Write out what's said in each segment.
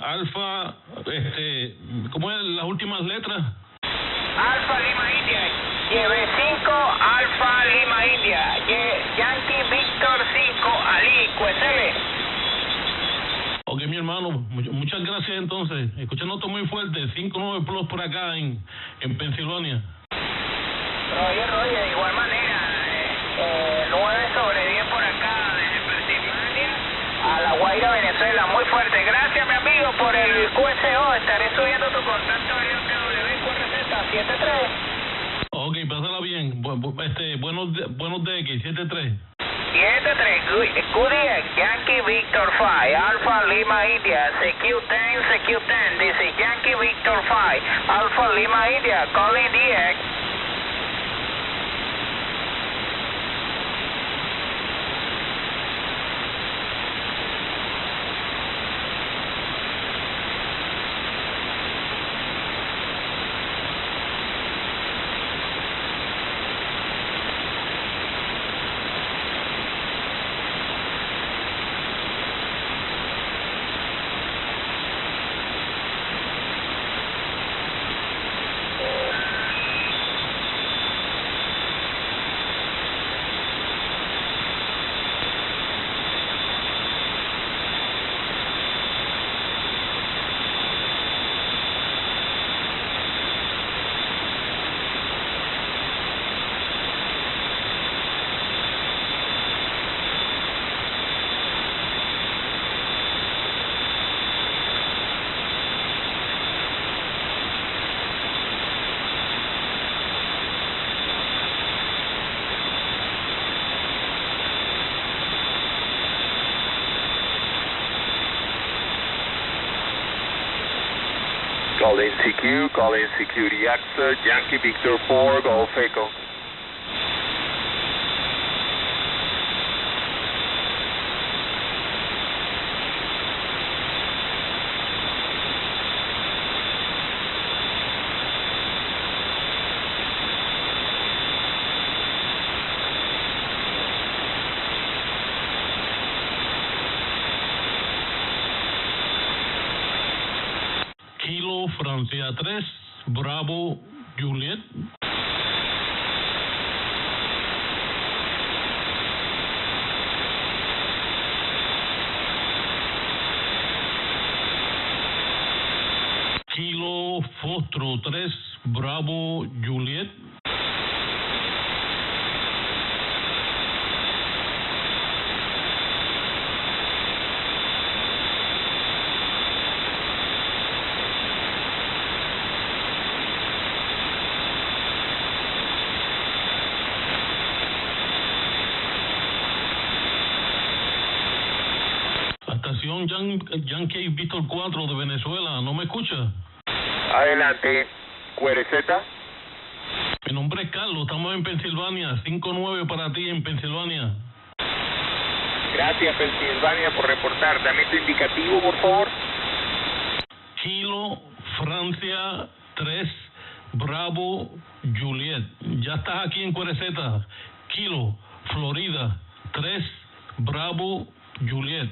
Alfa, ¿cómo es las últimas letras? Alfa Lima India, lleve 5, Alfa Lima India, Yankee Víctor 5, Ali, Cuesele. Ok, mi hermano, muchas gracias entonces. Escuchándote muy fuerte, 59 Plus por acá en Pensilvania. Roger, de igual manera, 9/10 por acá desde Pensilvania a La Guaira, Venezuela, muy fuerte. Gracias, mi amigo, por el QSO. Estaré subiendo tu contacto en el QRZ 73. Ok, pásala bien. Buenos DX, 73. 73, QDX, Yankee Victor 5, Alpha Lima India, CQ10, this is Yankee Victor 5, Alpha Lima India, calling DX. Call in security exit, Yankee Victor 4, Golf Echo. Kilo Francia 3, Bravo Juliet. Kilo Fostro 3, Bravo Juliet. Estación Yankee Víctor 4 de Venezuela, ¿no me escucha? Adelante, QRZ. Mi nombre es Carlos, estamos en Pensilvania, 59 para ti en Pensilvania. Gracias, Pensilvania, por reportar. Dame tu indicativo, por favor. Kilo Francia 3, Bravo Juliet. Ya estás aquí en QRZ. Kilo Florida 3, Bravo Juliet.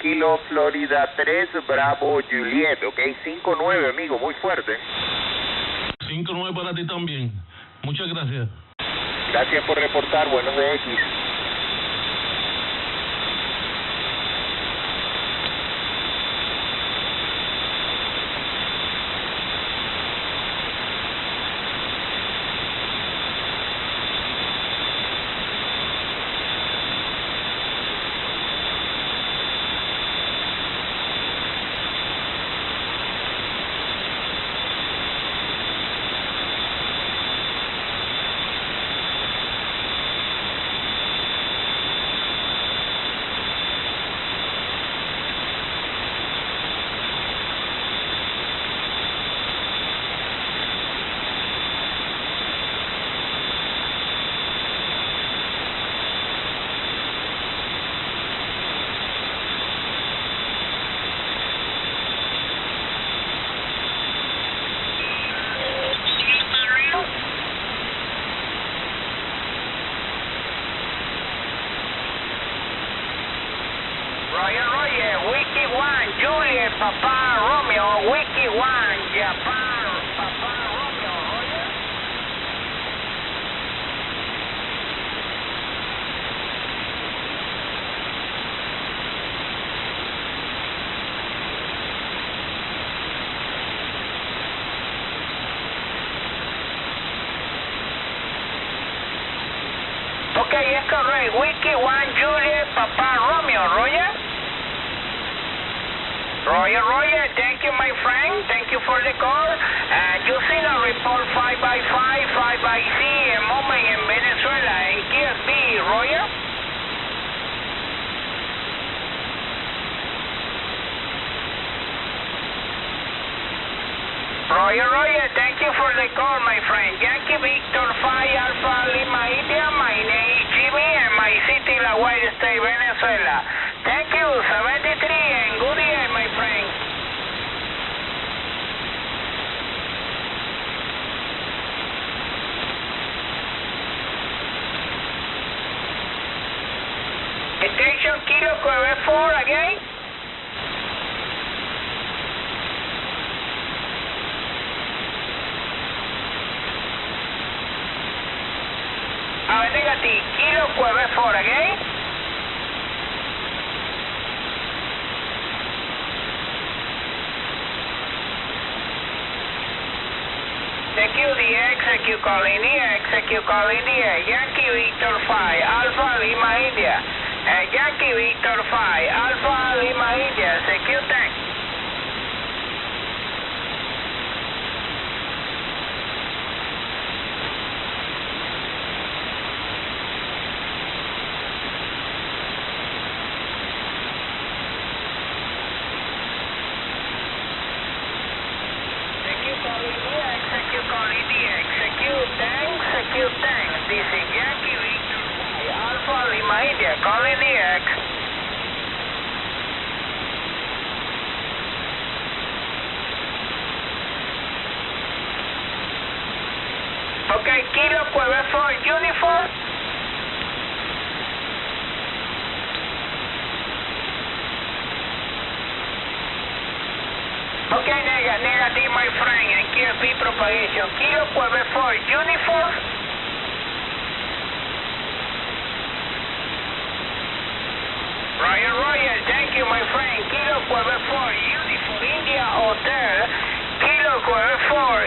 Kilo Florida 3, Bravo Juliet, ok, 5-9, amigo, muy fuerte. 5-9 para ti también. Muchas gracias. Gracias por reportar, buenos DX. Papa Romeo, Whiskey 1, Japan, Papa Romeo, Roger. Okay, yes, correct. Whiskey 1, Juliet, Papa Romeo, Roger. Roger, thank you, my friend. Thank you for the call. Using a report 5x5, 5x C, a moment in Venezuela, in KSB, Roger. Roger, thank you for the call, my friend. Yankee Victor 5 Alpha Lima India. My name is Jimmy and my city, La Guaira State, Venezuela. Thank you, 73, and good day, my friend. Station Kilo Quebec 4 again. Negative, Kilo Quebec 4 again. Execute calling the Yankee Victor 5, Alpha Lima India. Yankee Victor 5, Alpha Lima India, secure tank. Execute tank. This is Yankee Victor 5, Alpha Lima India, calling the X. Okay, Kilo Quebec 4, uniform. Okay, negative, my friend, and KSB propagation. Kilo Quebec 4, uniform. Roger, thank you, my friend. Kilo Quebec 4, uniform, India Hotel. Kilo Quebec 4,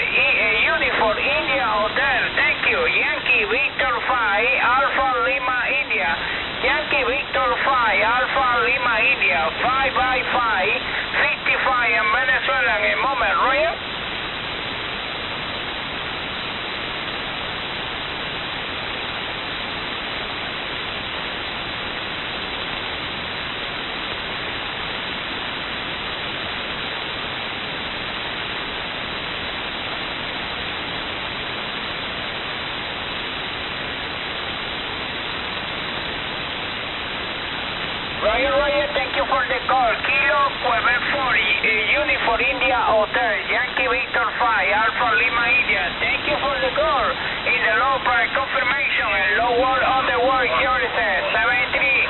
uniform, India Hotel. Thank you. Yankee Victor 5, Alpha Lima India. Yankee Victor 5, Alpha Lima India. 5x5, 55 in Venezuela in a moment, Roger. Roger, thank you for the call. Kilo Quebec 4, uniform India Hotel, Yankee Victor 5, Alpha Lima India. Thank you for the call. In the low price confirmation and low word on the word, Jersey, 73.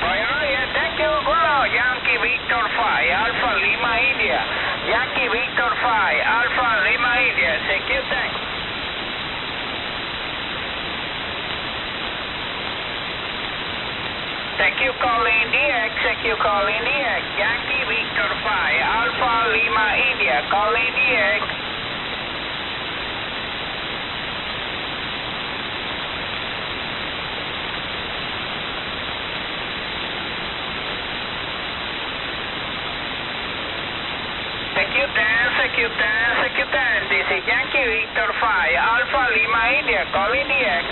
Roger, thank you. Good. Yankee Victor 5, Alpha Lima India. Yankee Victor 5, Alpha Lima India. Secure tank. Execute calling the X. Yankee Victor 5, Alpha Lima India. Calling the X. Secure 10. This is Yankee Victor 5, Alpha Lima India, calling the X.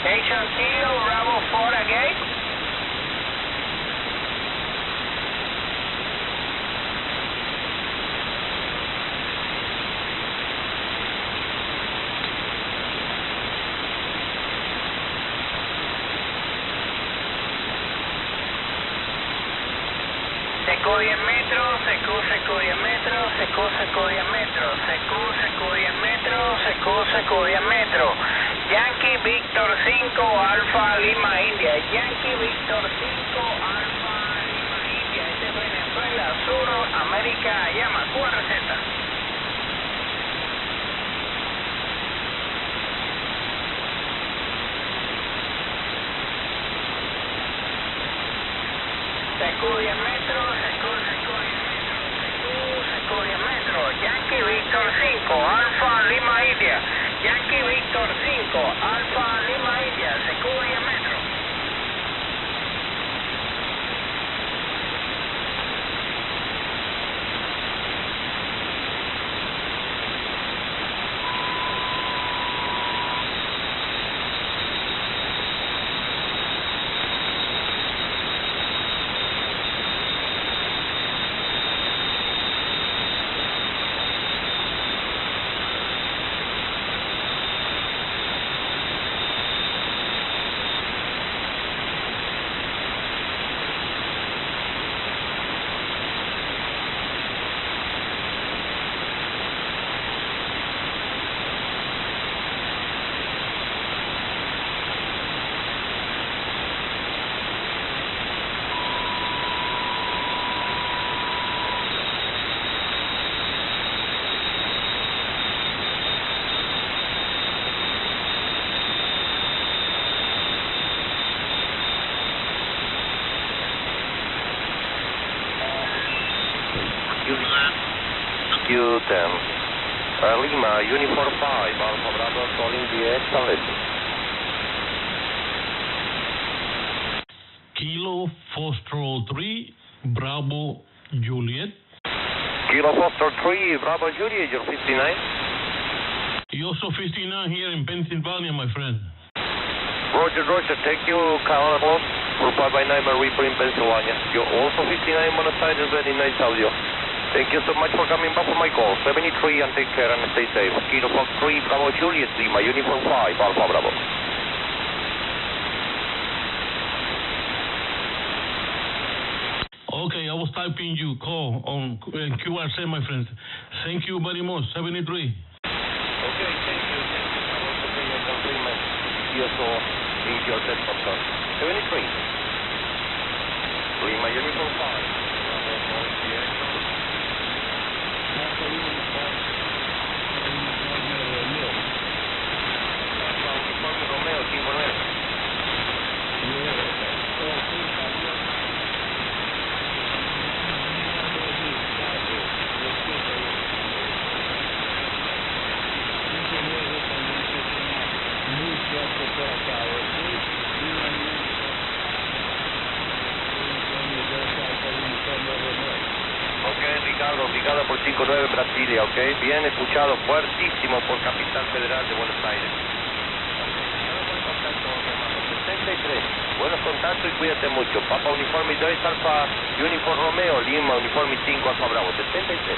Station Kilo, Bravo 4 again. Secó 10 metros, secó 10 metros, secó 10 metros, secó 10 metros, secó 10 metros. Yankee Victor 5, Alfa Lima India. Yankee Victor 5, Alfa Lima India. Este es Venezuela, Suramérica, llama, QRZ. Secó 10 metros, secó 10 metros. Yankee Victor 5, Alfa Lima India. Yankee Victor 5, Alfa Lima India. Secó 10 metros. Q10. Lima, Uniform 5, Alpha Bravo calling the escalator. Kilo Foxtrot 3, Bravo Juliet. Kilo Foster 3, Bravo Juliet, you're 59. You also 59 here in Pennsylvania, my friend. Roger, Roger, take you Carlos for 5x9 Reaper in Pennsylvania. You're also 59 Buenos Aires, very nice audio. Thank you so much for coming back for my call. 73 and take care and stay safe. Kilo Fox 3, Bravo Juliet, Lima, Uniform 5, Alpha Bravo. Okay, I was typing you call on QRC, my friend. Thank you very much. 73. Okay, thank you. I want to bring a compliment. CSO in your test control. 73. Lima, Uniform 5. Romeo 59. Ok, Ricardo, obrigado por 59 Brasilia, ok, bien escuchado, fuertísimo por Capital Federal de Buenos Aires. Buen contacto, hermano, 73, buenos contactos y cuídate mucho. Papa Uniforme 2, Alfa Uniform Romeo, Lima, Uniforme 5, Alfa Bravo, 73.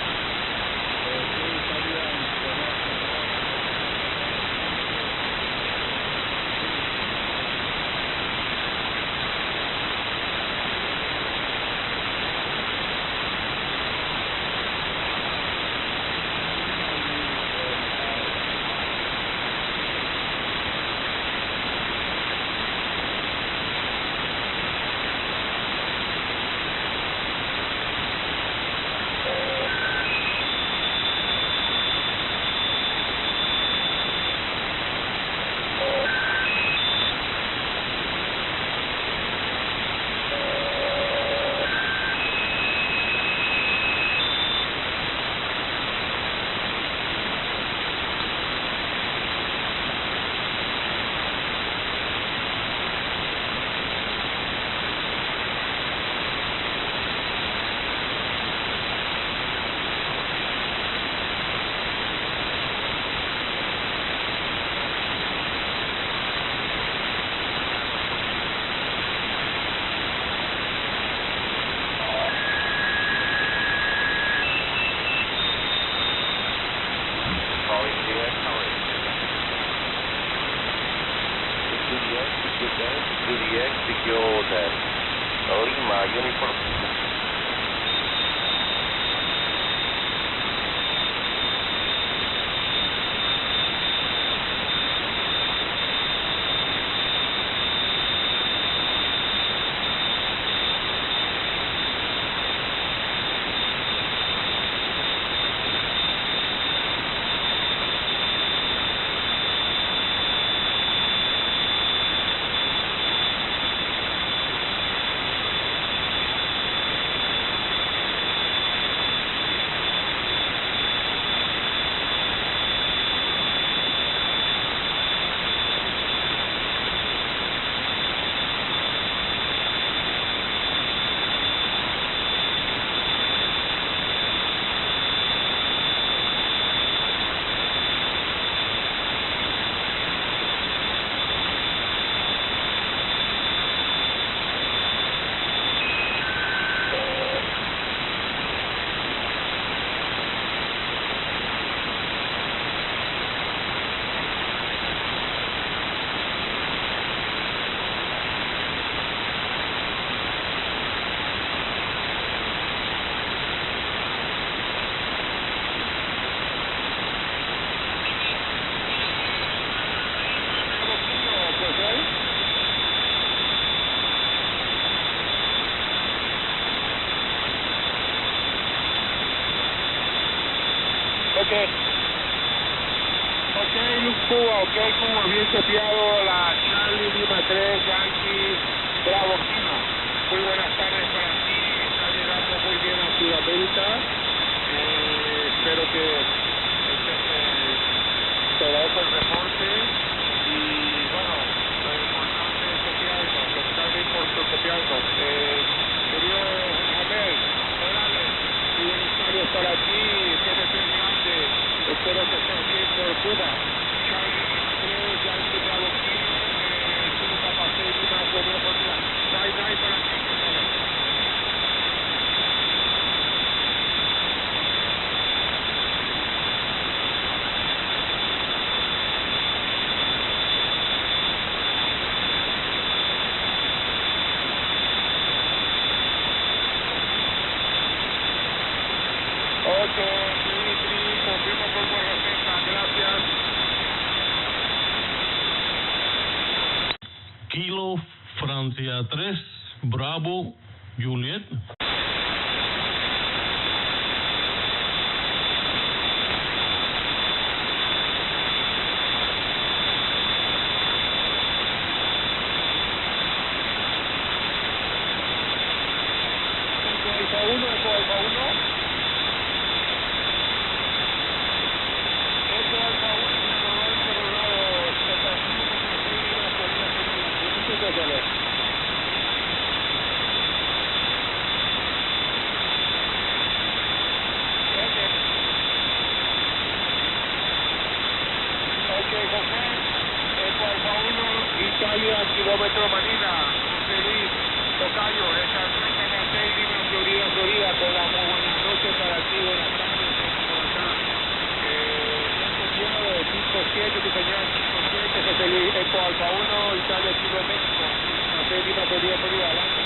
Juliet, Juliet, Lima, Uniform Ok, Luke Cuba, ok, Cuba, bien copiado, la Charlie Lima 3, Yankee, Bravo Kilo. Muy buenas tardes para ti, está llegando muy bien a Sudamérica. Espero que te agradezco el reporte y bueno, lo importante es copiarnos, está bien por copiarnos. Querido Mohamed Morales, muy buenas tardes para ti, tienes un grande, espero que estés bien por Cuba. Charlie 3, Yankee Bravo Kilo, Cuba Paseo Lima, Romeo por día. Bye bye para ti, Ok, Dimitri, confirmo por receta, gracias. Kilo Francia 3, Bravo Juliet. Alfa 1, Alfa 1. Italia, kilómetro Manila, feliz, Tocayo, esa es Lima, Florida, con la muy buenas noches para ti, buenas tardes, por acá. Copiado, 5-7, tu señal, 5-7, José Luis, Eco Alfa 1, Italia, Kilo México, José Lima, Florida, adelante.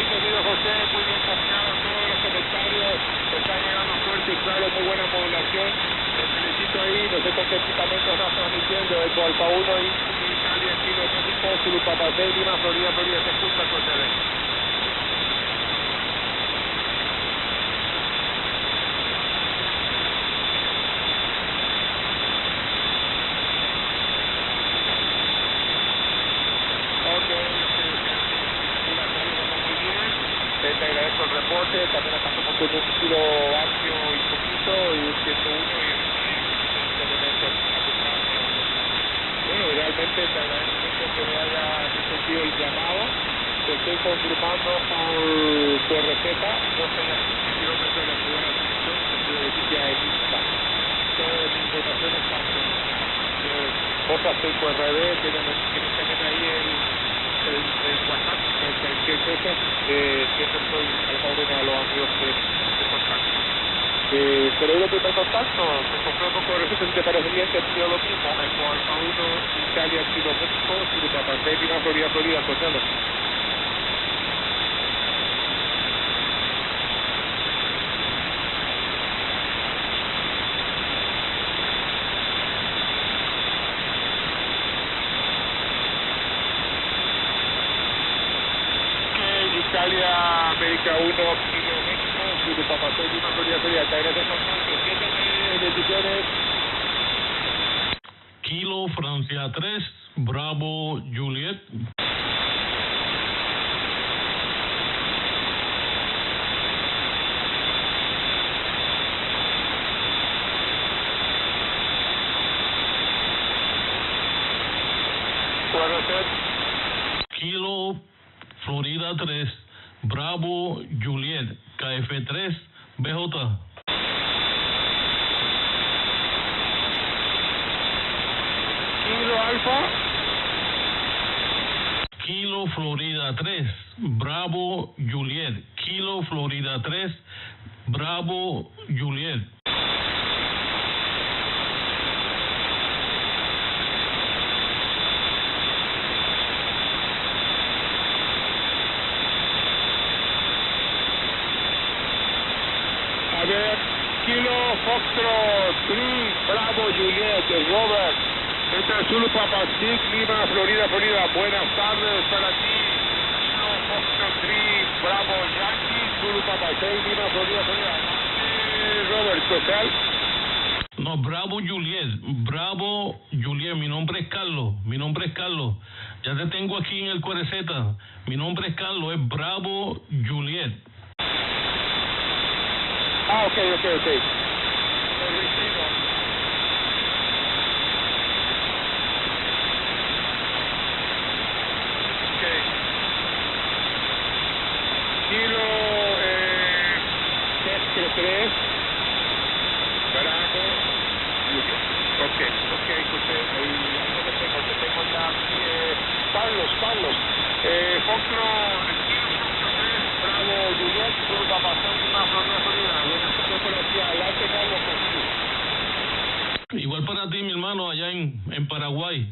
Querido José, muy bien copiado todos los comentarios, está llegando fuerte y claro, muy buena población. Te felicito ahí, no sé con qué equipamiento estás transmitiendo, Eco Alfa 1 y Italia, Kilo México, Zulu Papasei, Lima, Florida, te escucha con TV. Te agradezco el reporte, también acá somos con un kilo amplio y poquito y un 101 y elementos ajustados. Bueno, realmente te agradezco mucho que me haya sentido el llamado. Te estoy confirmando por receta, yo estoy a 15 kilómetros de la ciudad de Asunción, sentido de Villa Elisa. Todas mis informaciones están cosas por RD, tienen también ahí el WhatsApp, cualquier cosa, siempre estoy al favor de los amigos de contacto. Pero el primer contacto, te confirmo con receta, si te parece bien, te pido lo mismo, Eco Alfa 1, Italia, Kilo México, Zulu Papasei, Lima, Florida, Costello. Italia, América 1, Kilo México, Zulu Papasei, Lima, Florida, te agradezco el contacto, 7 bendiciones. Kilo Francia 3, Bravo Juliet. Kilo Florida 3, Bravo Juliet, KF3, BJ. Kilo Alfa. Kilo Florida 3, Bravo Juliet, Kilo Florida 3, Bravo Juliet. A ver, Kilo Foxtrot 3, Bravo Juliet, Robert, Esta es Zulu Papa 6, Lima, Florida, Florida. Buenas tardes para ti. Kilo Foxtrot 3, Bravo Yankee, Zulu Papa 6, Lima, Florida, Florida. Robert, especial. No, Bravo Juliet, mi nombre es Carlos, ya te tengo aquí en el Cuereceta, mi nombre es Carlos, es Bravo Juliet. Ah, ok. Kilo, 3, Bravo, ok, escuché, ahí te tengo ya aquí, Carlos, Foxtrot, Kilo Foxtrot 3, Bravo, Juliet, Zulu Papa 6, Lima, Florida, Florida. Buenas tardes aquí, adelante, Carlos, contigo. Igual para ti, mi hermano, allá en Paraguay.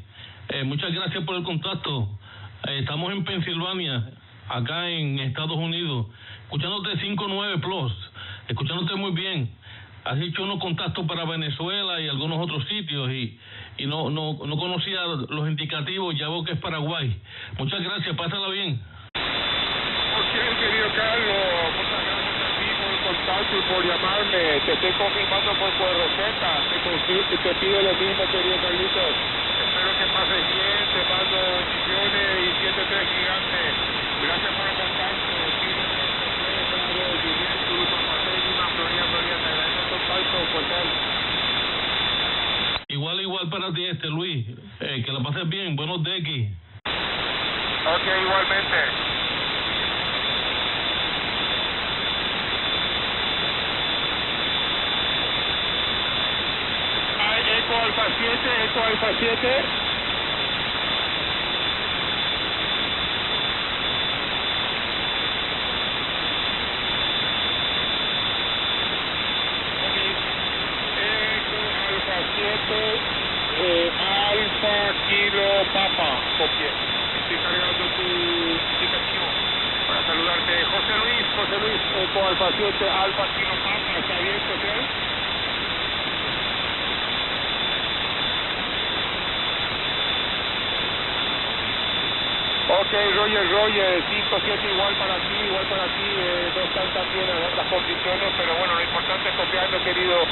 Muchas gracias por el contacto. Estamos en Pensilvania, acá en Estados Unidos, escuchándote 59 Plus, escuchándote muy bien. Has hecho unos contactos para Venezuela y algunos otros sitios y no conocía los indicativos, ya veo que es Paraguay. Muchas gracias, pásala bien. Ok, querido Carlos, muchas gracias a ti por el contacto y por llamarme. Te estoy confirmando por receta. Te pido lo mismo, querido Carlitos. Espero que pases bien, te mando bendiciones y 7-3 gigante. Gracias por el contacto. Igual para ti, Luis. Que la pases bien. Buenos dequis. Ok, igualmente. Eco Alfa 7. Alfa Kilo Papa, copie. Estoy cargando tu indicación para saludarte. José Luis, Eco Alfa 7, Alfa Kilo Papa, ¿está bien, José? Ok, Roger, 5-7 igual para ti, no están tan bien las condiciones, pero bueno, lo importante es copiarlo, querido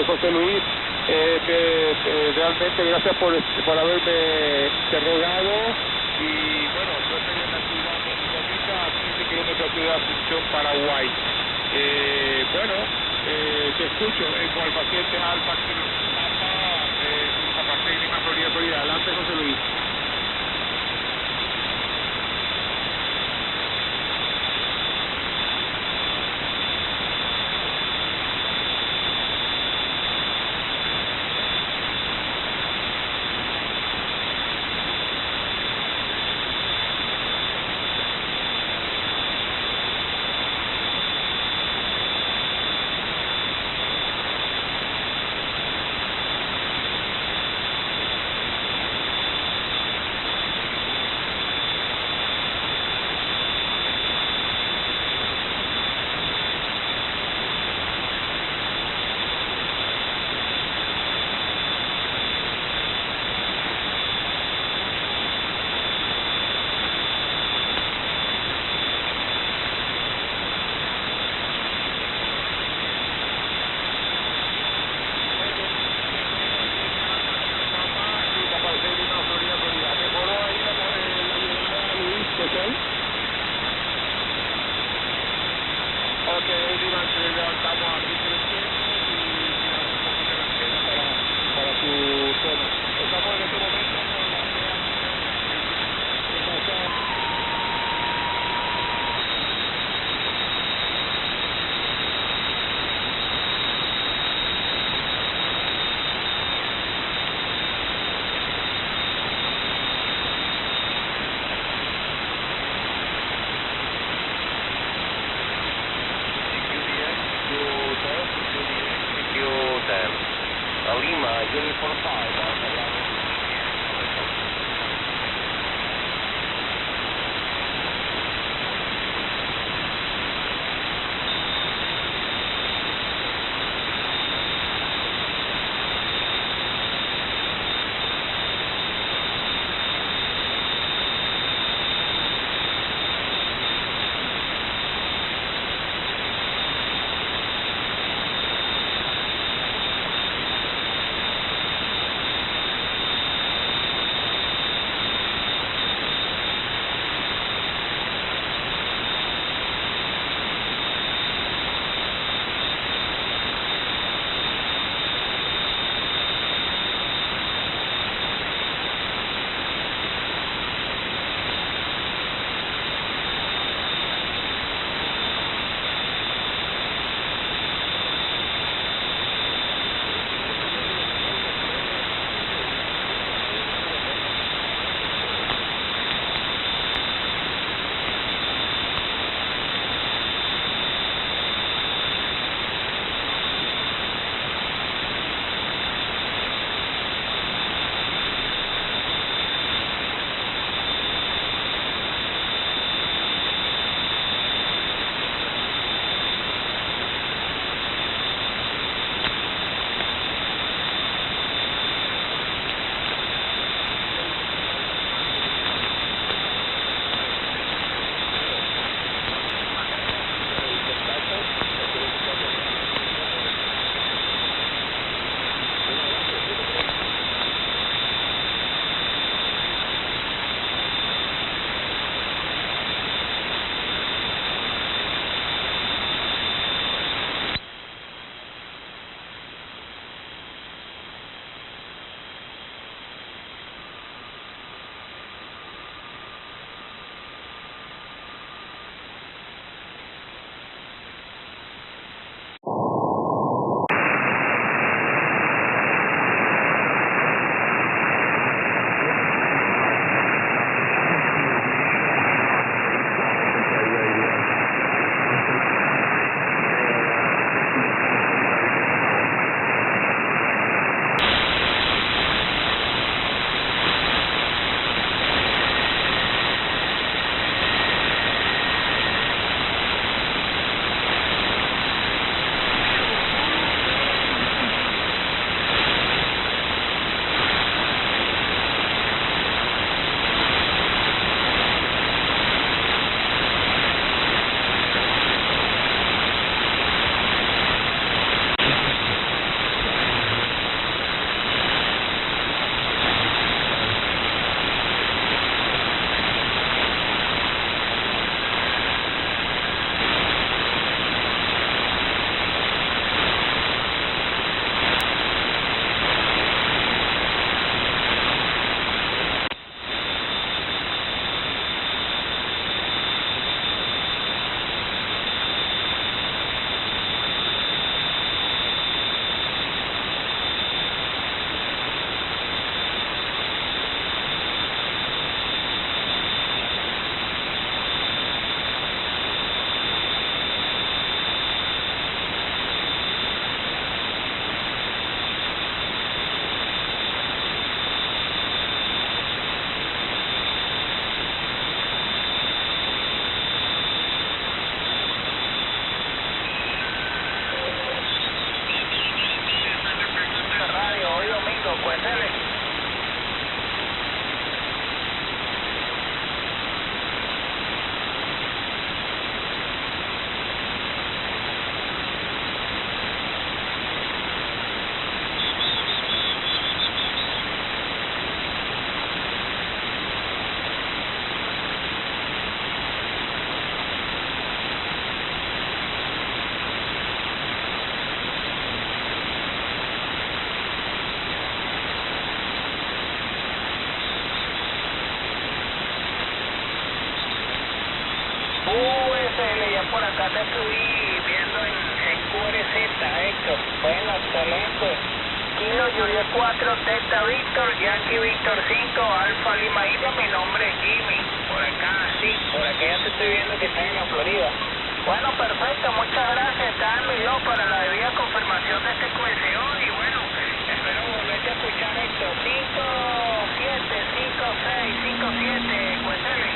José Luis. Realmente gracias por haberme interrogado y bueno, yo estoy en la ciudad de a 15 kilómetros de Ciudad Asunción, Paraguay. Te escucho en Alfa 7, Alfa Kilo Papa 6, Lima, Florida. Adelante, José Luis. Lima, Uniform 5, Roger 4, Delta Victor, Yankee Victor 5, Alfa Lima India, mi nombre es Jimmy. Por acá, sí, por acá ya te estoy viendo que estás en la Florida. Bueno, perfecto, muchas gracias, está en mi blog para la debida confirmación de este QSO y bueno, espero volverte a escuchar esto. 575657, QSL.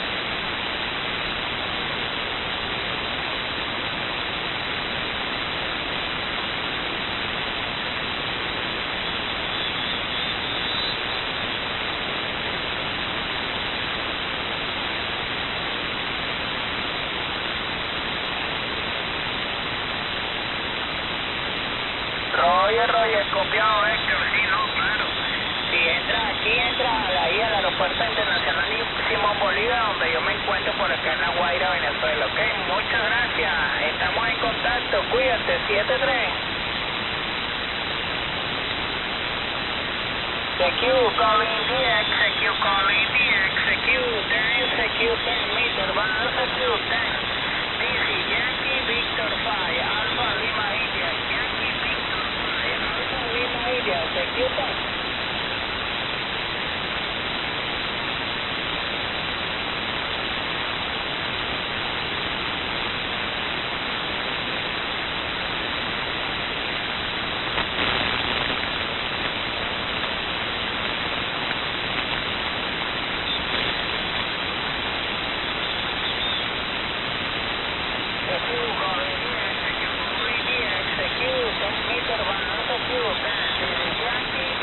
Roger, copiado Héctor, sí, no, claro. Si entra ahí al aeropuerto internacional Simón Bolívar, donde yo me encuentro por acá en La Guaira, Venezuela, ok, muchas gracias, estamos en contacto, cuídate, 73. CQ, calling DX, CQ, calling DX, CQ, 10, CQ, 10 meter, van CQ, 10. DC, Yankee, Victor 5, Alpha Lima India, Yankee, Victor 5, Alpha Lima India, CQ, 10. Execute, 10 meter, van, execute, Yankee,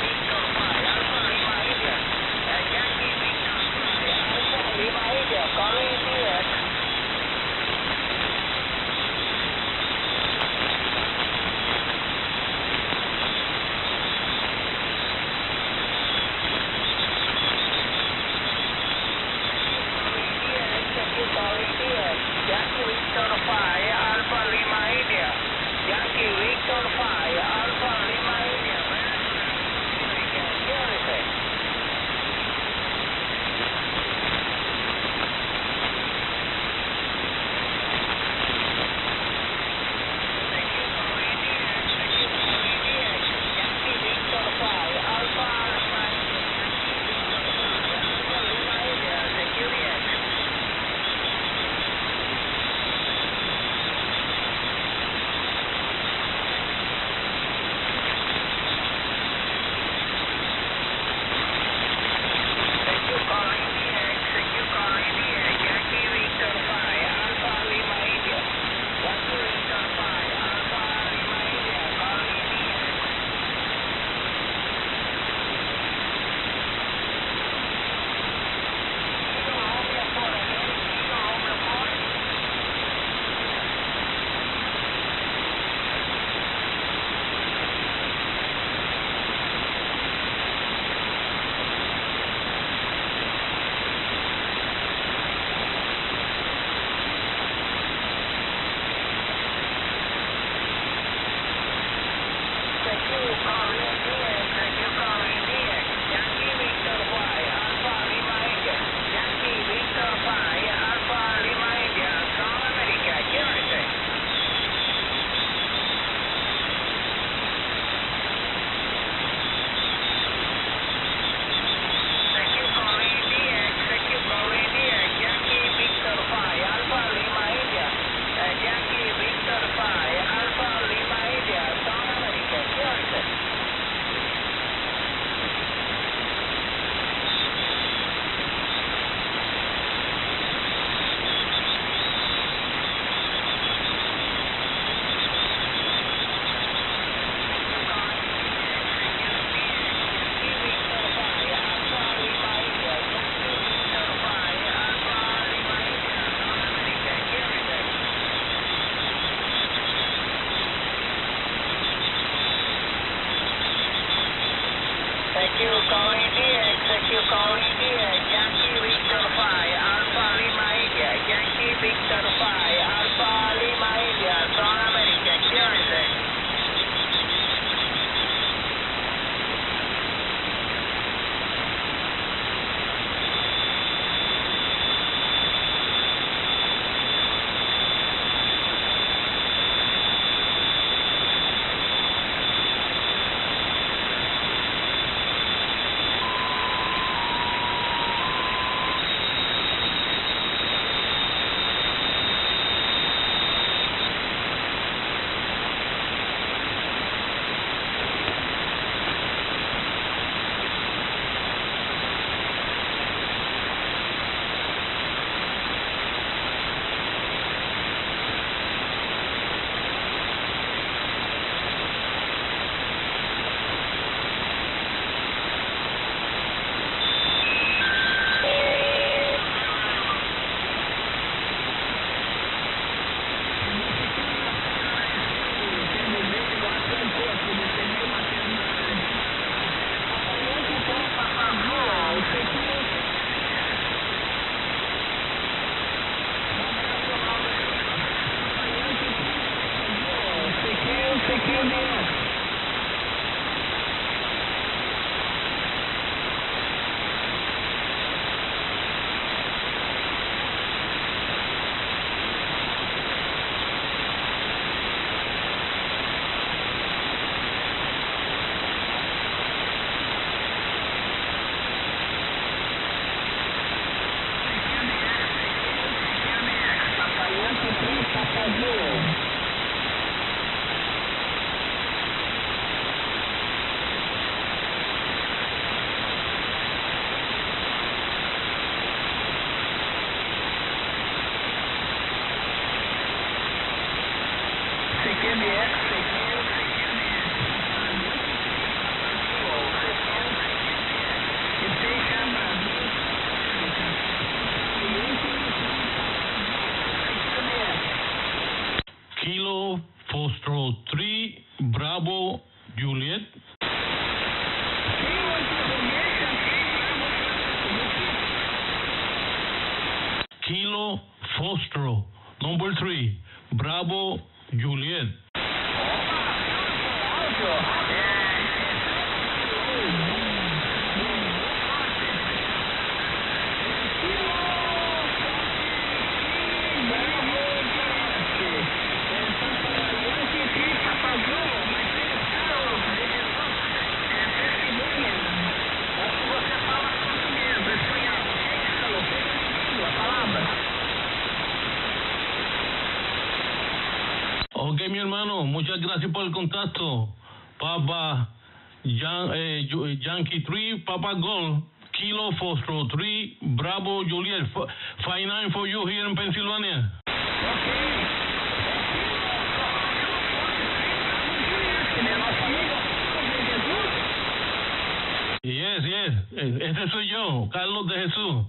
Juliet. Kilo Foxtrot, number 3, Bravo Juliet. Ok, mi hermano, muchas gracias por el contacto. Papa Yankee 3, Papa Gold, Kilo Foxtrot 3, Bravo Juliet, 59 for you here in Pennsylvania. Yes, ese soy yo, Carlos de Jesús.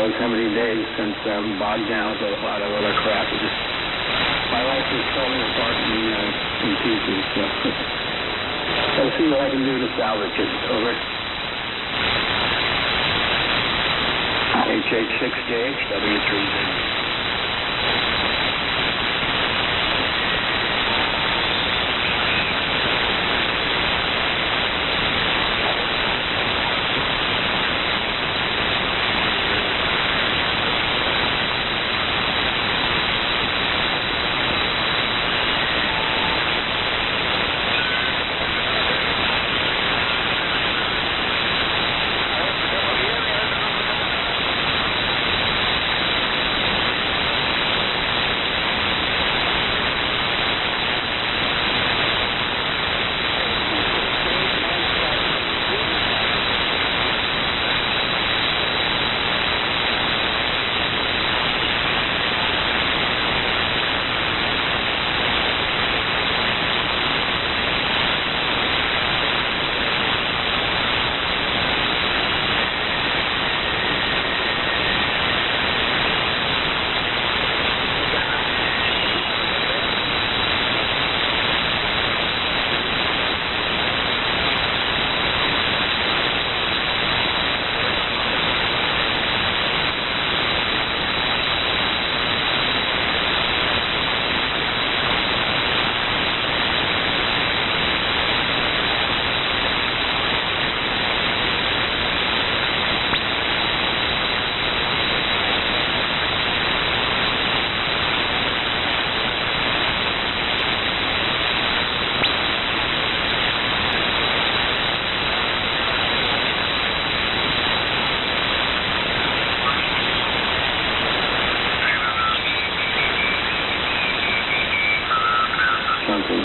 knows how many days since I'm bogged down with a lot of other crap. My life is falling apart in pieces. So let's see what I can do to salvage it. Over. HH6JH, W30.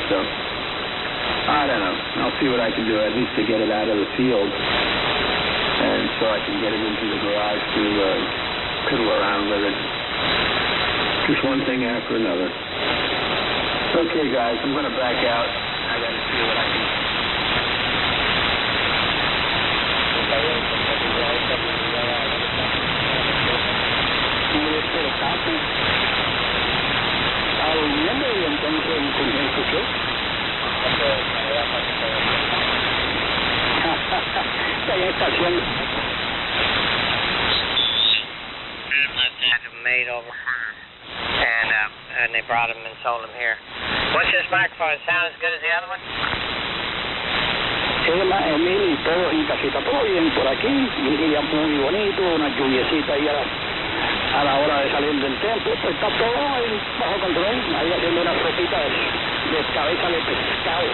So, I don't know. I'll see what I can do, at least to get it out of the field. And so I can get it into the garage to piddle around with it. Just one thing after another. Okay, guys, I'm going to back out. I got to see what I can do. Y entonces con eso qué está en estación. Had him made over, and they brought him and sold him here. What's this microphone? Sound as good as the other one? Emil, todo en casita, todo bien por aquí, un día muy bonito, una lluviecita ahí a la hora de salir del templo, pues está todo bajo control, ahí haciendo una sopita de cabeza de pescado.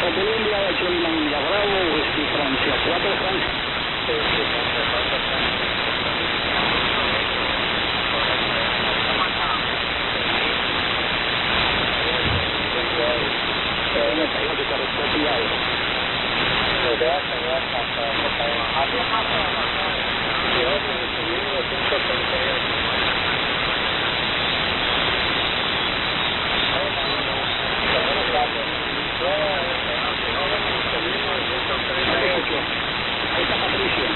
Porque un día de hecho en India Bravo, Francia, 4 Francia. Ahí está Patricia.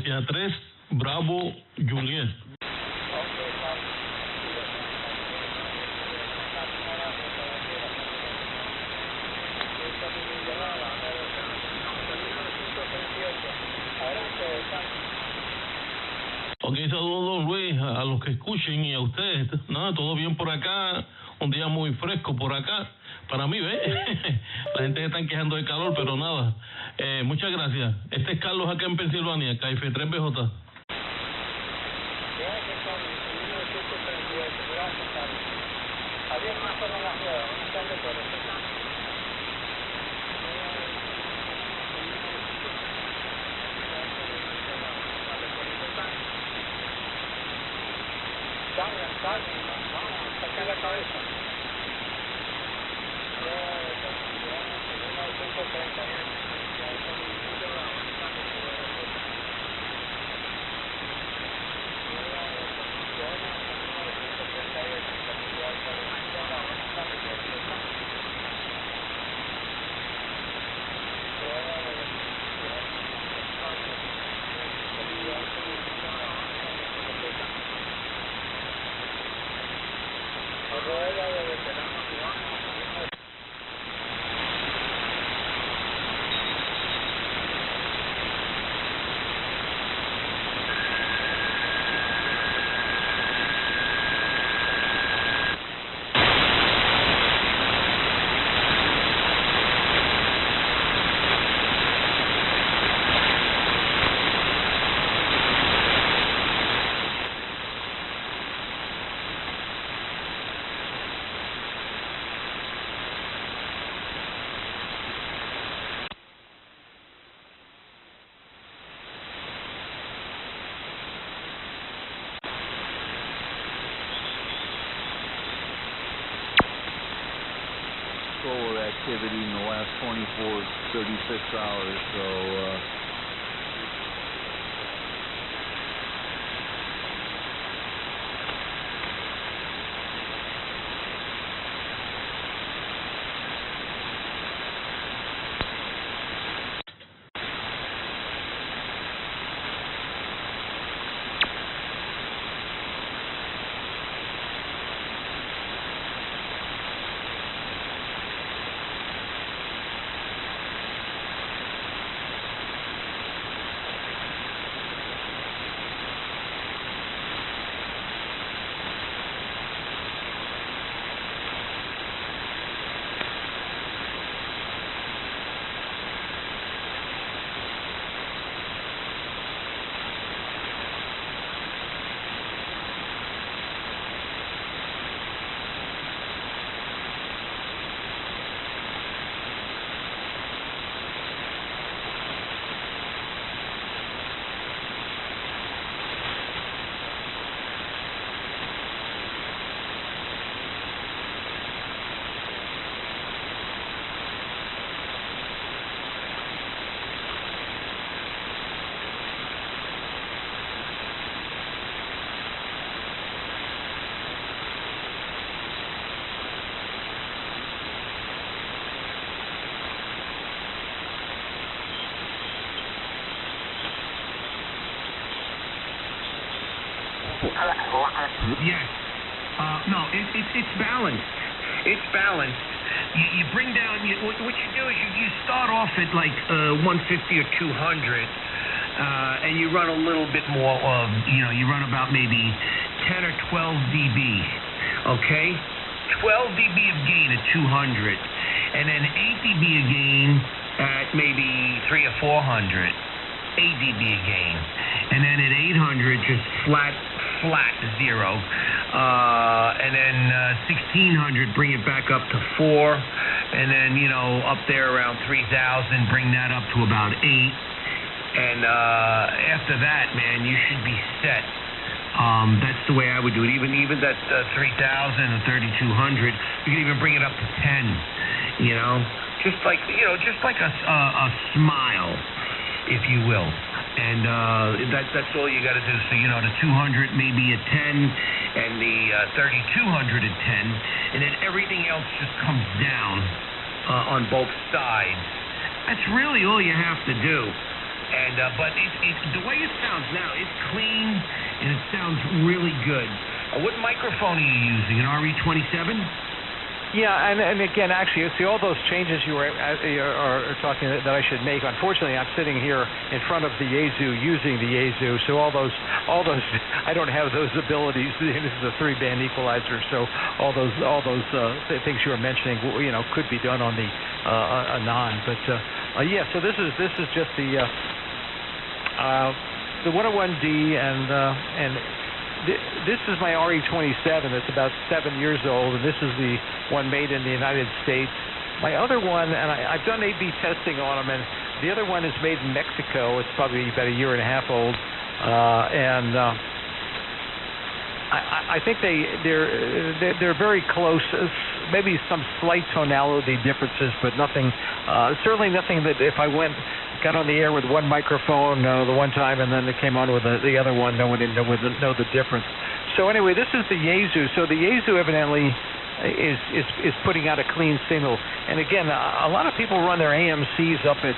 Francia 3, Bravo, Juliet. Ok, saludos Luis, a los que escuchen y a ustedes. Nada, todo bien por acá, un día muy fresco por acá. Para mí, ¿ves? La gente se está quejando de calor, pero nada. Muchas gracias. Este es Carlos acá en Pensilvania, KF3BJ. Saca la cabeza. Solar activity in the last 24, 36 hours, so Yes. No, it's balanced. It's balanced. You bring down, what you do is you start off at like 150 or 200, and you run a little bit more, you run about maybe 10 or 12 dB, okay? 12 dB of gain at 200, and then 8 dB of gain at maybe 300 or 400, 8 dB of gain, and then at 800 just flat zero, and then 1600 bring it back up to 4, and then up there around 3000 bring that up to about 8, and after that, man, you should be set. That's the way I would do it. Even that 3000 or 3200, you can even bring it up to 10. Just like a smile, if you will. And that's all you got to do. So the 200 maybe at 10, and the 3200 at 10, and then everything else just comes down on both sides. That's really all you have to do. And but the way it sounds now, it's clean and it sounds really good. What microphone are you using? An RE27? Yeah, and again, actually, see all those changes you are talking that I should make. Unfortunately, I'm sitting here in front of the Yaesu using the Yaesu, so all those I don't have those abilities. This is a 3-band equalizer, so all those things you were mentioning, could be done on the a non. But yeah, so this is just the 101D and. This is my RE27. It's about 7 years old, and this is the one made in the United States. My other one, and I've done A/B testing on them, and the other one is made in Mexico. It's probably about a year and a half old, and I think they're very close. Maybe some slight tonality differences, but nothing. Certainly nothing that if I got on the air with one microphone the one time and then it came on with the other one, no one would know the difference. So anyway, this is the Yaesu. So the Yaesu evidently is putting out a clean signal. And again, a lot of people run their AMCs up at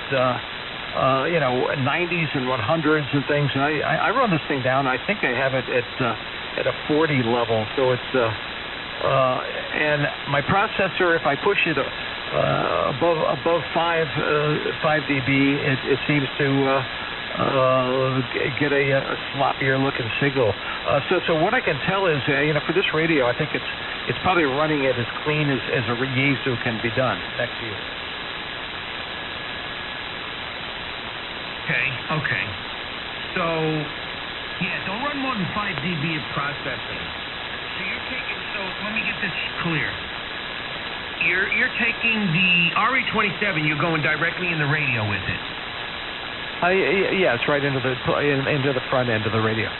90s and 100s and things. And I run this thing down. I think I have it at a 40 level. So it's and my processor, if I push it above 5 dB, it seems to get a sloppier looking signal. So what I can tell is, for this radio, I think it's probably running it as clean as a Yaesu can be done. Back to you. Okay. So yeah, don't run more than 5 dB of processing. So let me get this clear. You're taking the RE27. You're going directly in the radio with it. Yeah, it's right into the front end of the radio.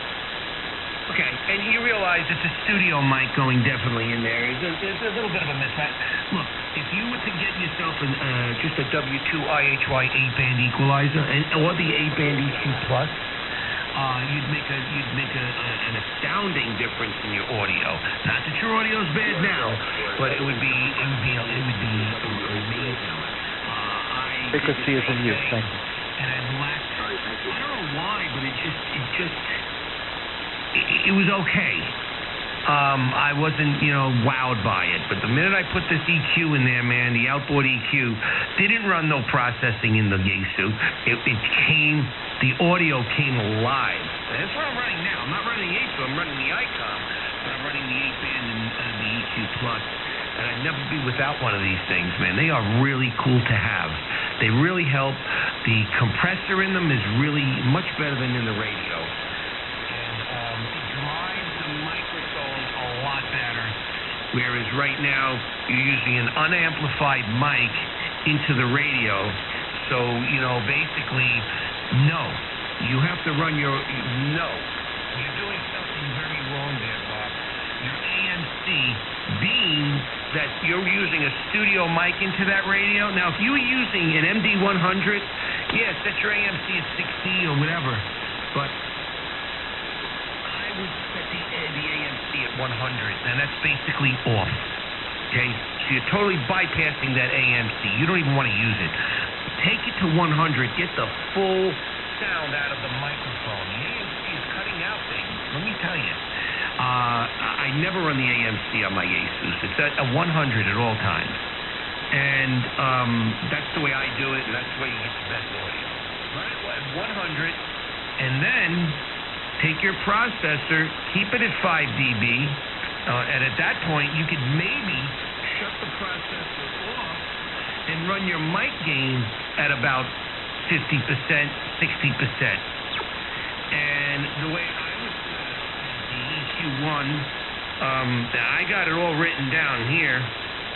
Okay, and you realize it's a studio mic going definitely in there. There's a little bit of a mismatch. Look, if you were to get yourself just a W2 IHY 8-band equalizer or the 8-band EQ Plus, you'd make an astounding difference in your audio. Not that your audio's bad now, but it would be amazing. Frequency is in use. Thank you. And I don't know why, but it was okay. I wasn't, wowed by it. But the minute I put this EQ in there, man, the outboard EQ didn't run no processing in the Yaesu. The audio came alive. And that's what I'm running now. I'm not running the Yaesu. I'm running the ICOM, but I'm running the 8-band and the EQ Plus. And I'd never be without one of these things, man. They are really cool to have. They really help. The compressor in them is really much better than in the radio. And it drives the microphone a lot better. Whereas right now, you're using an unamplified mic into the radio. So, basically, no. You have to run your... No. You're doing something very wrong there, Bob. Your AMC being that you're using a studio mic into that radio. Now, if you were using an MD100, yeah, set your AMC at 60 or whatever. But I would set the AMC at 100, and that's basically off. Okay? So you're totally bypassing that AMC. You don't even want to use it. Take it to 100. Get the full sound out of the microphone. The AMC is cutting out things. Let me tell you. I never run the AMC on my Yaesus. It's at a 100 at all times. And that's the way I do it, and that's the way you get the best audio. Run it at 100, and then take your processor, keep it at 5 dB, and at that point, you could maybe shut the processor off and run your mic gain at about 50%, 60%. And the way I was the EQ1, I got it all written down here,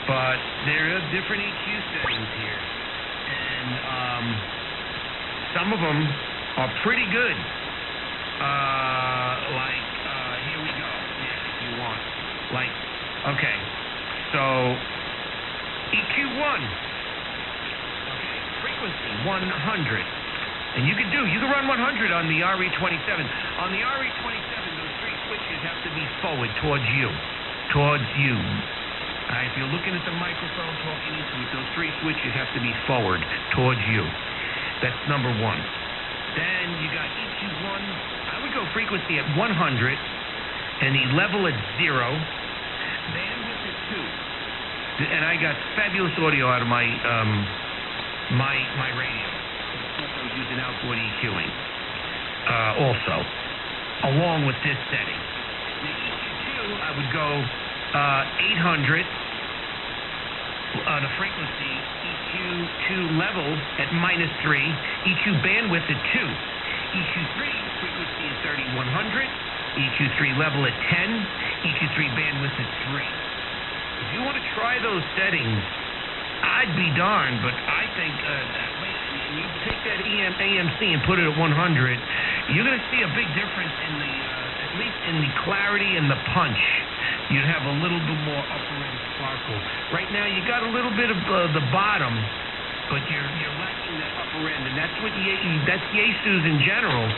but there are different EQ settings here. And some of them are pretty good. Here we go. Yeah, if you want. Okay. So, EQ1. Frequency 100, and you can run 100 on the RE27. On the RE27, those three switches have to be forward towards you. If you're looking at the microphone talking into it, those three switches have to be forward towards you. That's number one. Then you got EQ1. I would go frequency at 100 and the level at 0. Bandwidth at 2. And I got fabulous audio out of my my radio. I was using outboard EQing also, along with this setting. The EQ2, I would go 800 on a frequency, EQ2 level at -3, EQ bandwidth at 2, EQ3 frequency at 3100, EQ3 level at 10, EQ3 bandwidth at 3. If you want to try those settings, I'd be darned, but I think you take that AMC and put it at 100, you're going to see a big difference in the, at least in the clarity and the punch. You'd have a little bit more upper end sparkle. Right now, you got a little bit of the bottom, but you're lacking that upper end, and that's what that's Yaesu's in general,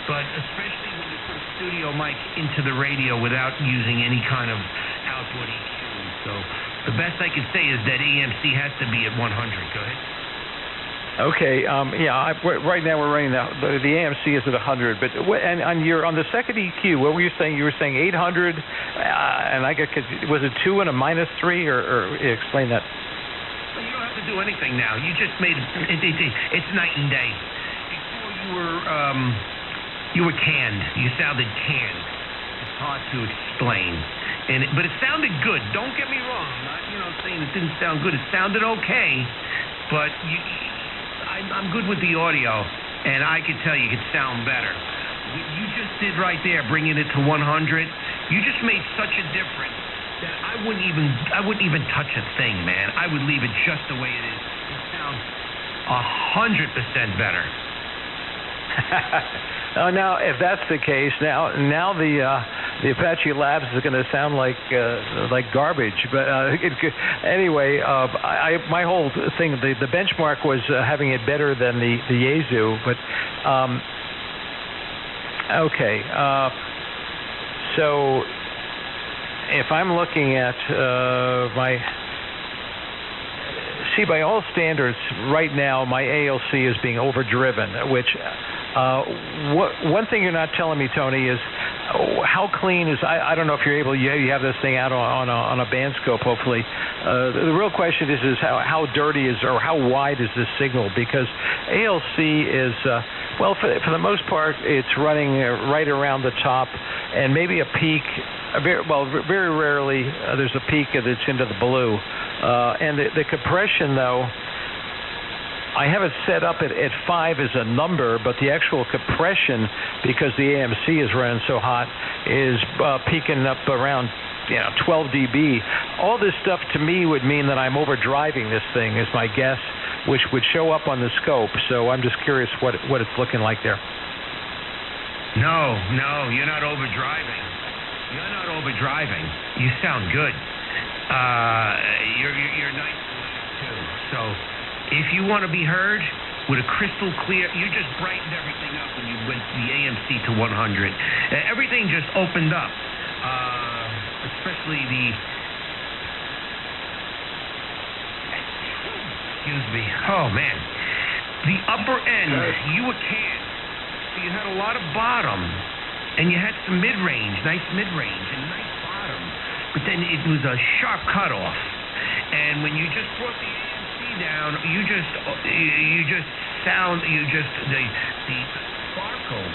but especially when you put a studio mic into the radio without using any kind of outboard EQ. So the best I can say is that AMC has to be at 100. Go ahead. Okay. Right now we're running the AMC is at 100. But and on the second EQ, what were you saying? You were saying 800, and I got was it 2 and a -3, or explain that? Well, you don't have to do anything now. You just made it's night and day. Before you were canned. You sounded canned. It's hard to explain. But it sounded good. Don't get me wrong. I'm not saying it didn't sound good. It sounded okay, but I'm good with the audio, and I can tell you it could sound better. What you just did right there, bringing it to 100, you just made such a difference that I wouldn't even touch a thing, man. I would leave it just the way it is. It sounds 100% better. Oh, now if that's the case, now the Apache Labs is going to sound like garbage. But anyway, my whole thing, the benchmark was having it better than the Yaesu. But okay, so if I'm looking at by all standards, right now my ALC is being overdriven, which one thing you're not telling me, Tony, is how clean is, I don't know if you're able, you have this thing out on a band scope, hopefully. The real question is how dirty is, or how wide is this signal? Because ALC is, well, for the most part, it's running right around the top, and maybe a peak, very rarely there's a peak that's into the blue. And the compression, though, I have it set up at 5 as a number, but the actual compression, because the AMC is running so hot, is peaking up around 12 dB. All this stuff to me would mean that I'm overdriving this thing, is my guess, which would show up on the scope. So I'm just curious what it's looking like there. No, you're not overdriving. You're not overdriving. You sound good. You're nice too. So if you want to be heard with a crystal clear, you just brightened everything up when you went the AMC to 100. Everything just opened up, especially the. Excuse me. Oh man, the upper end. You were canned, so you had a lot of bottom, and you had some mid-range, nice mid-range, and nice bottom. But then it was a sharp cutoff, and when you just brought the AMC down, the sparkle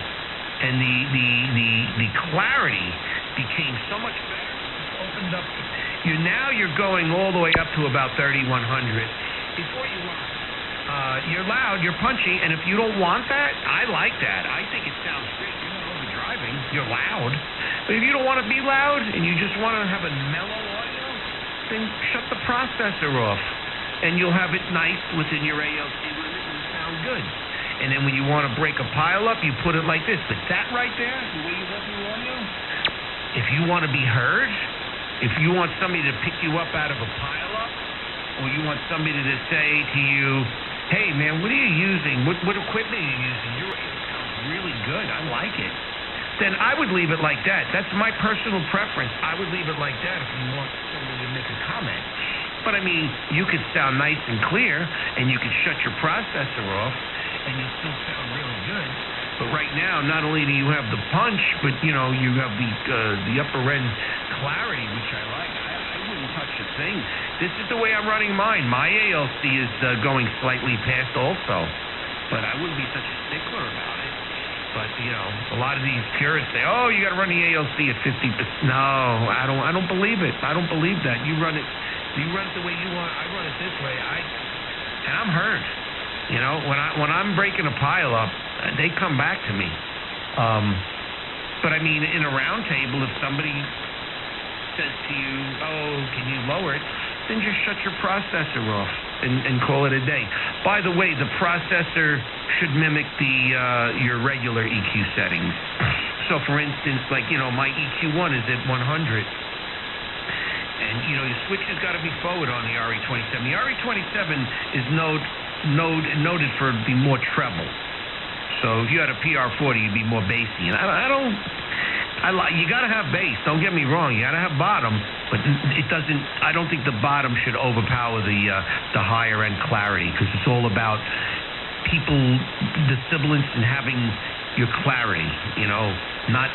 and the clarity became so much better. It opened up. You're going all the way up to about 3100. Before you lie, you're loud, you're punchy, and if you don't want that, I like that. I think it sounds great. You're not overdriving. You're loud. But if you don't want to be loud and you just want to have a mellow audio, then shut the processor off, and you'll have it nice within your ALC limit and sound good. And then when you want to break a pile up, you put it like this. But that right there, the way you love your audio, if you want to be heard, if you want somebody to pick you up out of a pile up, or you want somebody to say to you, hey man, what are you using? What equipment are you using? Your audio sounds really good. I like it. Then I would leave it like that. That's my personal preference. I would leave it like that if you want somebody to make a comment. But I mean, you could sound nice and clear, and you could shut your processor off, and you still sound really good. But right now, not only do you have the punch, but you have the upper end clarity, which I like. I wouldn't touch a thing. This is the way I'm running mine. My ALC is going slightly past also, but I wouldn't be such a stickler about it. But a lot of these purists say, "Oh, you got to run the ALC at 50%." No, I don't believe it. I don't believe that. You run it the way you want. I run it this way. And I'm hurt. When I'm breaking a pile up, they come back to me. But I mean, in a round table, if somebody says to you, "Oh, can you lower it?" then just shut your processor off and call it a day. By the way, the processor should mimic your regular EQ settings. So, for instance, like my EQ1 is at 100. And your switch has got to be forward on the RE27. The RE27 is noted for be more treble. So if you had a PR40, you'd be more bassy. And you got to have bass. Don't get me wrong. You got to have bottom, but it doesn't. I don't think the bottom should overpower the higher end clarity, because it's all about the sibilance and having your clarity. Not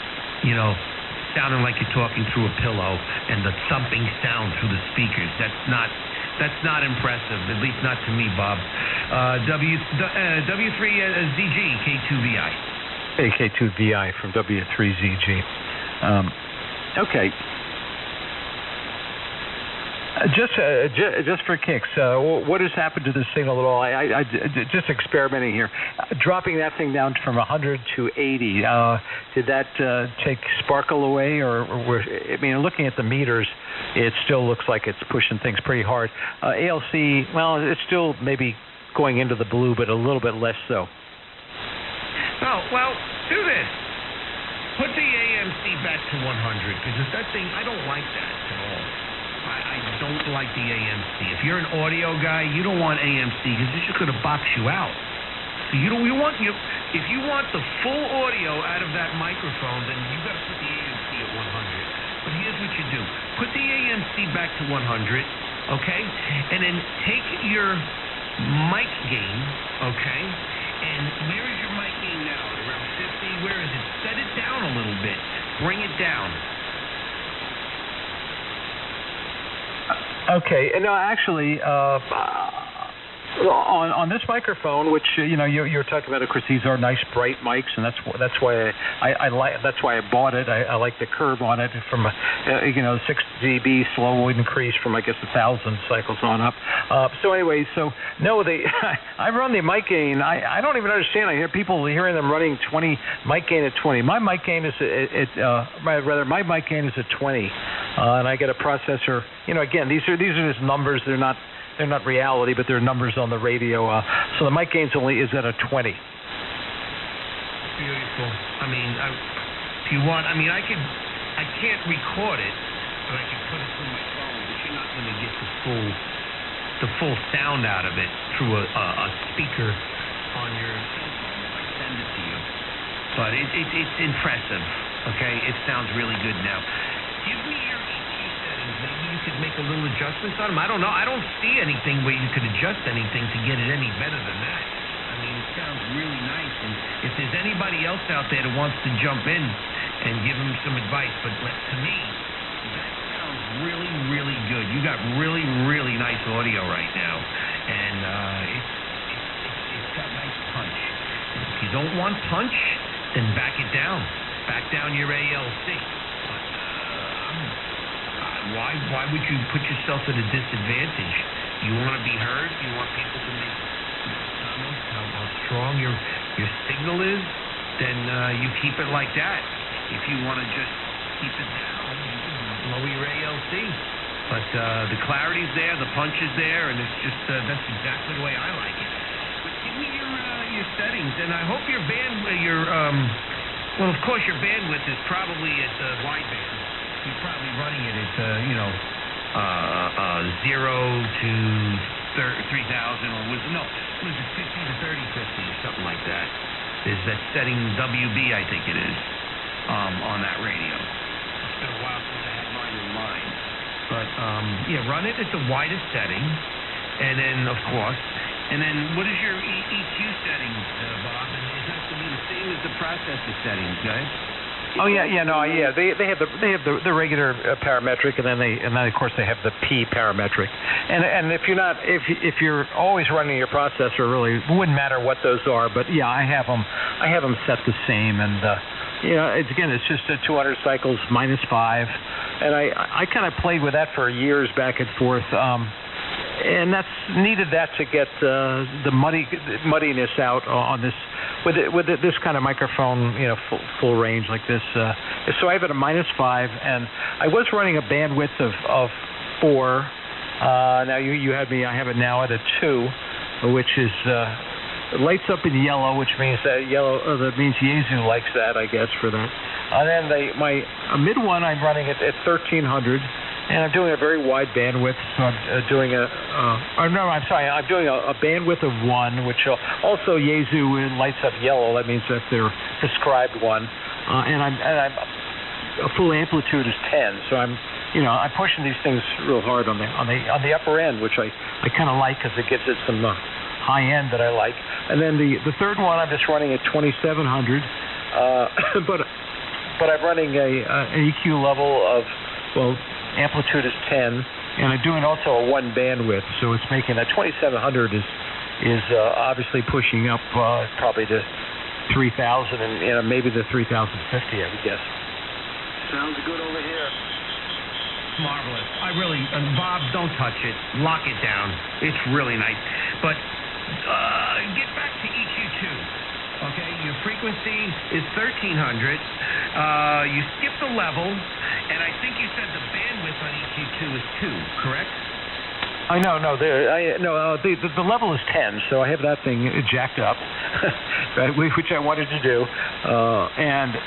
sounding like you're talking through a pillow and the thumping sound through the speakers. That's not impressive, at least not to me, Bob. W3ZG K2VI. Hey, K2VI from W3ZG. Okay. Just for kicks, what has happened to this signal at all? I just experimenting here, dropping that thing down from 100 to 80. Did that take sparkle away, or looking at the meters, it still looks like it's pushing things pretty hard. ALC, well, it's still maybe going into the blue, but a little bit less so. Oh, well, do this. Put the AMC back to 100, because that thing, I don't like that at all. I don't like the AMC. If you're an audio guy, you don't want AMC, because it's just going to box you out. So if you want the full audio out of that microphone, then you got to put the AMC at 100. But here's what you do: put the AMC back to 100, okay, and then take your mic gain, okay, and where is your mic gain now? Around 50? Where is it? Set it down a little bit. Bring it down. Okay, no, actually, on this microphone, which you're talking about, of course, these are nice bright mics, and that's why I bought it. I like the curve on it from 6 dB slow increase from 1,000 cycles on up. So anyway, I run the mic gain. I don't even understand. I hear people hearing them running 20 mic gain at 20. My mic gain is my mic gain is at 20, and I get a processor. Again, these are just numbers. They're not reality, but they're numbers on the radio. So the mic gain's is at a 20. Beautiful. If you want, I can't record it, but I can put it through my phone. But you're not going to get the full sound out of it through a speaker on your cell phone if I send it to you. But it's impressive. Okay, it sounds really good now. Give me your EQ settings. Maybe you could make a little adjustments on them. I don't know. I don't see anything where you could adjust anything to get it any better than that. It sounds really nice. And if there's anybody else out there that wants to jump in and give them some advice, but to me, that sounds really, really good. You got really, really nice audio right now, and it's got nice punch. If you don't want punch, then back it down. Back down your ALC. Why would you put yourself at a disadvantage? You want to be heard? You want people to make comments how strong your signal is? Then you keep it like that. If you want to just keep it down, you can lower your ALC. But the clarity's there, the punch is there, and it's just that's exactly the way I like it. But give me your settings, and I hope your well, of course, your bandwidth is probably at wideband. You're probably running it at 0 to 3,000, or was it 50 to 3050 or something like that? There's that setting WB, I think it is, on that radio. It's been a while since I had mine in mind. But run it at the widest setting, and then of course And then what is your EQ settings, Bob? And it has to be the same as the processor settings, guys. Oh yeah. They have the regular parametric, and then of course they have the P parametric. And if you're always running your processor, really it wouldn't matter what those are. But yeah, I have them set the same, and it's just a 200 cycles -5, and I kind of played with that for years back and forth. And that's needed that to get the muddiness out on this with this kind of microphone, full range like this. So I have it at -5, and I was running a bandwidth of 4. Now you had me. I have it now at a 2, which is lights up in yellow, which means that that means Yaesu likes that, I guess, for that. And then my mid one, I'm running it at 1300. And I'm doing a very wide bandwidth, so I'm doing I'm doing a bandwidth of 1, which also Yaesu lights up yellow. That means that's their prescribed one. And I'm a full amplitude is 10. So I'm pushing these things real hard on the upper end, which I kind of like because it gives it some high end that I like. And then the third one, I'm just running at 2700, but I'm running an EQ level of amplitude is 10, and I'm doing also a 1 bandwidth, so it's making that 2700 is obviously pushing up probably to 3000 and maybe the 3050, I would guess. Sounds good over here. Marvelous. Bob, don't touch it. Lock it down. It's really nice. But get back to EQ2. Okay, your frequency is 1300. You skip the level, and I think you said the bandwidth on EQ2 is 2, correct? No. The level is 10, so I have that thing jacked up, right, which I wanted to do, and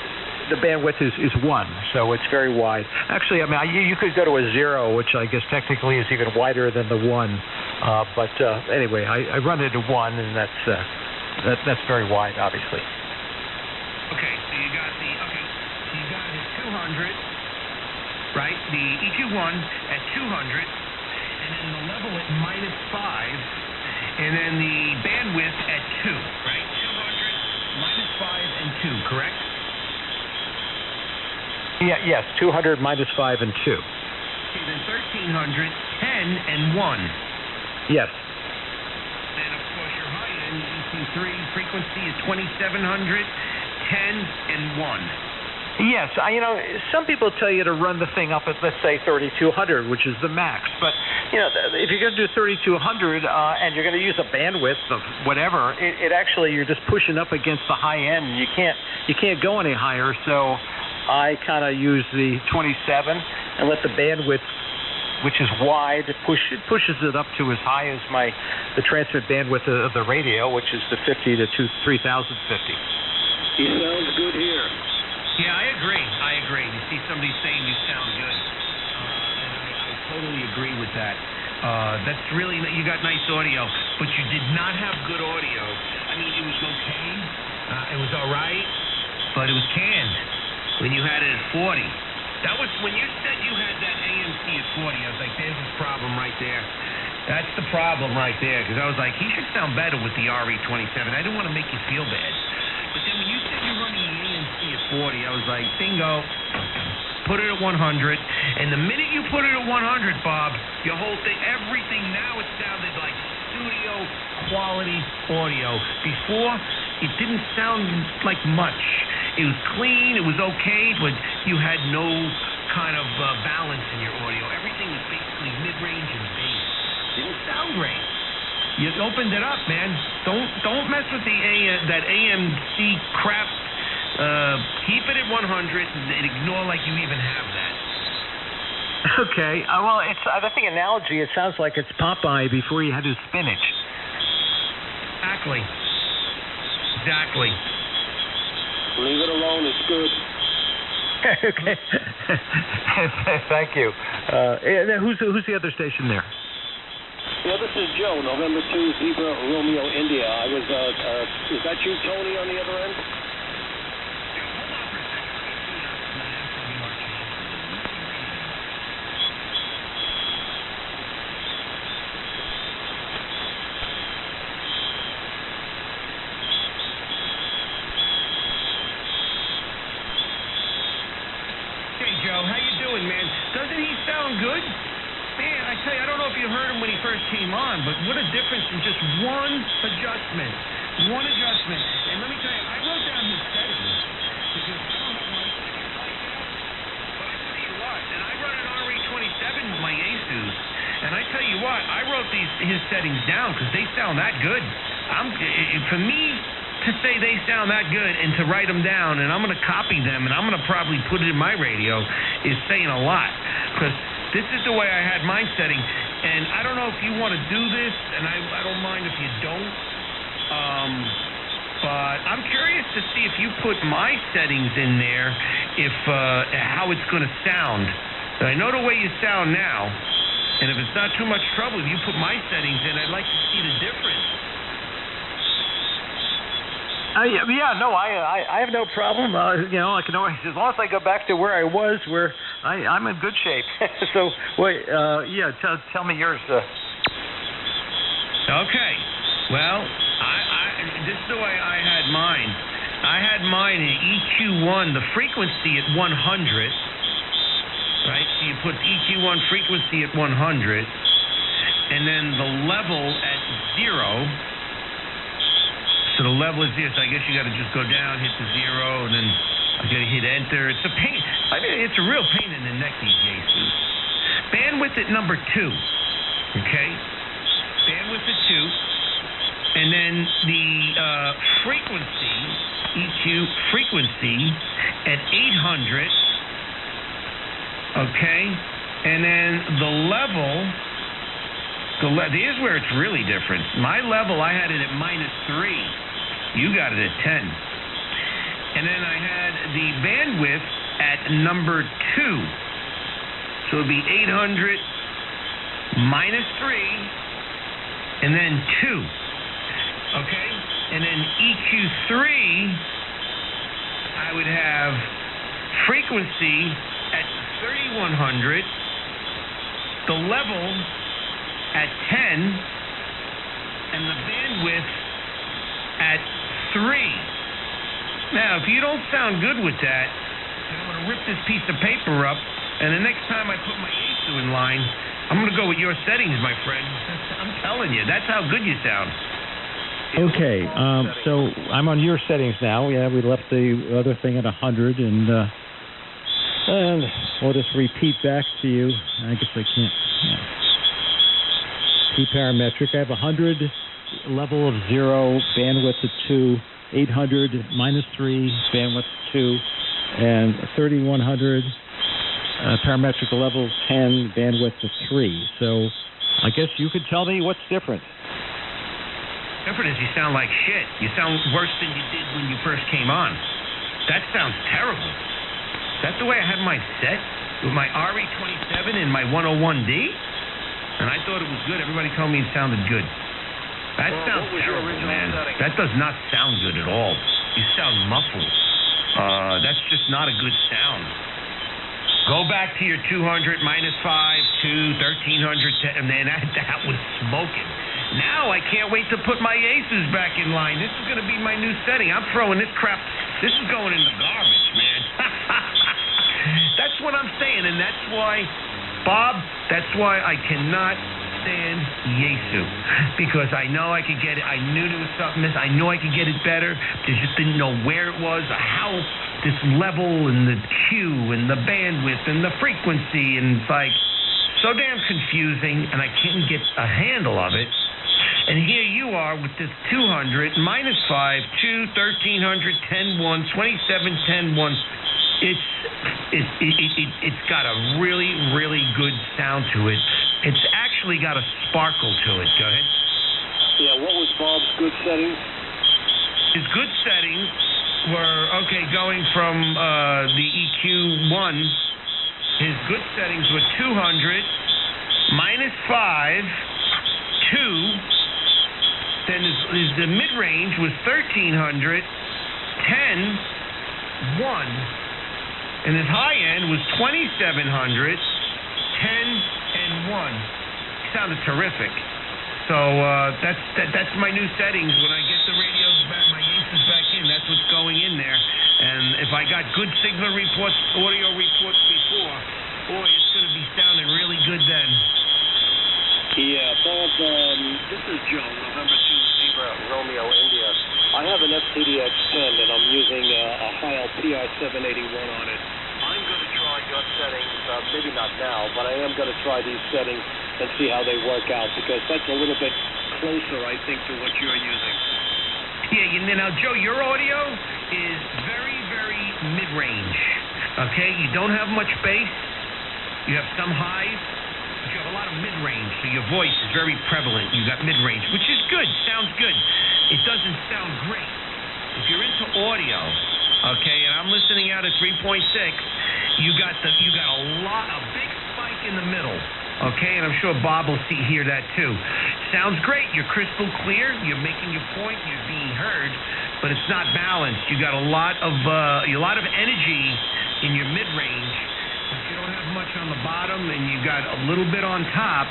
the bandwidth is 1, so it's very wide. Actually, you could go to a 0, which I guess technically is even wider than the 1, but anyway, I run it at 1, and that's very wide, obviously. Okay, so you got it at 200, right? The EQ1 at 200, and then the level at -5, and then the bandwidth at 2, right? 200, -5, and 2, correct? Yes, 200, -5, and 2. Okay, then 1300, 10, and 1. Yes. Then, of course, your high-end EQ3 frequency is 2700, 10, and 1. Yes, some people tell you to run the thing up at, let's say, 3200, which is the max. But if you're going to do 3200 and you're going to use a bandwidth of whatever, it actually you're just pushing up against the high end. And you can't go any higher. So I kind of use the 27 and let the bandwidth, which is wide, pushes it up to as high as the transmit bandwidth of the radio, which is the 50 to 3050. He sounds good here. Yeah, I agree. You see somebody saying you sound good, and I totally agree with that. That's really, you got nice audio, but you did not have good audio. I mean, it was okay, it was all right, but it was canned when you had it at 40. That was when you said you had that ANC at 40. I was like, there's his problem right there. That's the problem right there, because I was like, he should sound better with the RE27. I didn't want to make you feel bad. But then when you said you're running the ANC at 40, I was like, bingo, put it at 100. And the minute you put it at 100, Bob, your whole thing, everything, now it sounded like studio quality audio. Before, it didn't sound like much. It was clean, it was okay, but you had no kind of balance in your audio. Everything was basically mid-range and bass. Didn't sound great. You opened it up, man. Don't mess with that AMC crap. Keep it at 100 and ignore like you even have that. Okay. Well, I think analogy. It sounds like it's Popeye before he had his spinach. Exactly. Leave it alone. It's good. Okay. Thank you. Who's the other station there? Yeah, this is Joe, November 2, Zebra, Romeo, India. Is that you, Tony, on the other end? Joe. How you doing, man? Doesn't he sound good? Man, I tell you, I don't know if you heard him when he first came on, but what a difference in just one adjustment. One adjustment. And let me tell you, I wrote down his settings because I don't have my settings right now. But I tell you what, and I run an RE27 with my Asus, and I tell you what, I wrote his settings down because they sound that good. For me to say they sound that good and to write them down, and I'm going to copy them, and I'm going to probably put it in my radio, is saying a lot. Because this is the way I had mine setting, and I don't know if you want to do this, and I don't mind if you don't, but I'm curious to see if you put my settings in there, how it's going to sound. And I know the way you sound now, and if it's not too much trouble, if you put my settings in, I'd like to see the difference. I have no problem. I can always, as long as I go back to where I was, where I'm in good shape. So, wait, tell me yours. Okay. Well, this is the way I had mine. I had mine in EQ1, the frequency at 100. Right? So you put EQ1 frequency at 100, and then the level at 0. So the level is this. I guess you got to just go down, hit the 0, and then I got to hit enter. It's a pain. I mean, it's a real pain in the neck, these Asus. Bandwidth at number 2. Okay? Bandwidth at 2. And then the frequency, EQ frequency at 800. Okay? And then the level. Here's where it's really different. My level, I had it at -3. You got it at 10. And then I had the bandwidth at number 2. So it would be 800 -3 and then 2. Okay? And then EQ3, I would have frequency at 3100, the level at 10, and the bandwidth at 3. Now, if you don't sound good with that, then I'm going to rip this piece of paper up, and the next time I put my Asu in line, I'm going to go with your settings, my friend. I'm telling you, that's how good you sound. Okay, so I'm on your settings now. Yeah, we left the other thing at 100, and we'll just repeat back to you. I guess I can't. Yeah. Parametric. I have 100, level of 0, bandwidth of 2, 800 -3, bandwidth 2, and 3100, parametric level 10, bandwidth of 3. So I guess you could tell me what's different. Different is you sound like shit. You sound worse than you did when you first came on. That sounds terrible. That's the way I had mine set with my RE27 and my 101D. And I thought it was good. Everybody told me it sounded good. That sounds terrible, man. setting? That does not sound good at all. You sound muffled. That's just not a good sound. Go back to your 200, -5, 2, 1300, 10, and man, that was smoking. Now I can't wait to put my Asus back in line. This is going to be my new setting. I'm throwing this crap. This is going in the garbage, man. That's what I'm saying, and that's why, Bob, that's why I cannot stand Yaesu, because I know I could get it. I knew there was something missing. I knew I could get it better. Just didn't know where it was, or how this level and the Q and the bandwidth and the frequency, and it's like so damn confusing, and I couldn't get a handle of it. And here you are with this 200, -5, 2, 1300, 10-1, 27, 10-1. It's got a really, really good sound to it. It's actually got a sparkle to it. Go ahead. Yeah, what was Bob's good settings? His good settings were, okay, going from the EQ1, his good settings were 200, -5, 2, then the mid-range was 1300, 10, 1, and his high end was 2700, 10, and 1. Sounded terrific. So that's my new settings. When I get the radios back, my Asus back in, that's what's going in there. And if I got good signal reports, audio reports before, This is Joe, November 2, Zebra, Romeo, India. I have an FTDX-10, and I'm using a Heil PR781 on it. I'm going to try your settings, maybe not now, but I am going to try these settings and see how they work out, because that's a little bit closer, I think, to what you're using. Yeah, now, Joe, your audio is very, very mid-range, okay? You don't have much bass. You have some highs. But you have a lot of mid-range, so your voice is very prevalent. You got mid-range, which is good. Sounds good. It doesn't sound great. If you're into audio, okay, and I'm listening out at 3.6, you got a big spike in the middle, okay, and I'm sure Bob will hear that too. Sounds great. You're crystal clear. You're making your point. You're being heard, but it's not balanced. You got a lot of energy in your mid-range. But you don't have much on the bottom, and you got a little bit on top.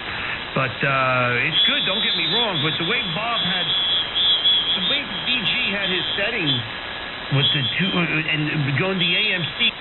But it's good. Don't get me wrong. But the way BG had his settings with the two and going the AMC.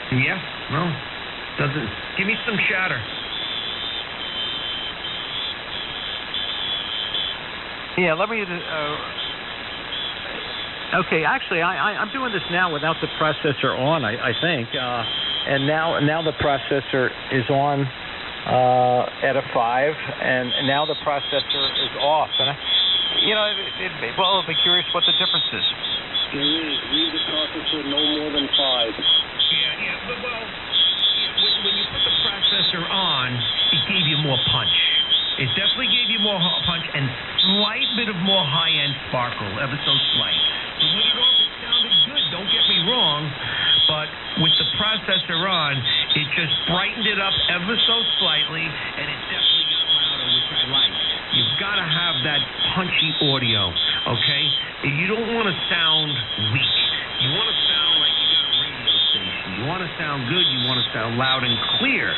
Yeah, no, doesn't. Give me some chatter. Yeah, let me. Okay, actually, I'm doing this now without the processor on. I think, and now the processor is on at a 5, and now the processor is off. And I'll be curious what the difference is. There is. Read the processor no more than 5. Yeah, but when you put the processor on, it gave you more punch. It definitely gave you more punch and slight bit of more high-end sparkle, ever so slight. So with it off, it sounded good, don't get me wrong, but with the processor on, it just brightened it up ever so slightly, and it definitely got louder, which I like. You've got to have that punchy audio, okay? You don't want to sound weak. You want to sound like you got a radio station. You want to sound good, you want to sound loud and clear,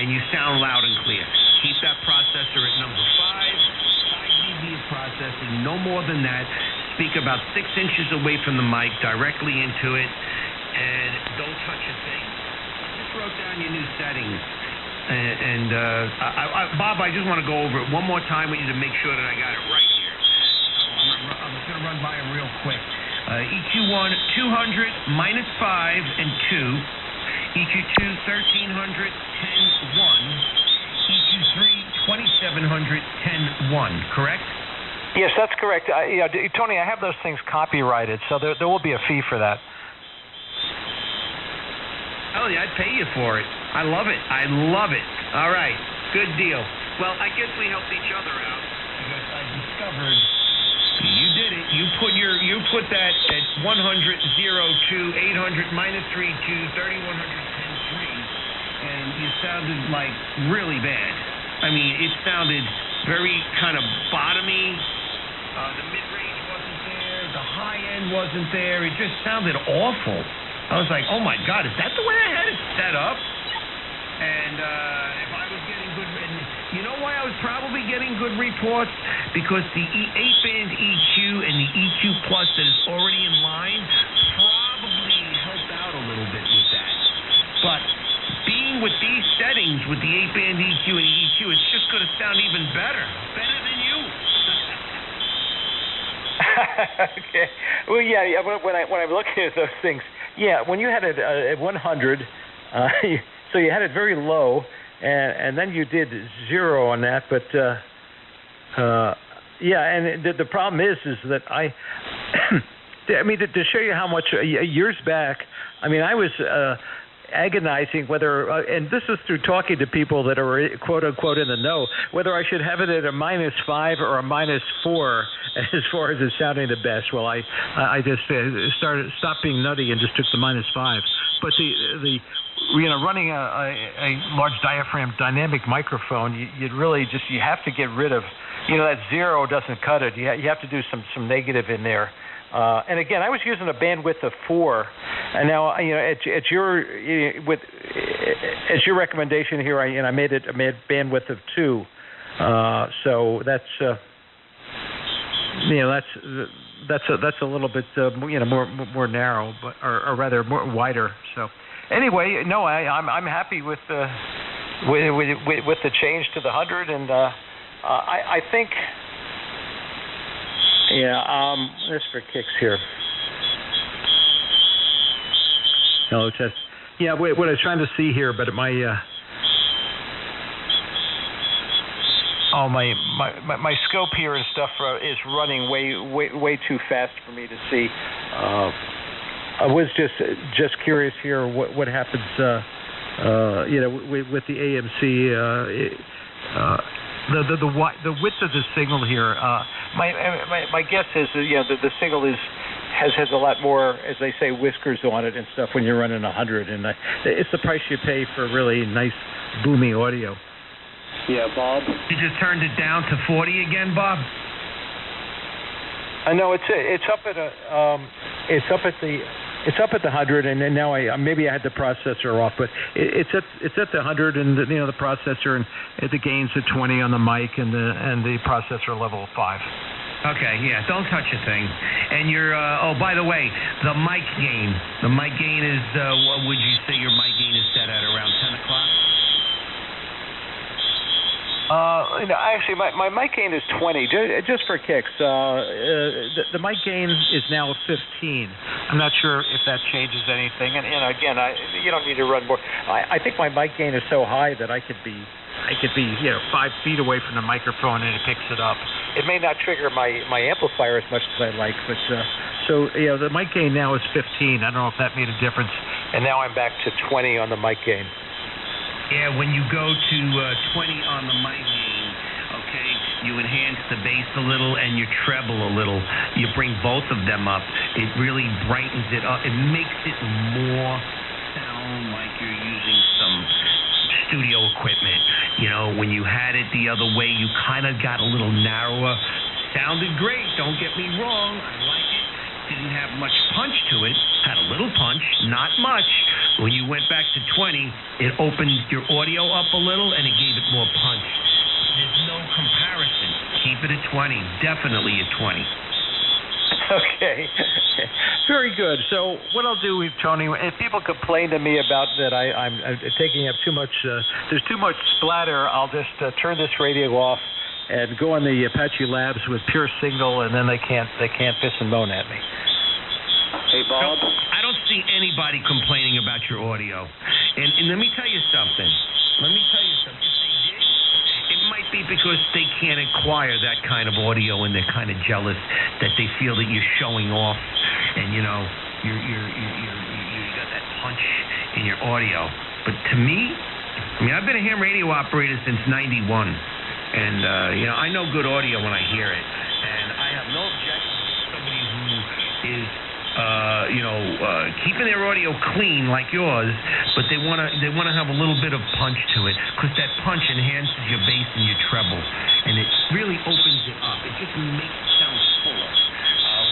and you sound loud and clear. Keep that processor at number 5 dB of processing, no more than that. Speak about 6 inches away from the mic, directly into it, and don't touch a thing. Just wrote down your new settings. And Bob, I just want to go over it one more time with you to make sure that I got it right here. I'm just going to run by them real quick. EQ1, 200, minus 5 and 2. EQ2, 1300, 10, 1. EQ3, 2700, 10, 1, correct? Yes, that's correct. Tony, I have those things copyrighted, so there will be a fee for that. Oh, yeah, I'd pay you for it. I love it. All right, good deal. Well, I guess we helped each other out because I discovered you did it. You put that at 100, 0, 2, 800, minus 3, 2, 3100, 10, 3. And you sounded like really bad. I mean, it sounded very kind of bottomy. The mid-range wasn't there. The high end wasn't there. It just sounded awful. I was like, oh my God, is that the way I had it set up? And if I was getting good, and you know why I was probably getting good reports? Because the 8-band EQ and the EQ Plus that is already in line probably helped out a little bit with that. But being with these settings, with the 8-band EQ and EQ, it's just going to sound even better. Better than you. Okay. Well, yeah. When I'm looking at those things, yeah. When you had it at 100, so you had it very low, and then you did 0 on that. But yeah, and the problem is that I mean, to show you how much years back, I mean, I was agonizing whether, and this is through talking to people that are quote unquote in the know, whether I should have it at a -5 or a -4 as far as it sounding the best. Well, I just stopped being nutty and just took the -5. But the running a large diaphragm dynamic microphone, you really just you have to get rid of, that 0 doesn't cut it. You have to do some negative in there. And again, I was using a bandwidth of 4, and now at your recommendation here, I made a bandwidth of 2. So that's that's a little bit more narrow, but or rather more wider. So anyway, no, I'm happy with the change to the 100, and I think. Yeah, just for kicks here. Hello, test. Yeah, what I was trying to see here, but my my scope here and stuff is running way too fast for me to see. I was just curious here what happens, with the AMC. The width of the signal here. My guess is the signal has a lot more, as they say, whiskers on it and stuff when you're running 100, and it's the price you pay for really nice booming audio. Yeah, Bob. You just turned it down to 40 again, Bob? I know it's up at the 100, and then now maybe I had the processor off, but it's at the 100, and the processor and the gains at 20 on the mic, and the processor level 5. Okay, yeah, don't touch a thing. And you're by the way, the mic gain is what would you say your mic gain is set at, around 10 o'clock? Actually, my mic gain is 20, just for kicks. The mic gain is now 15. I'm not sure if that changes anything. And again, you don't need to run more. I think my mic gain is so high that I could be 5 feet away from the microphone and it picks it up. It may not trigger my amplifier as much as I like, but the mic gain now is 15. I don't know if that made a difference. And now I'm back to 20 on the mic gain. Yeah, when you go to 20 on the mic gain, okay, you enhance the bass a little and your treble a little. You bring both of them up. It really brightens it up. It makes it more sound like you're using some studio equipment. When you had it the other way, you kind of got a little narrower. Sounded great, don't get me wrong. I like it. Didn't have much punch to it. Had a little punch, not much. When you went back to 20, it opened your audio up a little and it gave it more punch. There's no comparison. Keep it at 20. Definitely at 20. Okay. Very good. So what I'll do, Tony, if people complain to me about that I'm taking up too much, there's too much splatter, I'll just turn this radio off and go on the Apache Labs with pure signal, and then they can't piss and moan at me. Hey, Bob. I don't see anybody complaining about your audio. And let me tell you something. If they did, it might be because they can't acquire that kind of audio and they're kind of jealous that they feel that you're showing off and you got that punch in your audio. But to me, I've been a ham radio operator since '91. And, I know good audio when I hear it. And I have no objection to somebody who is, keeping their audio clean like yours, but they want to have a little bit of punch to it, because that punch enhances your bass and your treble. And it really opens it up. It just makes it sound fuller.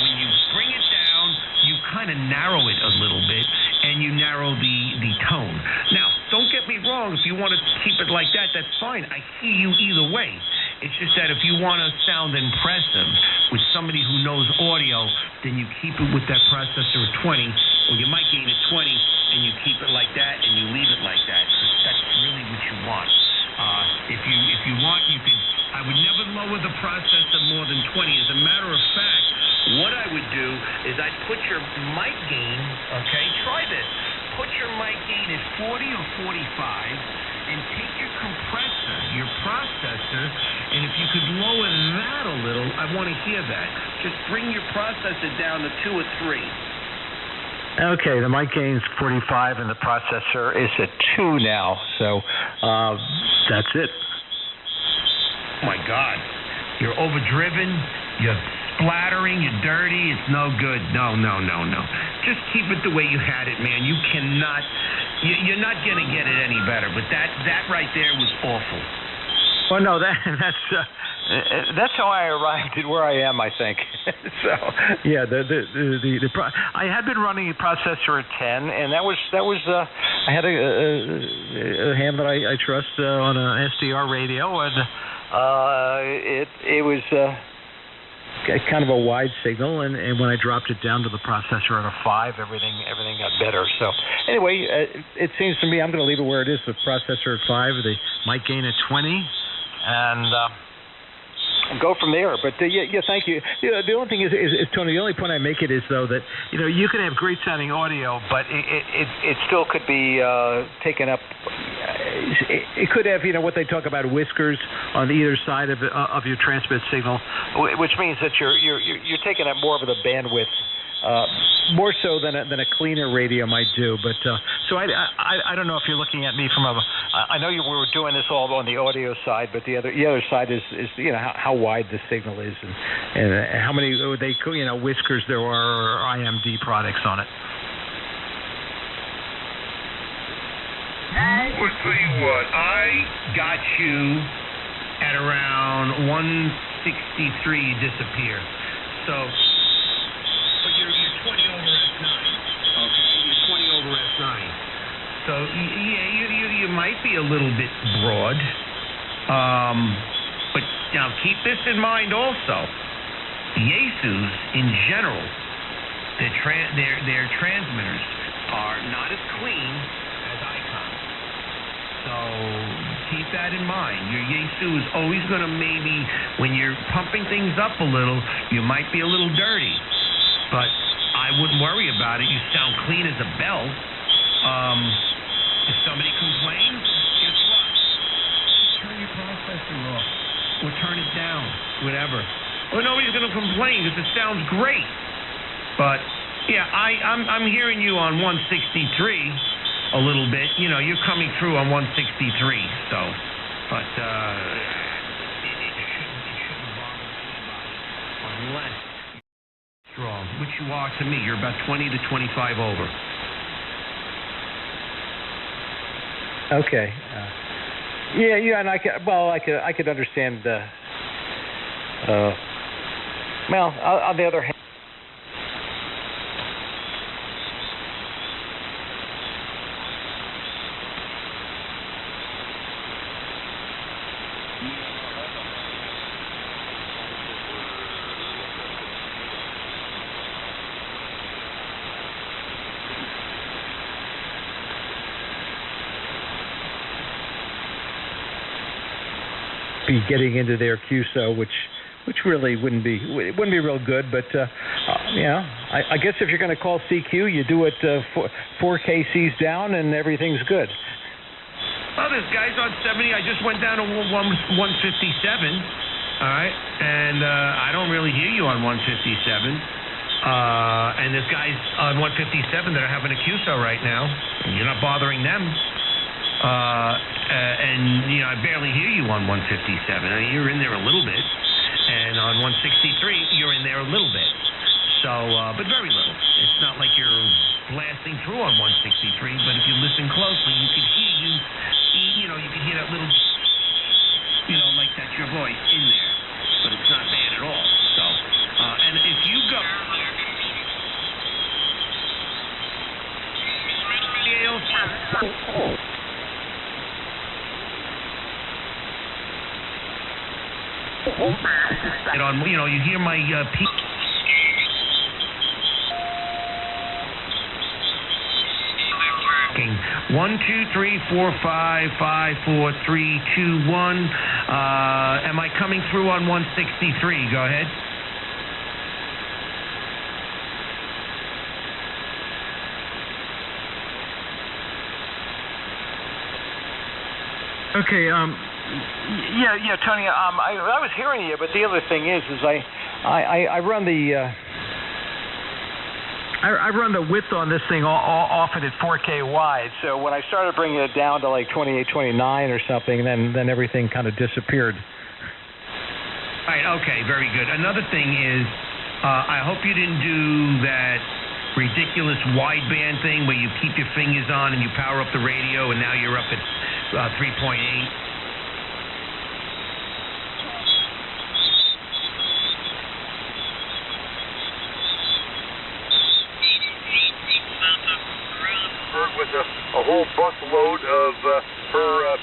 When you bring it down, you kind of narrow it a little bit, and you narrow the tone. Now, don't get me wrong. If you want to keep it like that, that's fine. I hear you either way. It's just that if you want to sound impressive with somebody who knows audio, then you keep it with that processor at 20, or you might gain at 20, and you keep it like that, and you leave it like that. That's really what you want. If you want, you could. I would never lower the processor more than 20. As a matter of fact, what I would do is I'd put your mic gain, okay, try this. Put your mic gain at 40 or 45 and take your compressor, your processor, and if you could lower that a little, I want to hear that. Just bring your processor down to 2 or 3. Okay, the mic gain's 45 and the processor is at 2 now, so that's it. Oh my God. You're overdriven, you're splattering, you're dirty, it's no good. No. Just keep it the way you had it, man. You cannot, you're not going to get it any better, but that right there was awful. Well, no, that's how I arrived at where I am, I think. So, yeah, I had been running a processor at 10, and that was I had a ham that I trust on an SDR radio, and it was kind of a wide signal, and when I dropped it down to the processor at a 5, everything got better. So anyway, it seems to me I'm going to leave it where it is, the processor at 5, the mic gain at 20, and go from there. But yeah, thank you. The only thing is, Tony, the only point I make it is, though, that you can have great sounding audio, but it still could be taken up. It could have, what they talk about, whiskers on either side of your transmit signal, which means that you're taking up more of the bandwidth, more so than a cleaner radio might do. But so I don't know if you're looking at me from I know we were doing this all on the audio side, but the other side is how wide the signal is and how many whiskers there are or IMD products on it. I'll tell you what, I got you at around 163, you disappear. So, but you're 20 over S9. Okay, you're 20 over S9. So yeah, you might be a little bit broad. But now keep this in mind also. Yaesus in general, their transmitters are not as clean as Icon. So keep that in mind. Your Yaesu is always going to maybe, when you're pumping things up a little, you might be a little dirty. But I wouldn't worry about it. You sound clean as a bell. If somebody complains, guess what? Turn your processor off. Or turn it down. Whatever. Well, nobody's going to complain because it sounds great. But, yeah, I'm hearing you on 163 a little bit. You know, you're coming through on 163. So, but it shouldn't bother anybody unless you're strong, which you are to me. You're about 20 to 25 over. Okay. Yeah, and I could understand. Well, on the other hand. Be getting into their QSO, which really wouldn't be real good. But I guess if you're going to call CQ, you do it 4 KCs down, and everything's good. Well, there's guys on 70. I just went down to 157. All right, and I don't really hear you on 157. And there's guys on 157 that are having a QSO right now. You're not bothering them. And I barely hear you on 157. I mean, you're in there a little bit, and on 163, you're in there a little bit. So, but very little. It's not like you're blasting through on 163. But if you listen closely, you can hear you. You can hear that little, like that's your voice in there. But it's not bad at all. So, and if you go. And on, you hear my 1, 2, 3, 4, 5, 5, 4, 3, 2, 1. Am I coming through on 163? Go ahead. Okay. Yeah, Tony. I was hearing you, but the other thing is I run the I run the width on this thing often at 4K wide. So when I started bringing it down to like 28, 29 or something, then everything kind of disappeared. All right. Okay. Very good. Another thing is, I hope you didn't do that ridiculous wideband thing where you keep your fingers on and you power up the radio, and now you're up at 3.8. With a whole busload of her.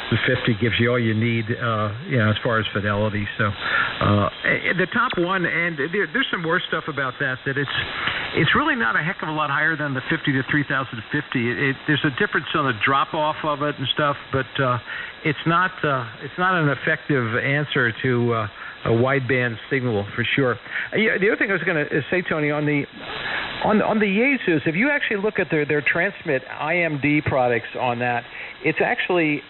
The 50 gives you all you need, as far as fidelity. So the top one, and there's some more stuff about that it's really not a heck of a lot higher than the 50 to 3050. There's a difference on the drop off of it and stuff, but it's not an effective answer to a wideband signal for sure. The other thing I was going to say, Tony, on the Yaesus, if you actually look at their transmit IMD products on that, it's actually.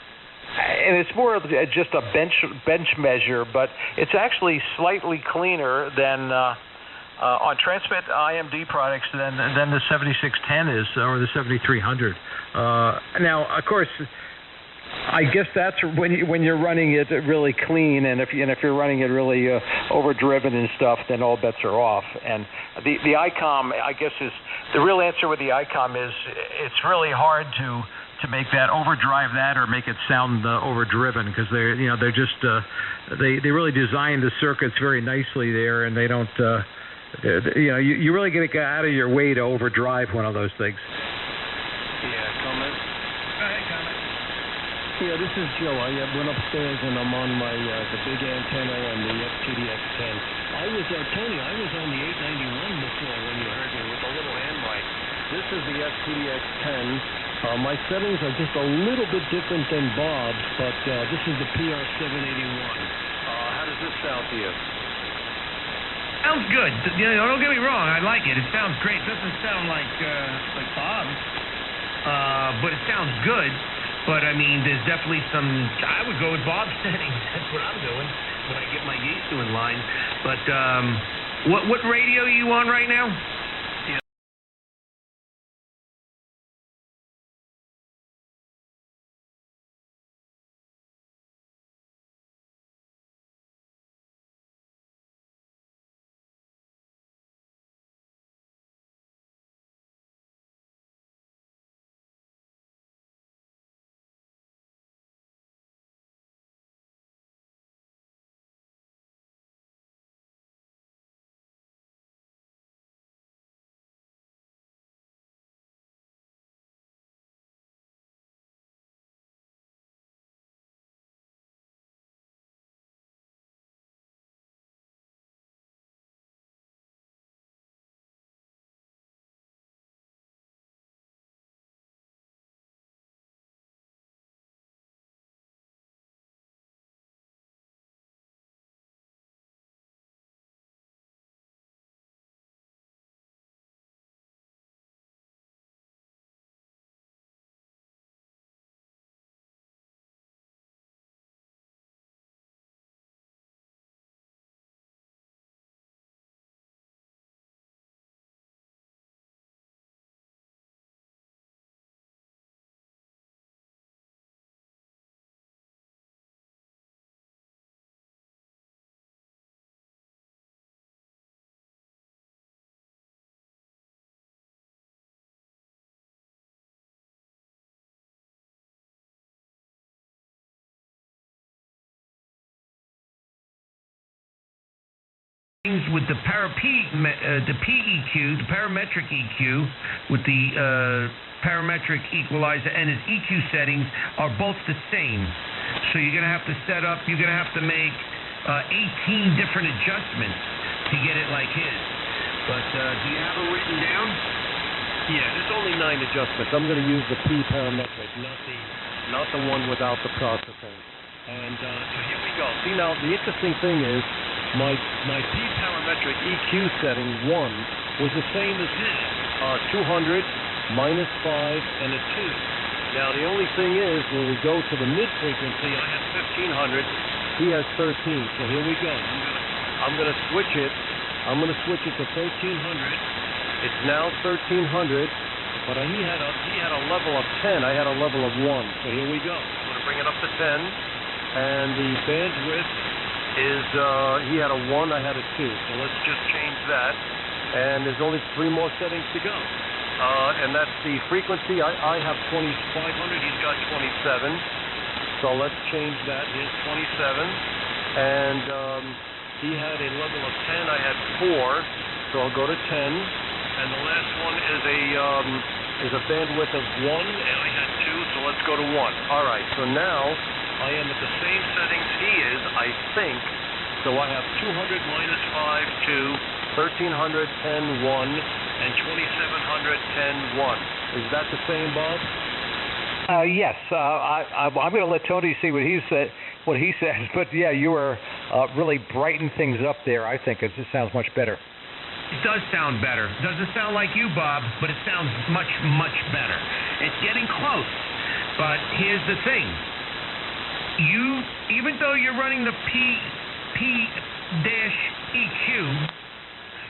And it's more of just a bench measure, but it's actually slightly cleaner than on transmit IMD products than the 7610 is or the 7300. Now, of course, I guess that's when you're running it really clean, and if you're running it really overdriven and stuff, then all bets are off. And the ICOM, I guess, is the real answer with the ICOM is it's really hard to make that overdrive that or make it sound overdriven, because they're just they really design the circuits very nicely there, and they don't you really get to get out of your way to overdrive one of those things. Yeah, comment? Go ahead, comment. Yeah, this is Joe. I went upstairs and I'm on my the big antenna on the FTDX10. Tony, I was on the 891 before when you heard me with the little hand mic. This is the FTDX10. My settings are just a little bit different than Bob's, but this is the PR781. How does this sound to you? Sounds good. Don't get me wrong. I like it. It sounds great. It doesn't sound like Bob's, but it sounds good. But, I mean, there's definitely some... I would go with Bob's settings. That's what I'm doing when I get my Yaesu in line. But what radio are you on right now? With the PEQ, the parametric EQ, with the parametric equalizer and his EQ settings are both the same. So you're going to have to you're going to have to make 18 different adjustments to get it like his. But do you have it written down? Yeah, there's only 9 adjustments. I'm going to use the P parametric, not the one without the processing. And so here we go. See, now the interesting thing is my P parametric EQ setting 1 was the same as his, 200, minus 5, and a 2. Now the only thing is when we go to the mid frequency, I have 1500. He has 13. So here we go. I'm going to switch it. I'm going to switch it to 1300. It's now 1300. But he had a level of 10. I had a level of 1. So here we go. I'm going to bring it up to 10. And the bandwidth is, he had a 1, I had a 2. So let's just change that. And there's only 3 more settings to go. And that's the frequency. I have 2500, he's got 27. So let's change that. Here's 27. And he had a level of 10, I had 4. So I'll go to 10. And the last one is a bandwidth of 1, and I had 2, so let's go to 1. All right, so now I am at the same settings he is, I think. So I have 200 minus 5, 2, 1300, 10, 1, and 2700, 10, 1. Is that the same, Bob? Yes. I'm going to let Tony see what he says. But yeah, you were really brighten things up there. I think it just sounds much better. It does sound better. It doesn't sound like you, Bob, but it sounds much, much better. It's getting close. But here's the thing. Even though you're running the P-EQ,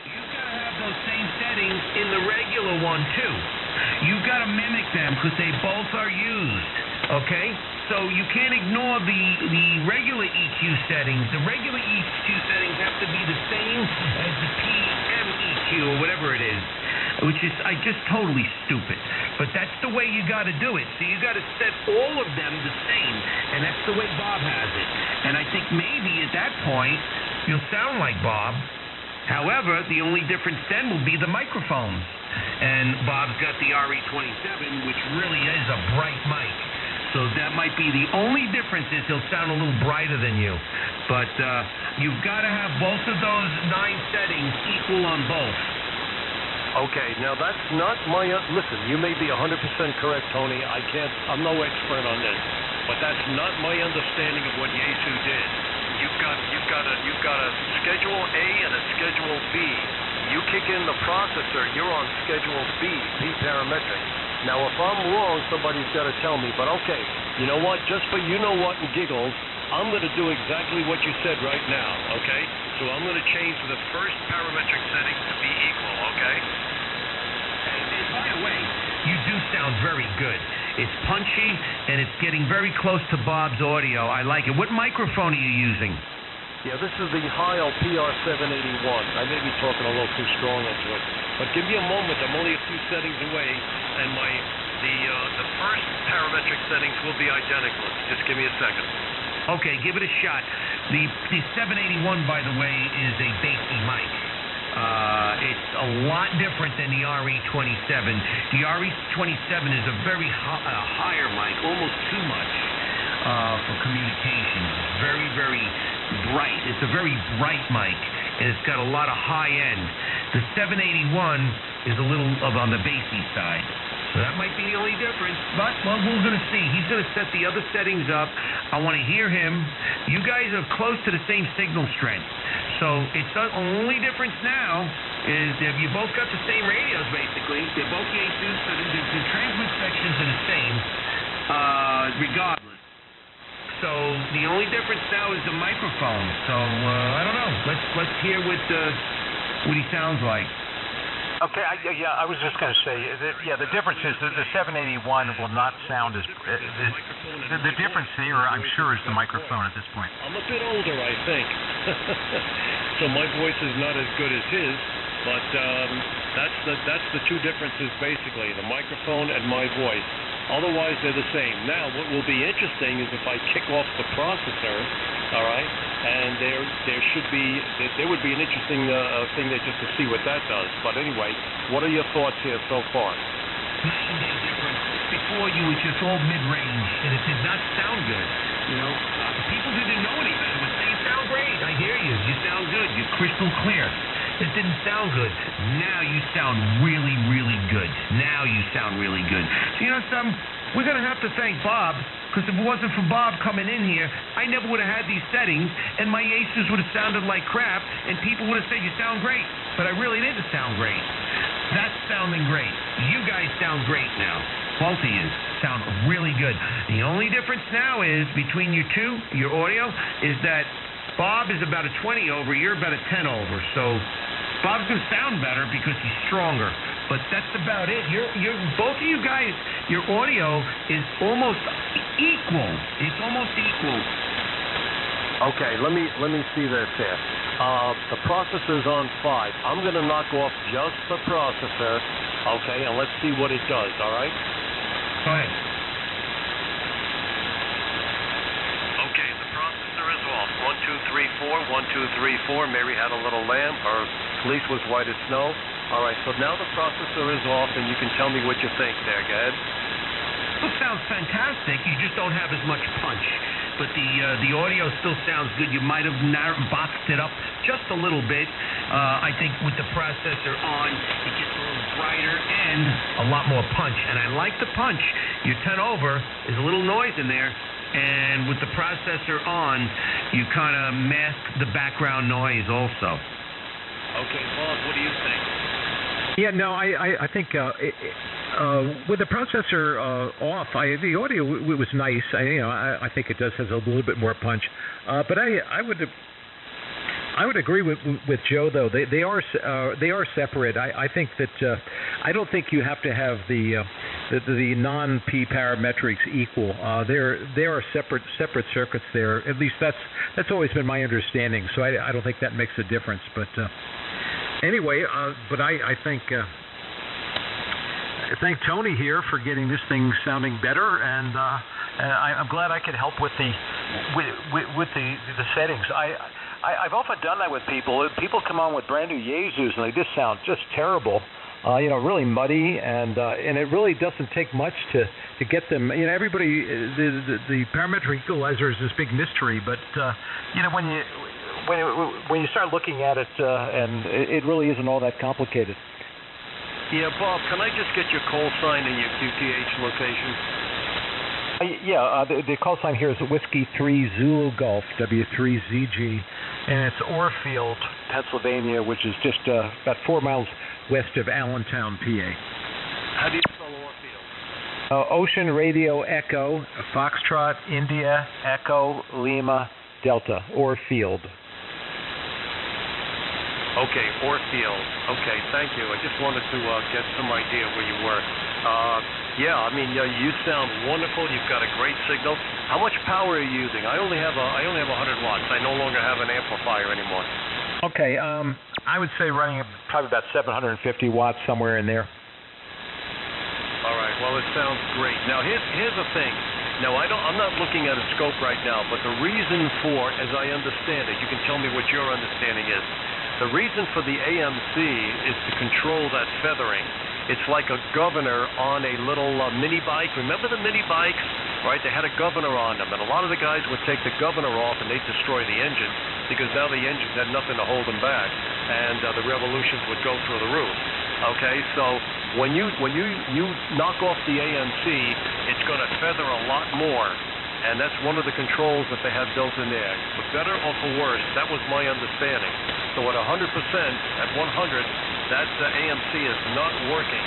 you've got to have those same settings in the regular one, too. You've got to mimic them because they both are used. Okay? So you can't ignore the regular EQ settings. The regular EQ settings have to be the same as the PM EQ or whatever it is, which is just totally stupid. But that's the way you got to do it. So you got to set all of them the same, and that's the way Bob has it. And I think maybe at that point you'll sound like Bob. However, the only difference then will be the microphones. And Bob's got the RE27, which really is a bright mic. So that might be the only difference, is he'll sound a little brighter than you. But you've got to have both of those 9 settings equal on both. Okay, now that's not my... listen, you may be 100% correct, Tony. I'm no expert on this. But that's not my understanding of what Yaesu did. You've got a Schedule A and a Schedule B. You kick in the processor, you're on Schedule B parametric. Now, if I'm wrong, somebody's got to tell me. But okay, you know what? Just for you-know-what and giggles, I'm going to do exactly what you said right now, okay? So I'm going to change the first parametric setting to be equal, okay? And by the way, you do sound very good. It's punchy, and it's getting very close to Bob's audio. I like it. What microphone are you using? Yeah, this is the Heil PR781. I may be talking a little too strong into it. But give me a moment. I'm only a few settings away, and the first parametric settings will be identical. Just give me a second. Okay, give it a shot. The 781, by the way, is a bassy mic. It's a lot different than the RE27. The RE27 is a very higher mic, almost too much for communications. It's very, very bright. It's a very bright mic, and it's got a lot of high end. The 781 is a little on the bassy side. So that might be the only difference. But, well, we're going to see. He's going to set the other settings up. I want to hear him. You guys are close to the same signal strength. So it's the only difference now is that you both got the same radios, basically. They're both Yaesu, so the transmit sections are the same, regardless. So the only difference now is the microphone. So I don't know. Let's hear what he sounds like. Okay, I was just going to say, the difference is that the 781 will not sound as... the difference here, I'm sure, is the microphone at this point. I'm a bit older, I think. So my voice is not as good as his, but that's the two differences, basically, the microphone and my voice. Otherwise, they're the same. Now, what will be interesting is if I kick off the processor, all right, and there would be an interesting thing there just to see what that does. But anyway, what are your thoughts here so far? Night and day difference. Before you was just all mid-range, and it did not sound good. You know, people didn't know any better. Would say, you sound great. I hear you. You sound good. You're crystal clear. It didn't sound good. Now you sound really, really good. Now you sound really good. So you know something? We're going to have to thank Bob, because if it wasn't for Bob coming in here, I never would have had these settings, and my Yaesus would have sounded like crap, and people would have said, you sound great. But I really didn't sound great. That's sounding great. You guys sound great now. Both of you sound really good. The only difference now is, between you two, your audio, is that Bob is about a 20 over, you're about a 10 over. So Bob's going to sound better because he's stronger. But that's about it. You're both of you guys, your audio is almost equal. It's almost equal. Okay, let me see this here. The processor's on 5. I'm going to knock off just the processor, okay, and let's see what it does, all right? Go ahead. Okay, the processor is off. 1, 2, 3, 4, 1, 2, 3, 4. Mary had a little lamb. Her fleece was white as snow. All right, so now the processor is off, and you can tell me what you think there. Go ahead. It sounds fantastic. You just don't have as much punch. But the audio still sounds good. You might have boxed it up just a little bit. I think with the processor on, it gets a little brighter and a lot more punch. And I like the punch. Your 10 over is a little noise in there. And with the processor on, you kind of mask the background noise also. Okay, Bob, what do you think? Yeah, no, I think with the processor off, the audio was nice. I think it has a little bit more punch. But I would agree with Joe, though. They are separate. I think that I don't think you have to have the the non-P parametrics equal. There are separate circuits there. At least that's always been my understanding. So I don't think that makes a difference. But anyway, but I think. Thank Tony here for getting this thing sounding better, and I'm glad I could help with the settings. I've often done that with people. People come on with brand new Yaesus and they just sound just terrible, really muddy, and it really doesn't take much to get them. Everybody, the parametric equalizer is this big mystery, but when you start looking at it, and it really isn't all that complicated. Yeah, Bob, can I just get your call sign and your QTH location? The call sign here is Whiskey 3 Zulu Golf, W3ZG, and it's Orfield, Pennsylvania, which is just about 4 miles west of Allentown, PA. How do you spell Orfield? Ocean Radio Echo, Foxtrot, India, Echo, Lima, Delta, Orfield. Okay, Orfield. Okay, thank you. I just wanted to get some idea where you were. You sound wonderful. You've got a great signal. How much power are you using? I only have 100 watts. I no longer have an amplifier anymore. Okay, I would say running probably about 750 watts, somewhere in there. All right. Well, it sounds great. Now, here's the thing. Now, I'm not looking at a scope right now, but the reason for, as I understand it, you can tell me what your understanding is. The reason for the AMC is to control that feathering. It's like a governor on a little mini bike. Remember the mini bikes, right? They had a governor on them, and a lot of the guys would take the governor off and they'd destroy the engine because now the engines had nothing to hold them back, and the revolutions would go through the roof. Okay, so when you knock off the AMC, it's going to feather a lot more. And that's one of the controls that they have built in there. For better or for worse, that was my understanding. So at 100%, at 100, that AMC is not working.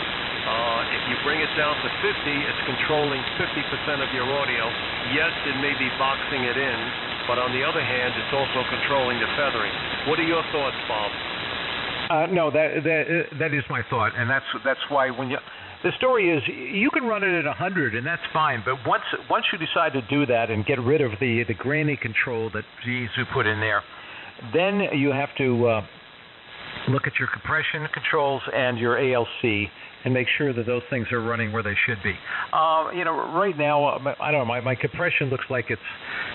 If you bring it down to 50, it's controlling 50% of your audio. Yes, it may be boxing it in, but on the other hand, it's also controlling the feathering. What are your thoughts, Bob? No, that is my thought, and that's why when you. The story is you can run it at 100 and that's fine, but once you decide to do that and get rid of the granny control that Yaesu put in there, then you have to look at your compression controls and your ALC and make sure that those things are running where they should be. Right now, I don't know, my compression looks like it's,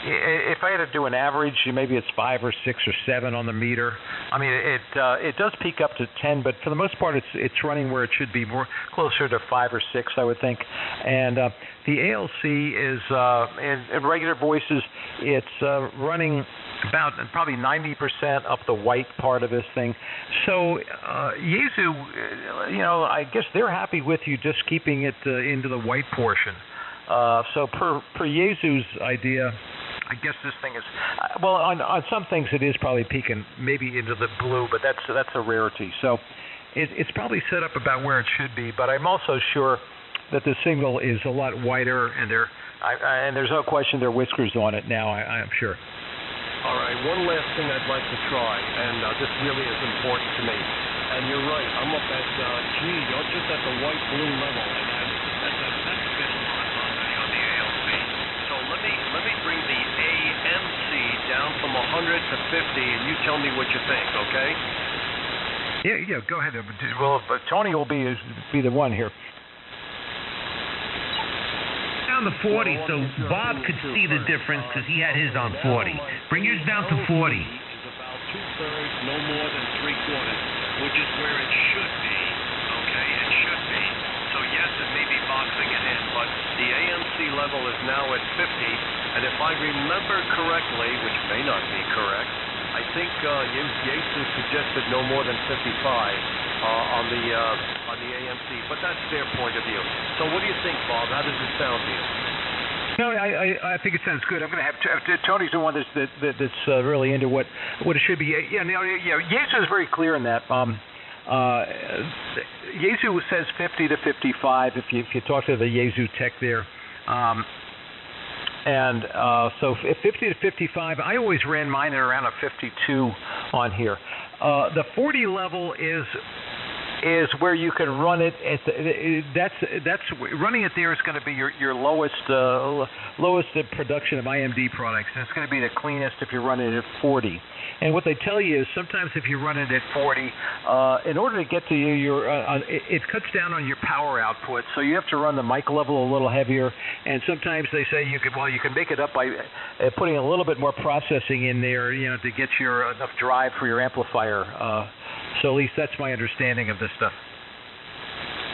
if I had to do an average, maybe it's 5 or 6 or 7 on the meter. I mean, it does peak up to 10, but for the most part, it's running where it should be, more closer to 5 or 6, I would think. And the ALC is, in regular voices, it's running about probably 90% up the white part of this thing. So Yaesu, I guess they're happy with you just keeping it into the white portion. So per Yaesu's idea, I guess this thing is on some things it is probably peaking maybe into the blue, but that's a rarity. So it's probably set up about where it should be. But I'm also sure that the signal is a lot whiter, and there's no question there are whiskers on it now. I'm sure. All right, one last thing I'd like to try, and this really is important to me. And you're right, I'm up at, you're just at the white-blue level, and that's a bit a lot already on the ALC. So let me bring the AMC down from 100 to 50, and you tell me what you think, okay? Yeah, go ahead. Well, Tony will be the one here. Down to 40, so Bob could see the difference because he had his on 40. Bring yours down to 40. Is about 2/3, no more than 3/4, which is where it should be. Okay, it should be. So yes, it may be boxing it in, but the AMC level is now at 50, and if I remember correctly, which may not be correct, I think Yaesu suggested no more than 55 on the AMC, but that's their point of view. So what do you think, Bob? How does it sound to you? No, I think it sounds good. I'm going to have Tony's the one that's really into what it should be. Yaesu is very clear in that. Yaesu says 50 to 55 if you talk to the Yaesu tech there. So 50 to 55, I always ran mine at around a 52 on here. The 40 level is is where you can run it at that's running it there is going to be your lowest production of IMD products, and it's going to be the cleanest if you're running it at 40. And what they tell you is sometimes if you run it at 40, in order to get to it cuts down on your power output, so you have to run the mic level a little heavier. And sometimes they say you can make it up by putting a little bit more processing in there, to get enough drive for your amplifier. So at least that's my understanding of this stuff.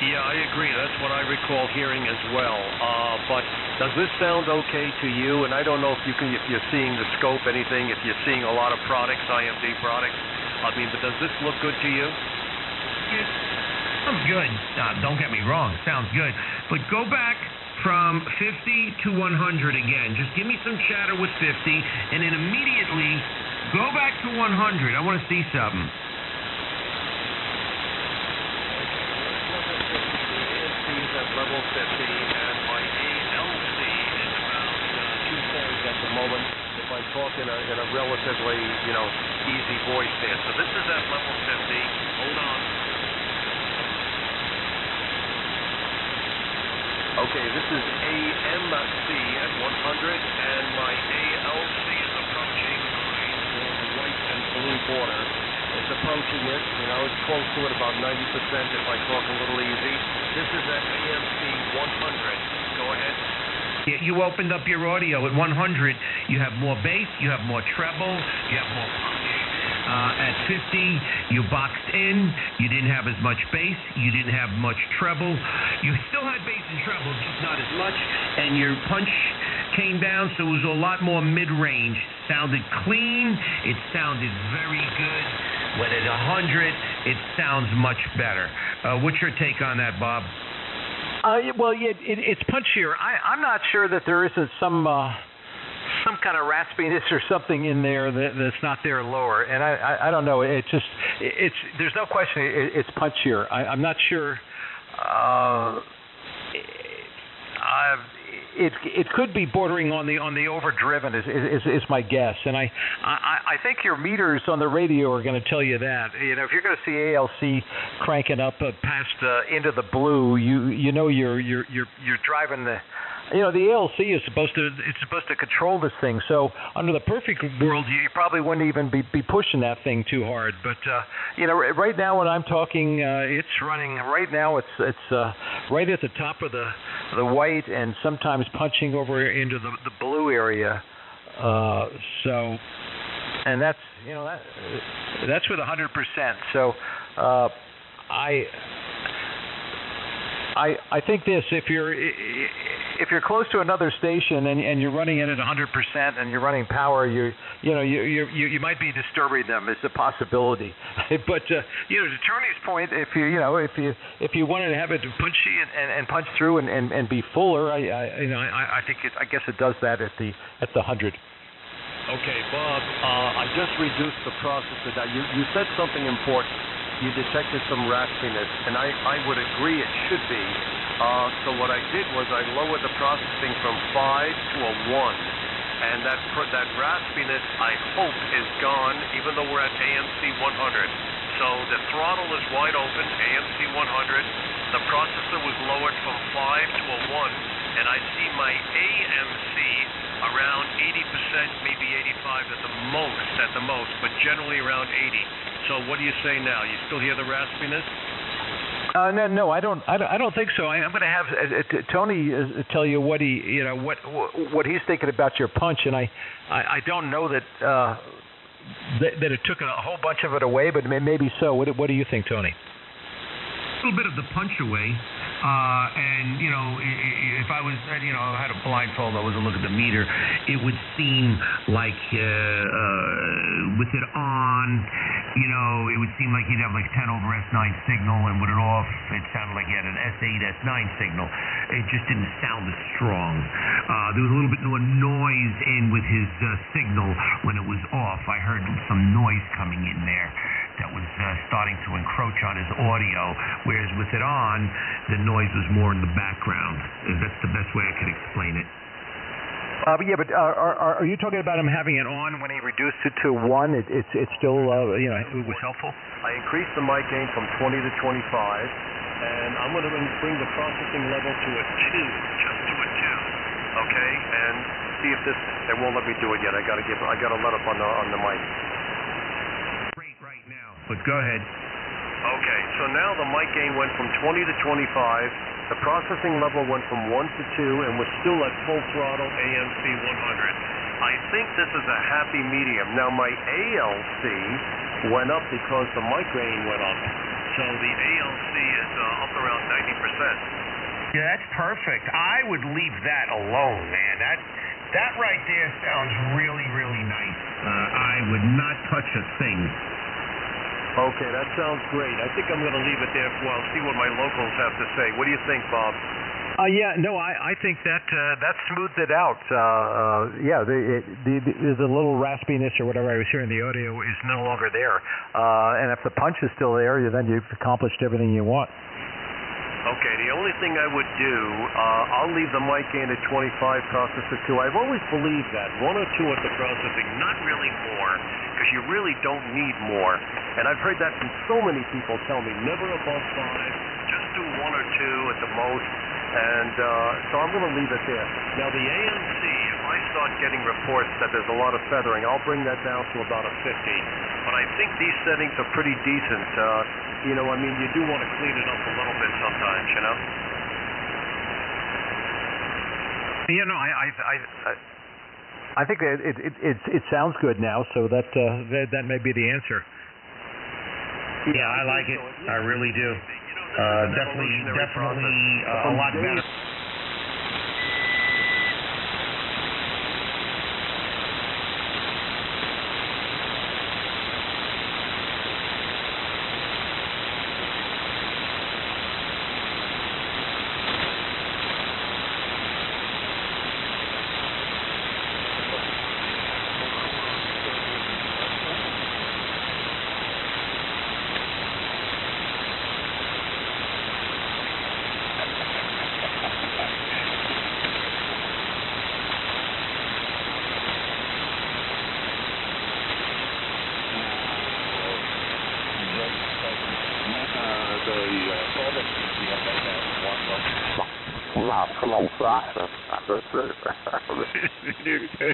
Yeah, I agree. That's what I recall hearing as well. But does this sound okay to you? And I don't know if you're seeing the scope, anything, if you're seeing a lot of products, IMD products. But does this look good to you? It sounds good. Don't get me wrong. Sounds good. But go back from 50 to 100 again. Just give me some chatter with 50, and then immediately go back to 100. I want to see something. Level 50, and my ALC is around 2 at the moment, if I talk in a relatively, easy voice there. So this is at level 50. Hold on. Okay, this is AMC at 100, and my ALC is approaching the white and blue border. It's approaching it, it's close to it, about 90% if I talk a little easy. This is at AMC 100. Go ahead. Yeah, you opened up your audio at 100. You have more bass, you have more treble, you have more punch. At 50, you boxed in. You didn't have as much bass. You didn't have much treble. You still had bass and treble, just not as much. And your punch came down, so it was a lot more mid-range. Sounded clean. It sounded very good. When at 100, it sounds much better. What's your take on that, Bob? It's punchier. I'm not sure that there isn't some kind of raspiness or something in there that's not there lower. And I don't know. There's no question it's punchier. I'm not sure. It could be bordering on the overdriven is my guess, and I think your meters on the radio are going to tell you that. If you're going to see ALC cranking up past into the blue, you're driving the. The ALC is supposed to control this thing. So under the perfect world, you probably wouldn't even be pushing that thing too hard. But right now when I'm talking, it's running. Right now it's right at the top of the white and sometimes punching over into the blue area. And that's with 100%. So I think this, if you're close to another station and you're running it at 100% and you're running power, you might be disturbing them. It's a possibility. But to Tony's point, if you wanted to have it punchy and punch through and be fuller, I guess it does that at the 100. Okay, Bob. I just reduced the processor. Now you said something important. You detected some raspiness, and I would agree it should be. So what I did was I lowered the processing from 5 to a 1, and that raspiness, I hope, is gone, even though we're at AMC 100. So the throttle is wide open, AMC 100. The processor was lowered from 5 to a 1, and I see my AMC around 80%, maybe 85 at the most, but generally around 80. So what do you say now? You still hear the raspiness? No, I don't think so. I'm going to have Tony tell you what what he's thinking about your punch, and I don't know that it took a whole bunch of it away, but maybe so. What do you think, Tony? A little bit of the punch away. And if I was, I had a blindfold, I was to look at the meter, it would seem like with it on, it would seem like he'd have like 10 over S9 signal, and with it off, it sounded like he had an S8, S9 signal. It just didn't sound as strong. There was a little bit more noise in with his signal when it was off. I heard some noise coming in there that was starting to encroach on his audio, whereas with it on, the noise was more in the background. That's the best way I could explain it. Yeah, but are you talking about him having it on when he reduced it to 1? It's still, it was helpful? I increased the mic gain from 20 to 25, and I'm going to bring the processing level to a 2, just to a 2, okay? And see if this, they won't let me do it yet. I got to let up on the mic. Great right now, but go ahead. Okay, so now the mic gain went from 20 to 25. The processing level went from 1 to 2 and was still at full throttle AMC 100. I think this is a happy medium. Now my ALC went up because the mic gain went up. So the ALC is up around 90%. Yeah, that's perfect. I would leave that alone, man. That right there sounds really, really nice. I would not touch a thing. Okay, that sounds great. I think I'm going to leave it there for a while, see what my locals have to say. What do you think, Bob? Yeah, no, I think that smoothed it out. The little raspiness or whatever I was hearing in the audio is no longer there. And if the punch is still there, then you've accomplished everything you want. Okay, the only thing I would do, I'll leave the mic gain at 25, processor 2. I've always believed that. 1 or 2 at the processing, not really more, because you really don't need more. And I've heard that from so many people tell me, never above 5, just do 1 or 2 at the most. And so I'm going to leave it there. Now the AMC, if I start getting reports that there's a lot of feathering, I'll bring that down to about a 50. But I think these settings are pretty decent. You do want to clean it up a little bit sometimes, you know? Yeah, no, I think it sounds good now, so that may be the answer. Yeah, I like it. I really do. Definitely a lot better.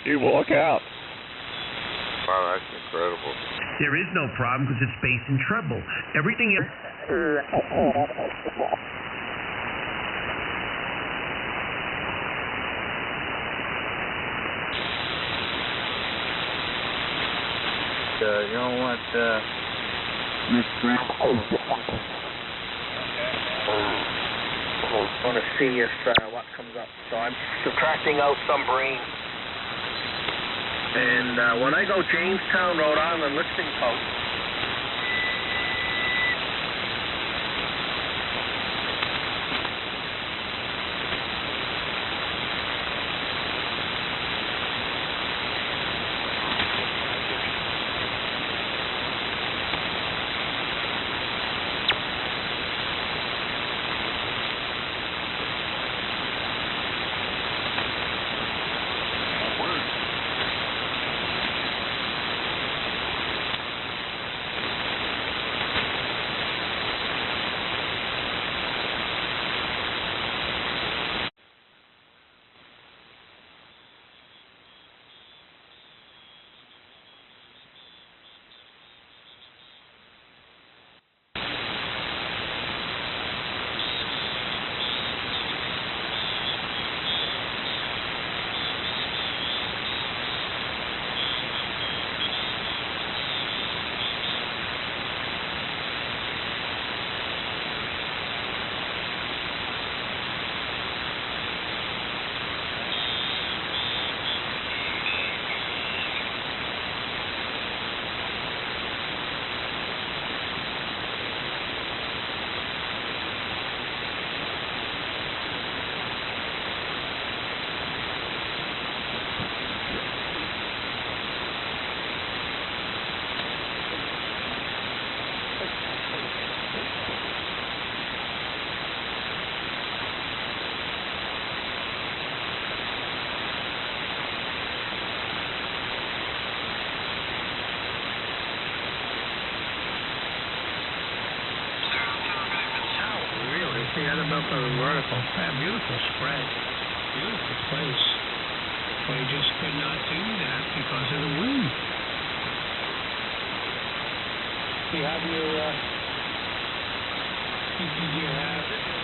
You walk out. Wow, that's incredible. There is no problem because it's bass and treble. Everything else. You don't want mixed green. I want to see if what comes up. So I'm subtracting out some brain. And when I go Jamestown, Rhode Island, listing post. Vanderbilt or the vertical. Yeah, beautiful spread. Beautiful place. We just could not do that because of the wind. Do you have your, Did you have...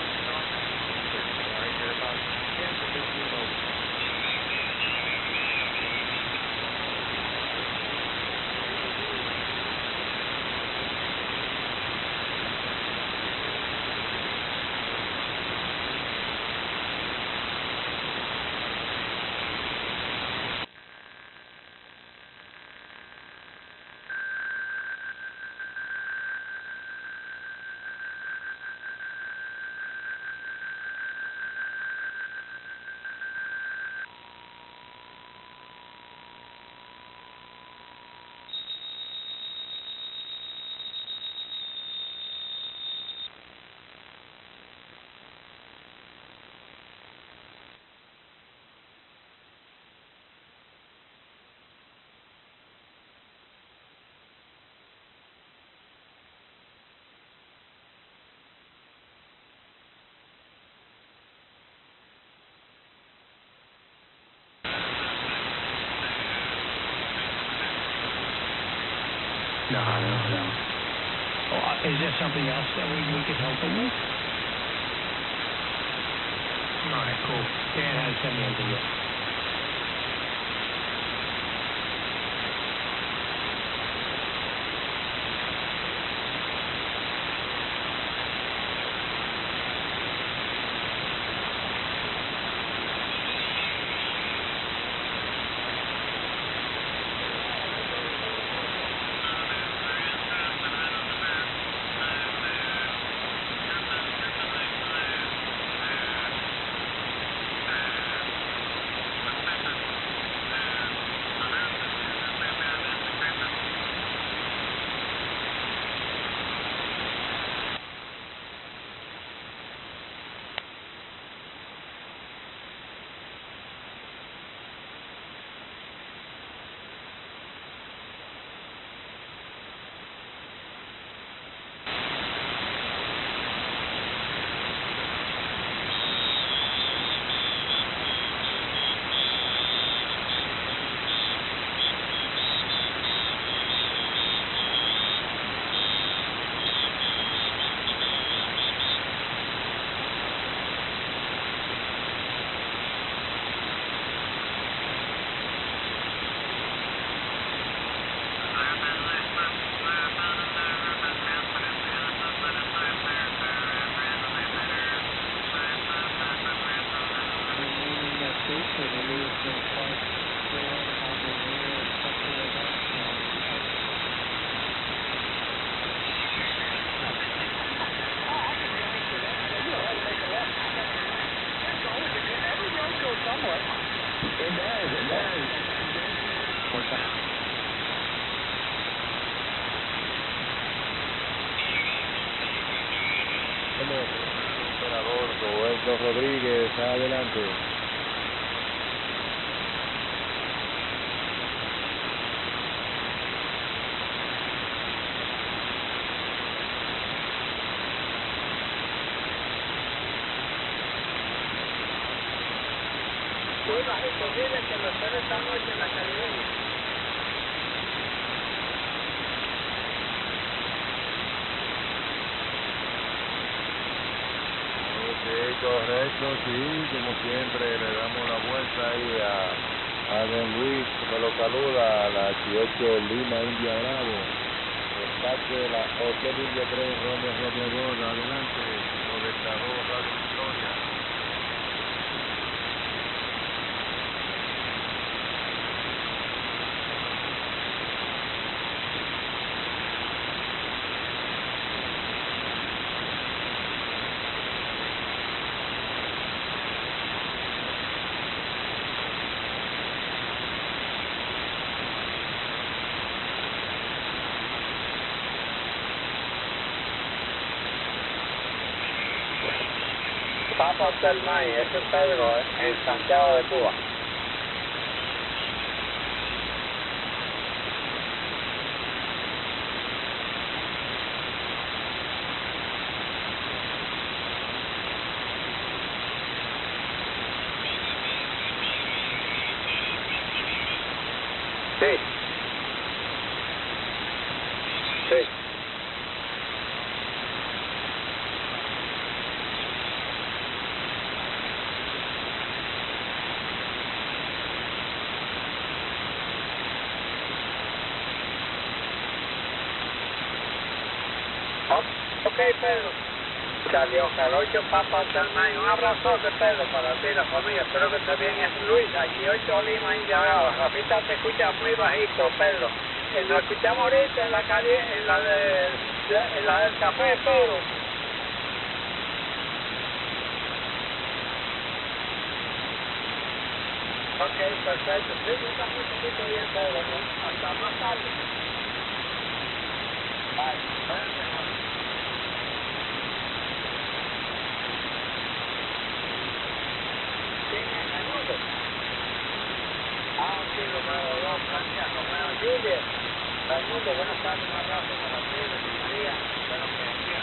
No. Is there something else that we could help him with? All right, cool. Dan hasn't sent me anything yet. Rodríguez, adelante. Es imposible que lo estén esta noche en la California. Correcto, sí, como siempre le damos la vuelta ahí a Don Luis, que me lo saluda a la 18 Lima, India Bravo, parte de la Hotel India 3, Romeo 2, adelante, lo declaró Radio Victoria. Papa Hotel 9, este es Pedro, en Santiago de Cuba. Ok, Pedro. Salió el 8 Papa Charmaine. Un abrazote, Pedro, para ti y la familia. Espero que estés bien. Es Luis, aquí 8 Lima, India Brava. Rafita te escucha muy bajito, Pedro. Nos escuchamos ahorita en la calle, en la del café, Pedro. Ok, perfecto. Sí, yo también me escucho bien, Pedro. Hasta más tarde. Bye. Kilo Bravo 2, Francia, Romeo, Julia. Raimundo, buenas tardes, un abrazo para ti, María. Bueno, que aquí,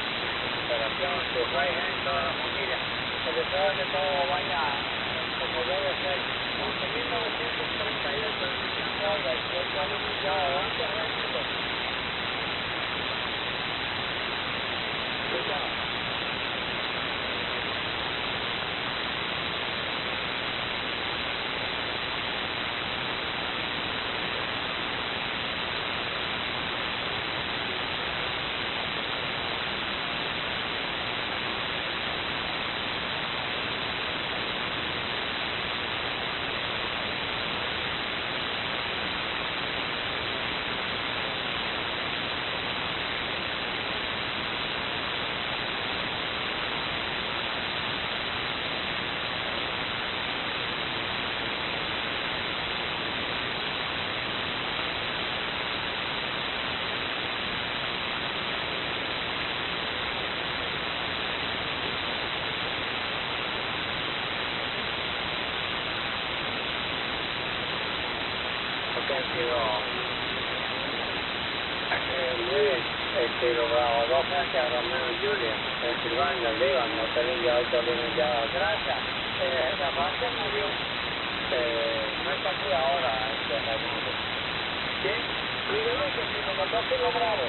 recuperación, tu rey, toda la familia. Que deseo que todo vaya como debe ser. 11.938 de Misión Roda, y yo estoy anunciado. Adelante, Raimundo. Escucha. Luis, Kilo Bravo 2, Francia, Romeo, Julia, Pensilvania, Líbano, Hotel 8, Lima, gracias. La base murió, no está aquí ahora, Raimundo. ¿Sí? Kilo 2, Kilo Bravo.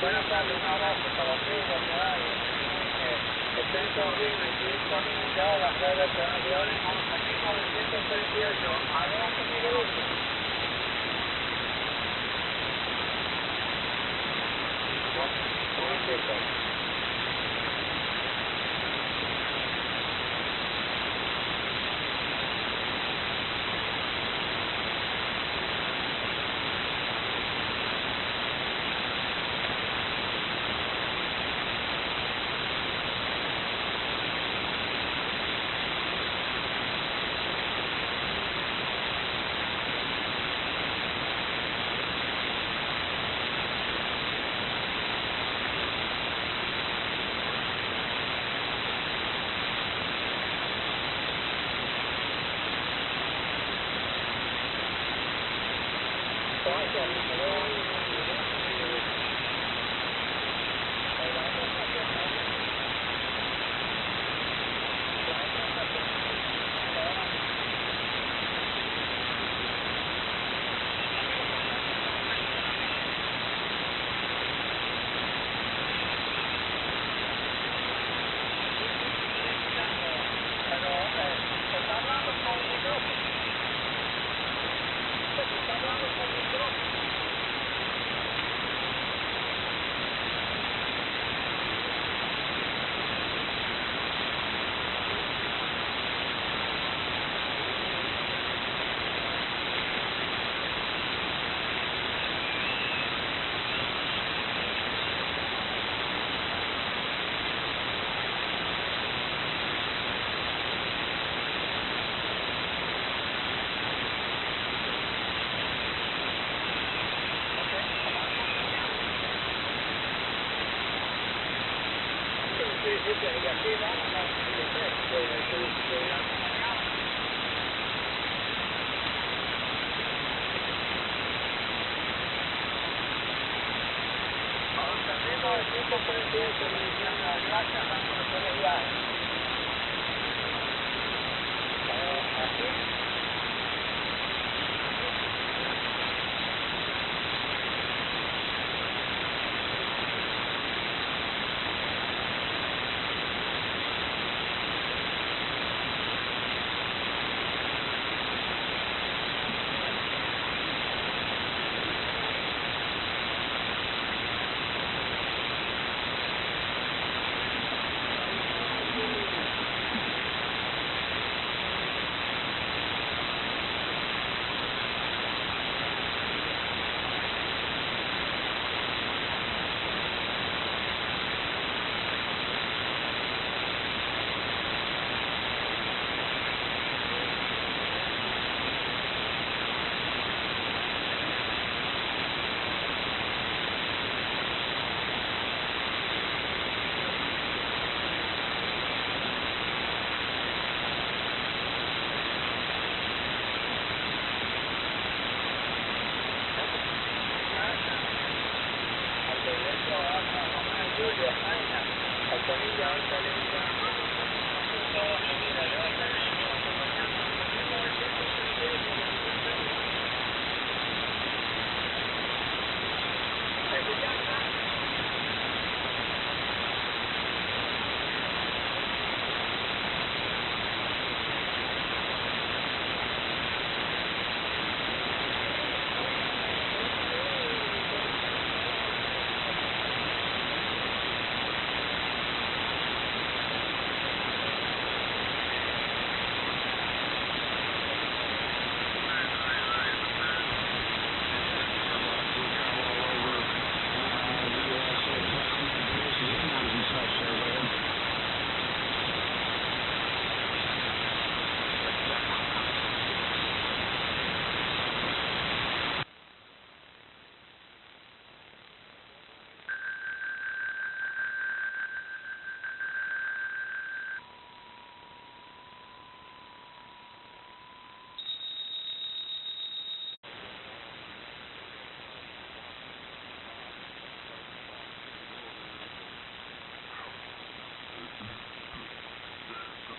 Buenas tardes, un abrazo para ti, Bolívares. Estén todos bien, aquí con las redes de aviones 11.938. Adelante, Miguelito.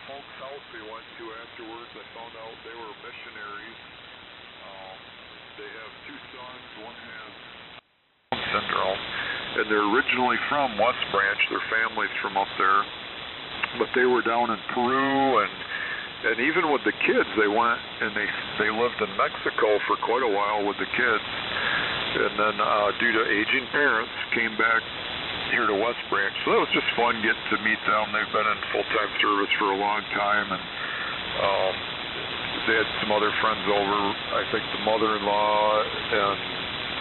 folks' house we went to afterwards, I found out they were missionaries. They have two sons. One has syndrome, and they're originally from West Branch. Their family's from up there, but they were down in Peru, and even with the kids, they went and they lived in Mexico for quite a while with the kids, and then due to aging parents, came back here to West Branch. So that was just fun getting to meet them. They've been in full-time service for a long time, and they had some other friends over, I think the mother-in-law and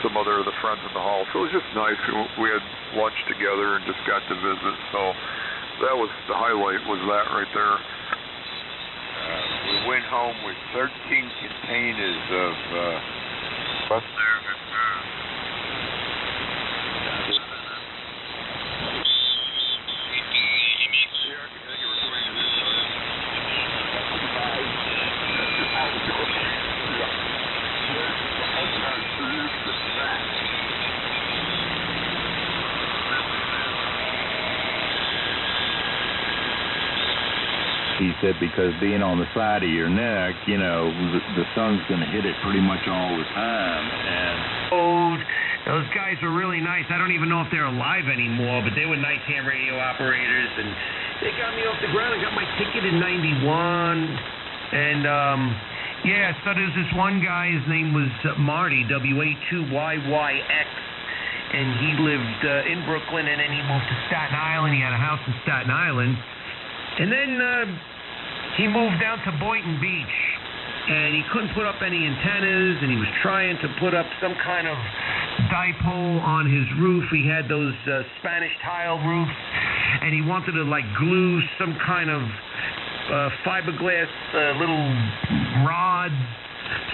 some other of the friends in the hall. So it was just nice. We had lunch together and just got to visit. So that was the highlight, was that right there. We went home with 13 containers of bus service. He said because being on the side of your neck, you know, the sun's going to hit it pretty much all the time. And those guys were really nice. I don't even know if they're alive anymore, but they were nice ham radio operators, and they got me off the ground. I got my ticket in '91, and yeah. So there's this one guy. His name was Marty, W-A-2-Y-Y-X, and he lived in Brooklyn, and then he moved to Staten Island. He had a house in Staten Island, and then he moved down to Boynton Beach, and he couldn't put up any antennas, and he was trying to put up some kind of dipole on his roof. He had those Spanish tile roofs, and he wanted to like glue some kind of fiberglass little rod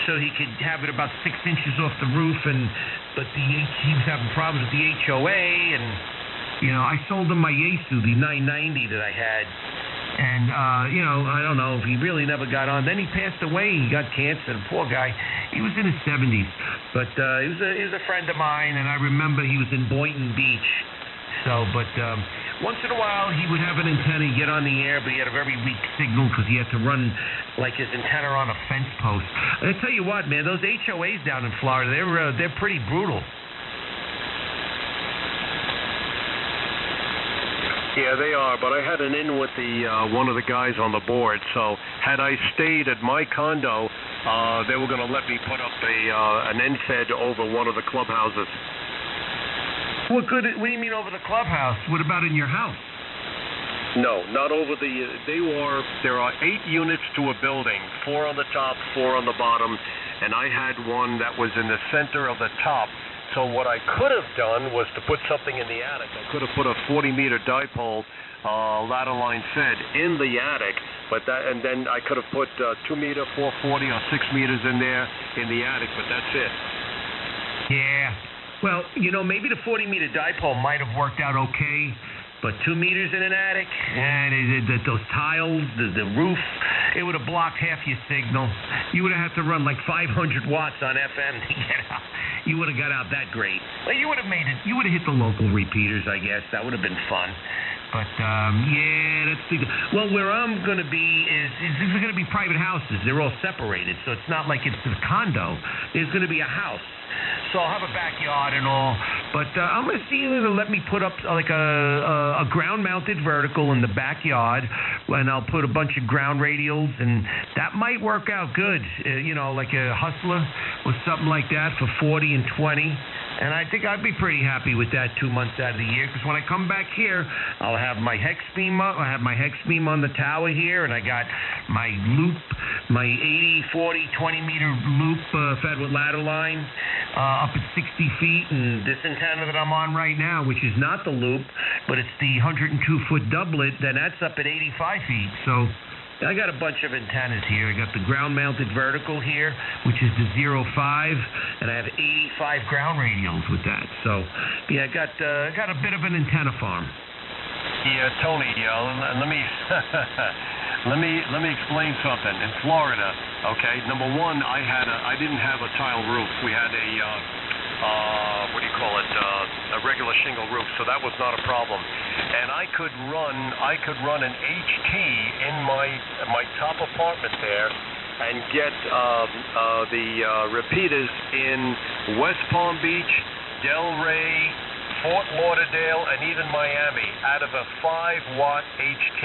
so he could have it about 6 inches off the roof, but he was having problems with the HOA, and you know, I sold him my Yaesu, the 990 that I had. And, you know, I don't know if he really never got on. Then he passed away. He got cancer. The poor guy. He was in his 70s. But he was a friend of mine, and I remember he was in Boynton Beach. So, but once in a while he would have an antenna, get on the air, but he had a very weak signal because he had to run like his antenna on a fence post. And I tell you what, man, those HOAs down in Florida, they're pretty brutal. Yeah, they are, but I had an in with one of the guys on the board, so had I stayed at my condo, they were going to let me put up an NFED over one of the clubhouses. What do you mean over the clubhouse? What about in your house? No, not over there are 8 units to a building, 4 on the top, 4 on the bottom, and I had one that was in the center of the top. So what I could have done was to put something in the attic. I could have put a 40-meter dipole ladder line fed in the attic, and then I could have put 2-meter, 440, or 6 meters in there in the attic, but that's it. Yeah. Well, you know, maybe the 40-meter dipole might have worked out okay, But 2 meters in an attic, and those tiles, the roof, it would have blocked half your signal. You would have had to run like 500 watts on FM to get out. You would have got out that great. Well, you would have made it. You would have hit the local repeaters, I guess. That would have been fun. But, yeah, that's the... Well, where I'm going to be is going to be private houses. They're all separated, so it's not like it's a condo. There's going to be a house. So I'll have a backyard and all. But I'm going to see if they'll let me put up like a ground-mounted vertical in the backyard, and I'll put a bunch of ground radials, and that might work out good. Like a Hustler or something like that for 40 and 20. And I think I'd be pretty happy with that 2 months out of the year, because when I come back here, I'll have my hex beam up. I have my hex beam on the tower here, and I got my loop, my 80, 40, 20-meter loop fed with ladder line up at 60 feet. And this antenna that I'm on right now, which is not the loop, but it's the 102-foot doublet, then that's up at 85 feet. So I got a bunch of antennas here. I got the ground-mounted vertical here, which is the 05, and I have 85 ground radials with that. So, yeah, I got a bit of an antenna farm. Yeah, Tony, let me let me explain something. In Florida, okay, number one, I didn't have a tile roof. We had a a regular shingle roof, so that was not a problem. And I could run an HT in my top apartment there and get the repeaters in West Palm Beach, Delray, Fort Lauderdale, and even Miami out of a 5-watt HT.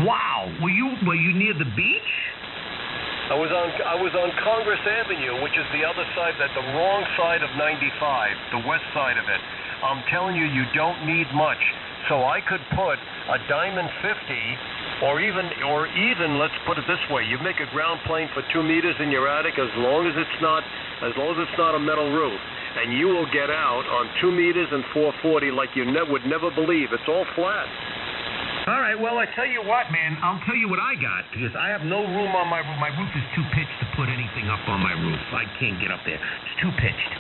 Wow, were you near the beach? I was on Congress Avenue, which is the other side, the wrong side of 95, the west side of it. I'm telling you, you don't need much. So I could put a Diamond 50, or even let's put it this way: you make a ground plane for 2 meters in your attic, as long as it's not a metal roof, and you will get out on 2 meters and 440 like you would never believe. It's all flat. All right, well, I tell you what, man, I'll tell you what I got, because I have no room on my roof. My roof is too pitched to put anything up on my roof. I can't get up there. It's too pitched.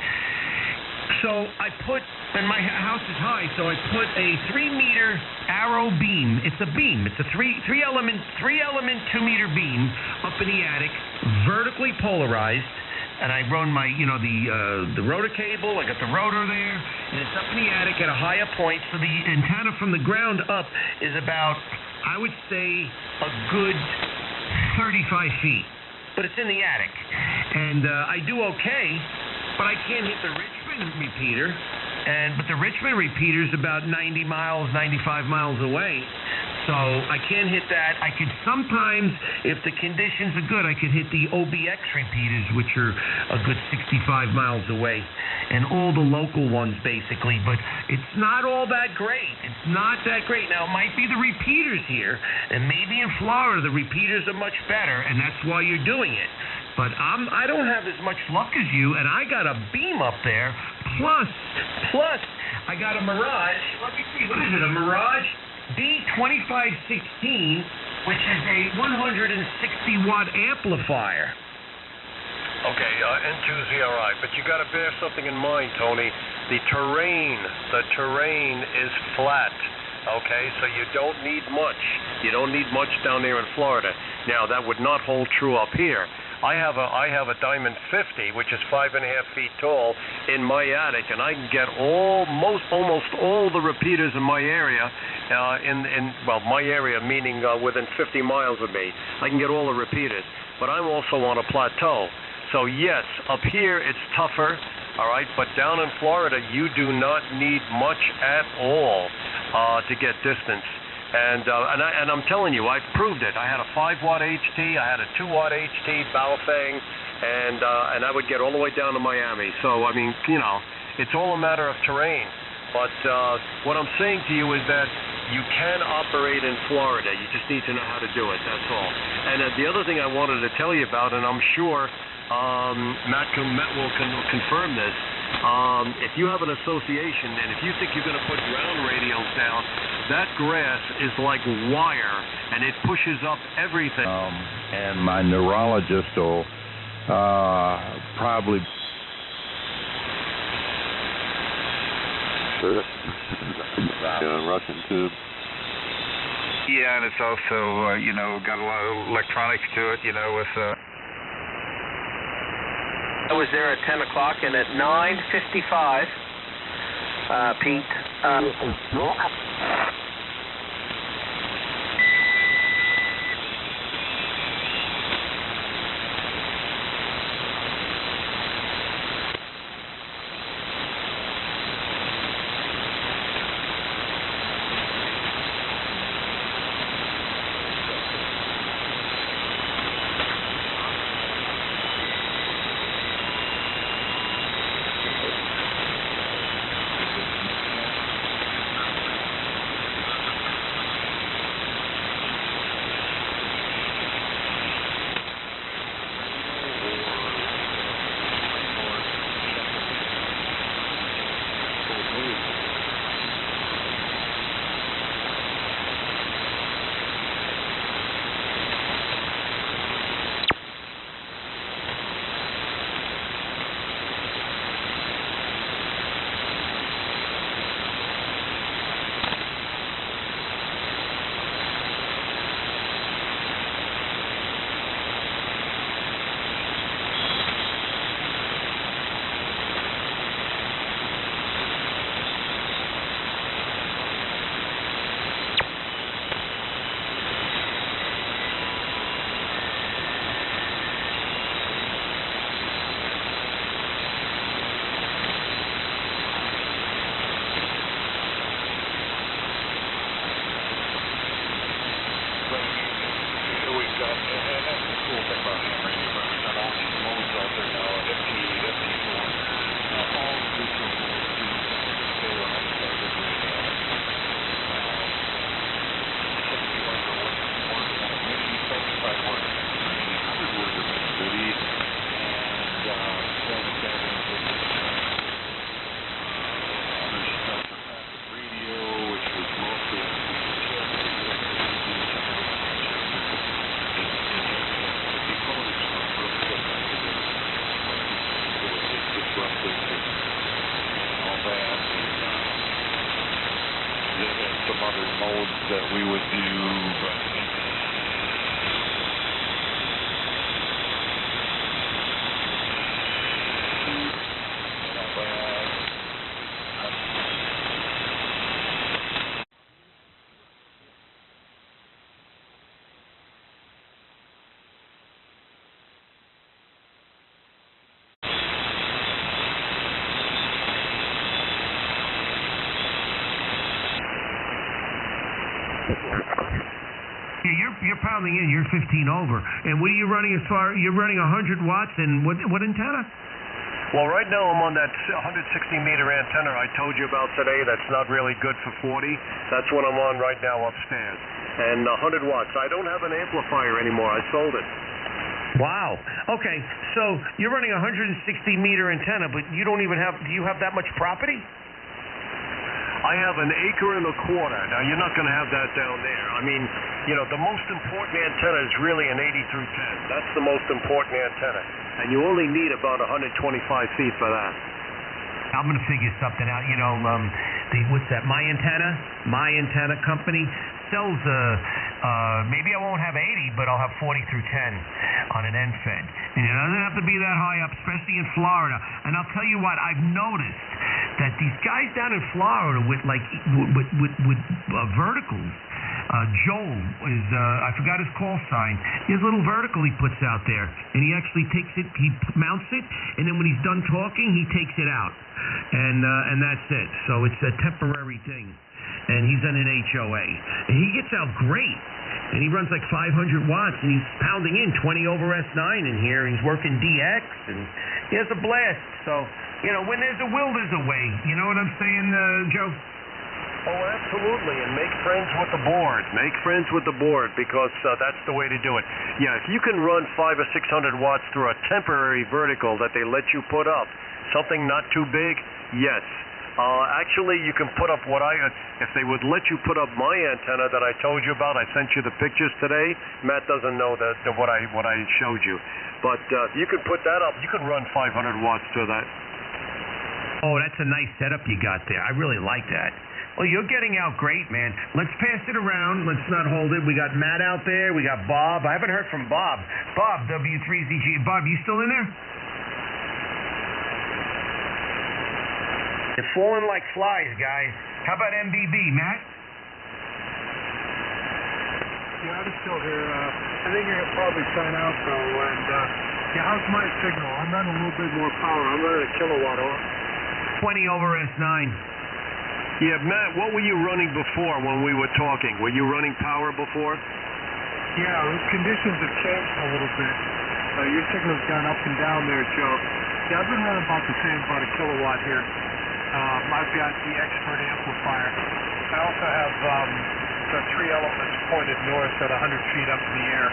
So and my house is high, so I put a 3-meter arrow beam. It's a beam. It's a three element 2-meter beam up in the attic, vertically polarized. And I run my, the rotor cable. I got the rotor there, and it's up in the attic at a higher point. So the antenna from the ground up is about, I would say, a good 35 feet. But it's in the attic. And I do okay, but I can't hit the Richmond repeater. But the Richmond repeater is about 95 miles away. So I can't hit that. I could sometimes, if the conditions are good, I could hit the OBX repeaters, which are a good 65 miles away, and all the local ones basically. But it's not all that great. It's not that great. Now, it might be the repeaters here, and maybe in Florida the repeaters are much better, and that's why you're doing it. But I don't have as much luck as you, and I got a beam up there. Plus, I got a Mirage. Let me see, what is it? A Mirage B2516, which is a 160-watt amplifier. Okay, N2ZRI, but you got to bear something in mind, Tony. The terrain is flat. Okay, so you don't need much. You don't need much down there in Florida. Now, that would not hold true up here. I have a Diamond 50, which is 5.5 feet tall, in my attic, and I can get almost all the repeaters in my area. My area meaning within 50 miles of me, I can get all the repeaters. But I'm also on a plateau, so yes, up here it's tougher. All right, but down in Florida, you do not need much at all to get distance. And I'm telling you, I've proved it. I had a 5-watt HT, I had a 2-watt HT, Baofeng, and I would get all the way down to Miami. So, I mean, it's all a matter of terrain. But what I'm saying to you is that you can operate in Florida. You just need to know how to do it. That's all. And the other thing I wanted to tell you about, and I'm sure Matt will confirm this, if you have an association and if you think you're going to put ground radios down, that grass is like wire and it pushes up everything. And my neurologist will probably... Russian tube. Yeah, and it's also, got a lot of electronics to it, with... I was there at 10 o'clock, and at 9:55, Pete... some other modes that we would do, but You're pounding in. You're 15 over. And what are you running as far? You're running 100 watts and what antenna? Well, right now I'm on that 160-meter antenna I told you about today. That's not really good for 40. That's what I'm on right now upstairs. And 100 watts. I don't have an amplifier anymore. I sold it. Wow. Okay. So you're running a 160-meter antenna, but you don't even have. Do you have that much property? I have an acre and a quarter. Now, you're not going to have that down there. I mean, the most important antenna is really an 80 through 10. That's the most important antenna. And you only need about 125 feet for that. I'm going to figure something out. What's that? My Antenna Company sells, maybe I won't have 80, but I'll have 40 through 10 on an end fed. And it doesn't have to be that high up, especially in Florida. And I'll tell you what, I've noticed that these guys down in Florida with verticals, Joel is, I forgot his call sign. He has a little vertical he puts out there, and he actually takes it, he mounts it, and then when he's done talking, he takes it out, and that's it. So it's a temporary thing, and he's on an HOA, and he gets out great, and he runs like 500 watts, and he's pounding in 20 over S9 in here, and he's working DX, and he has a blast. So, when there's a will, there's a way. You know what I'm saying, Joe? Oh, absolutely, and make friends with the board. Make friends with the board, because that's the way to do it. Yeah, if you can run 500 or 600 watts through a temporary vertical that they let you put up, something not too big, yes. Actually, you can put up if they would let you put up my antenna that I told you about. I sent you the pictures today. Matt doesn't know what I showed you. But you can put that up. You can run 500 watts through that. Oh, that's a nice setup you got there. I really like that. Well, you're getting out great, man. Let's pass it around. Let's not hold it. We got Matt out there. We got Bob. I haven't heard from Bob. Bob, W3ZG. Bob, you still in there? They're falling like flies, guys. How about MBB, Matt? Yeah, I'm still here. I think you're going to probably sign out, though. And, how's my signal? I'm running a little bit more power. I'm running a kilowatt off. 20 over S9. Yeah, Matt, what were you running before when we were talking? Were you running power before? Yeah, the conditions have changed a little bit. Your signal's gone up and down there, Joe. Yeah, I've been running about the same, about a kilowatt here. I've got the expert amplifier. I also have the 3 elements pointed north at 100 feet up in the air.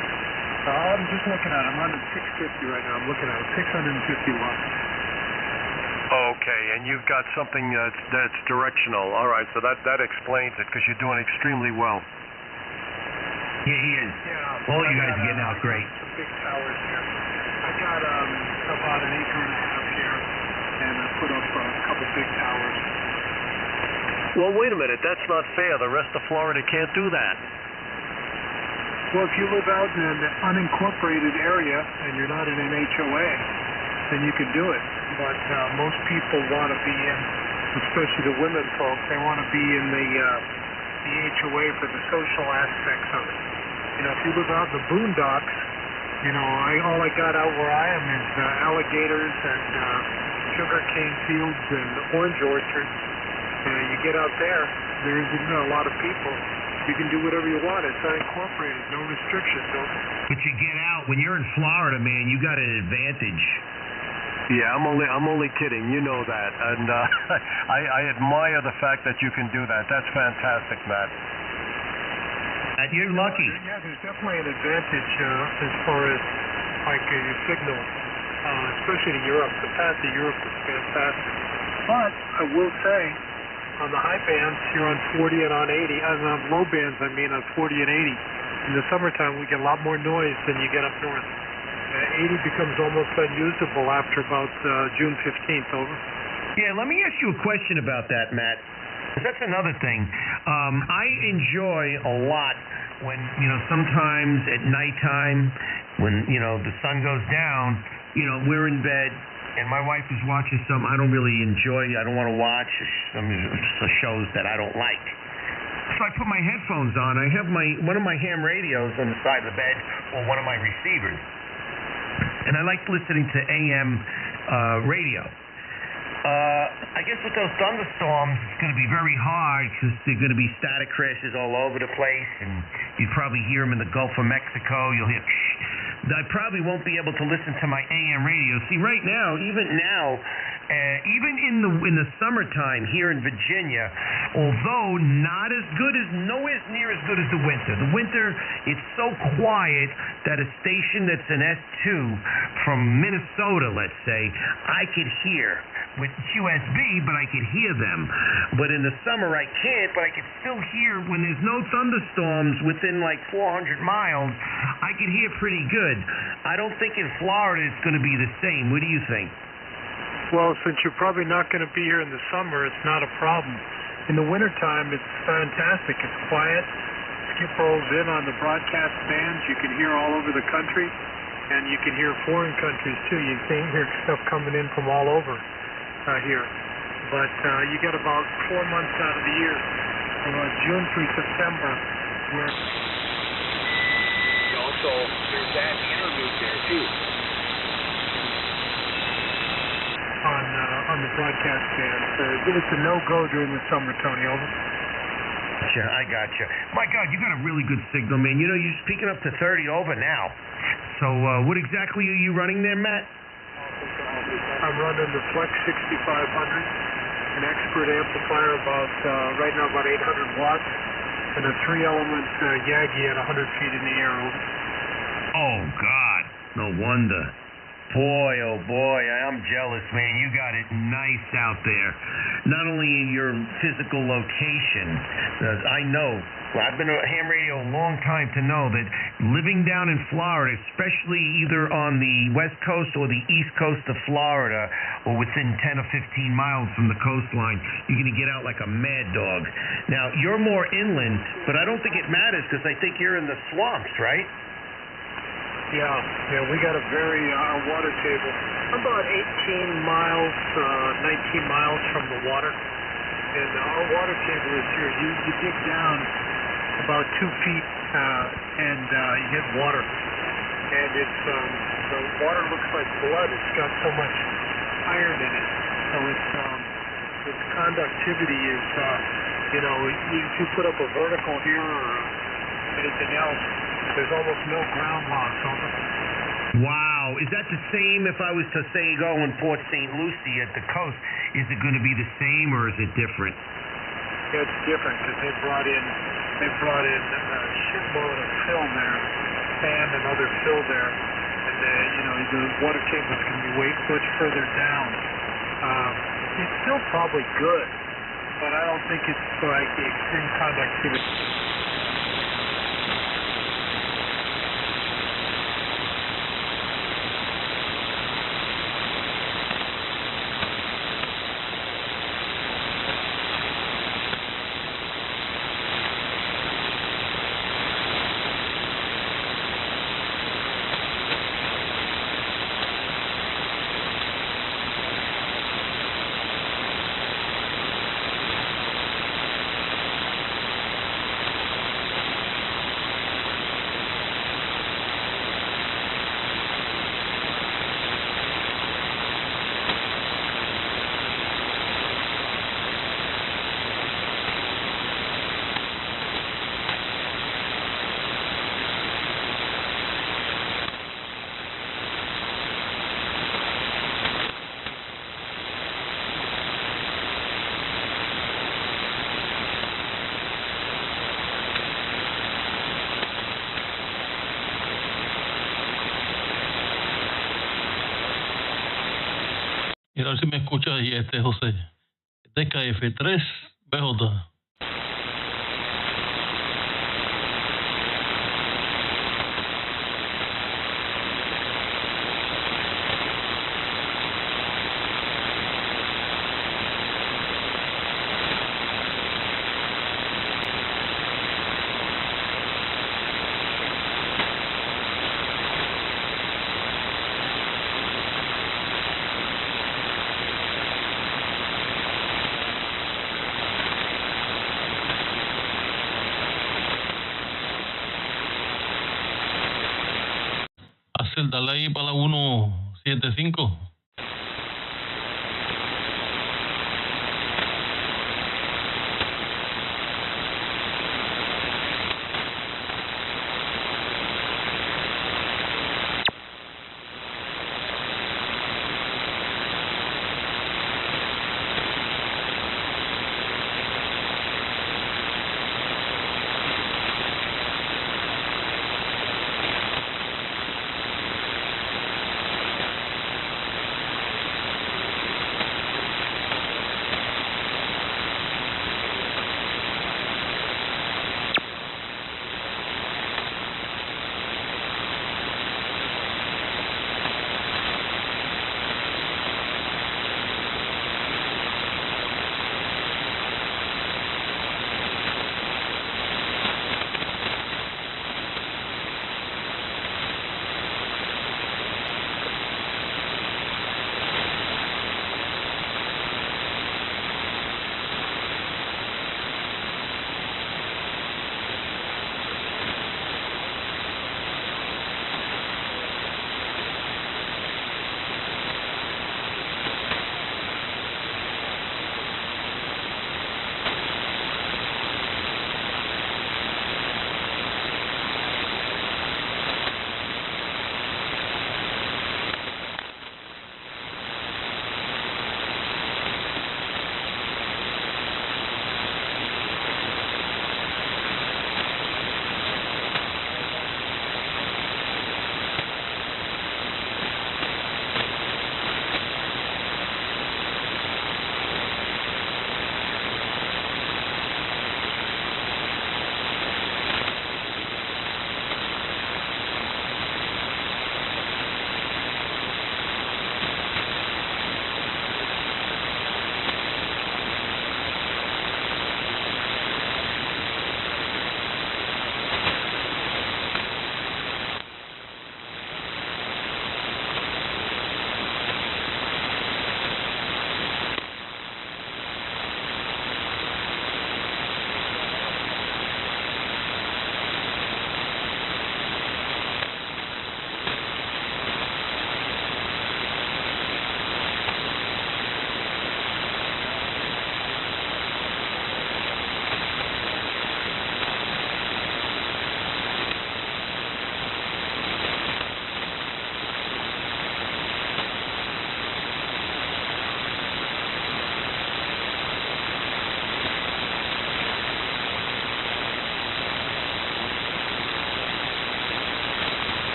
I'm just looking at it. I'm running 650 right now. I'm looking at it, 650 watts. Okay, and you've got something that's directional. All right, so that explains it, because you're doing extremely well. Yeah, he is. Yeah, all you guys are getting out great. Some big towers here. I got about an acre and a half here, and I put up a couple big towers. Well, wait a minute. That's not fair. The rest of Florida can't do that. Well, if you live out in an unincorporated area and you're not in an HOA, then you can do it. But most people want to be in, especially the women folk, they want to be in the HOA for the social aspects of it. You know, if you live out in the boondocks, you know, all I got out where I am is alligators and sugarcane fields and orange orchards. You get out there, there isn't a lot of people. You can do whatever you want. It's unincorporated, no restrictions. But you get out, when you're in Florida, man, you got an advantage. Yeah, I'm only kidding. You know that, and I admire the fact that you can do that. That's fantastic, Matt. And you're lucky. Yeah, there's definitely an advantage as far as like your signal, especially to Europe. The path to Europe is fantastic. But I will say, on the high bands, you're on 40 and on 80. And on low bands, I mean on 40 and 80. In the summertime, we get a lot more noise than you get up north. 80 becomes almost unusable after about June 15th, over. Yeah, let me ask you a question about that, Matt. That's another thing. I enjoy a lot when, you know, sometimes at nighttime, when, you know, the sun goes down, you know, we're in bed, and my wife is watching something I don't really enjoy. I don't want to watch some shows that I don't like. So I put my headphones on. I have one of my ham radios on the side of the bed, or one of my receivers. And I like listening to AM radio. I guess with those thunderstorms, it's going to be very hard because there are going to be static crashes all over the place, and you probably hear them in the Gulf of Mexico. You'll hear. I probably won't be able to listen to my AM radio. See, right now, even in the summertime here in Virginia, although not as good as, nowhere near as good as the winter. The winter, it's so quiet that a station that's an S2 from Minnesota, let's say, I could hear with QSB, but I could hear them. But in the summer, I can't, but I can still hear when there's no thunderstorms within like 400 miles, I can hear pretty good. I don't think in Florida it's going to be the same. What do you think? Well, since you're probably not going to be here in the summer, it's not a problem. In the wintertime, it's fantastic. It's quiet. Skip rolls in on the broadcast bands. You can hear all over the country, and you can hear foreign countries, too. You can hear stuff coming in from all over here. But you get about 4 months out of the year, June through September, where... Also, there's that interlude there, too. On the broadcast band. It's a no-go during the summer, Tony, over. Gotcha, I gotcha. My God, you got a really good signal, man. You know, you're speaking up to 30 over now. So what exactly are you running there, Matt? I'm running the Flex 6500, an expert amplifier right now about 800 watts, and a 3-element Yagi at 100 feet in the air, over. Oh, God. No wonder. Boy, oh boy, I'm jealous, man. You got it nice out there. Not only in your physical location, I know, I've been on ham radio a long time to know that living down in Florida, especially either on the west coast or the east coast of Florida, or within 10 or 15 miles from the coastline, you're going to get out like a mad dog. Now, you're more inland, but I don't think it matters because I think you're in the swamps, right? Yeah, we got a very, our water table, about 18 miles, 19 miles from the water. And our water table is here. You dig down about 2 feet and you get water. And it's, the water looks like blood. It's got so much iron in it. So its conductivity is, if you put up a vertical here or anything else, there's almost no ground loss on it. Wow. Is that the same if I was to, say, go in Port St. Lucie at the coast? Is it going to be the same or is it different? Yeah, it's different because they brought in a shitload of fill there, sand and other fill there. And, the water table is going to be way much further down. It's still probably good, but I don't think it's like the extreme conductivity. Mira a ver si me escuchas ahí, José. Este es KF3 BJ. Dale ahí para la 175.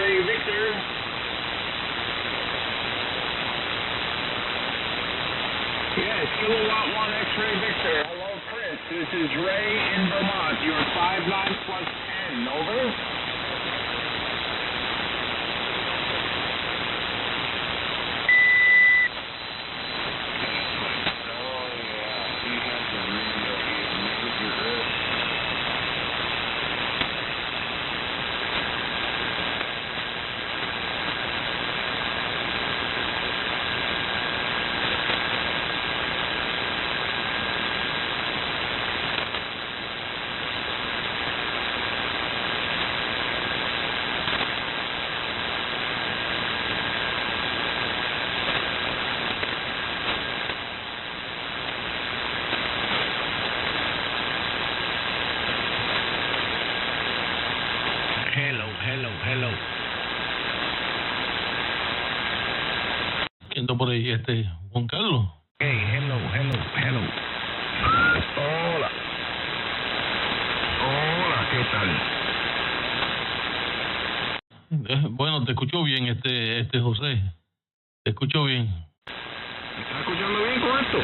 X-ray Victor. Yes, Kilowatt 1 X-ray Victor. Hello, Chris. This is Ray in Vermont. You're 59 plus 10. Over. Hello. ¿Quién está por ahí? Juan Carlos. Hey, hello. Hola, ¿qué tal? Bueno, te escucho bien, José. Te escucho bien. ¿Me estás escuchando bien con esto?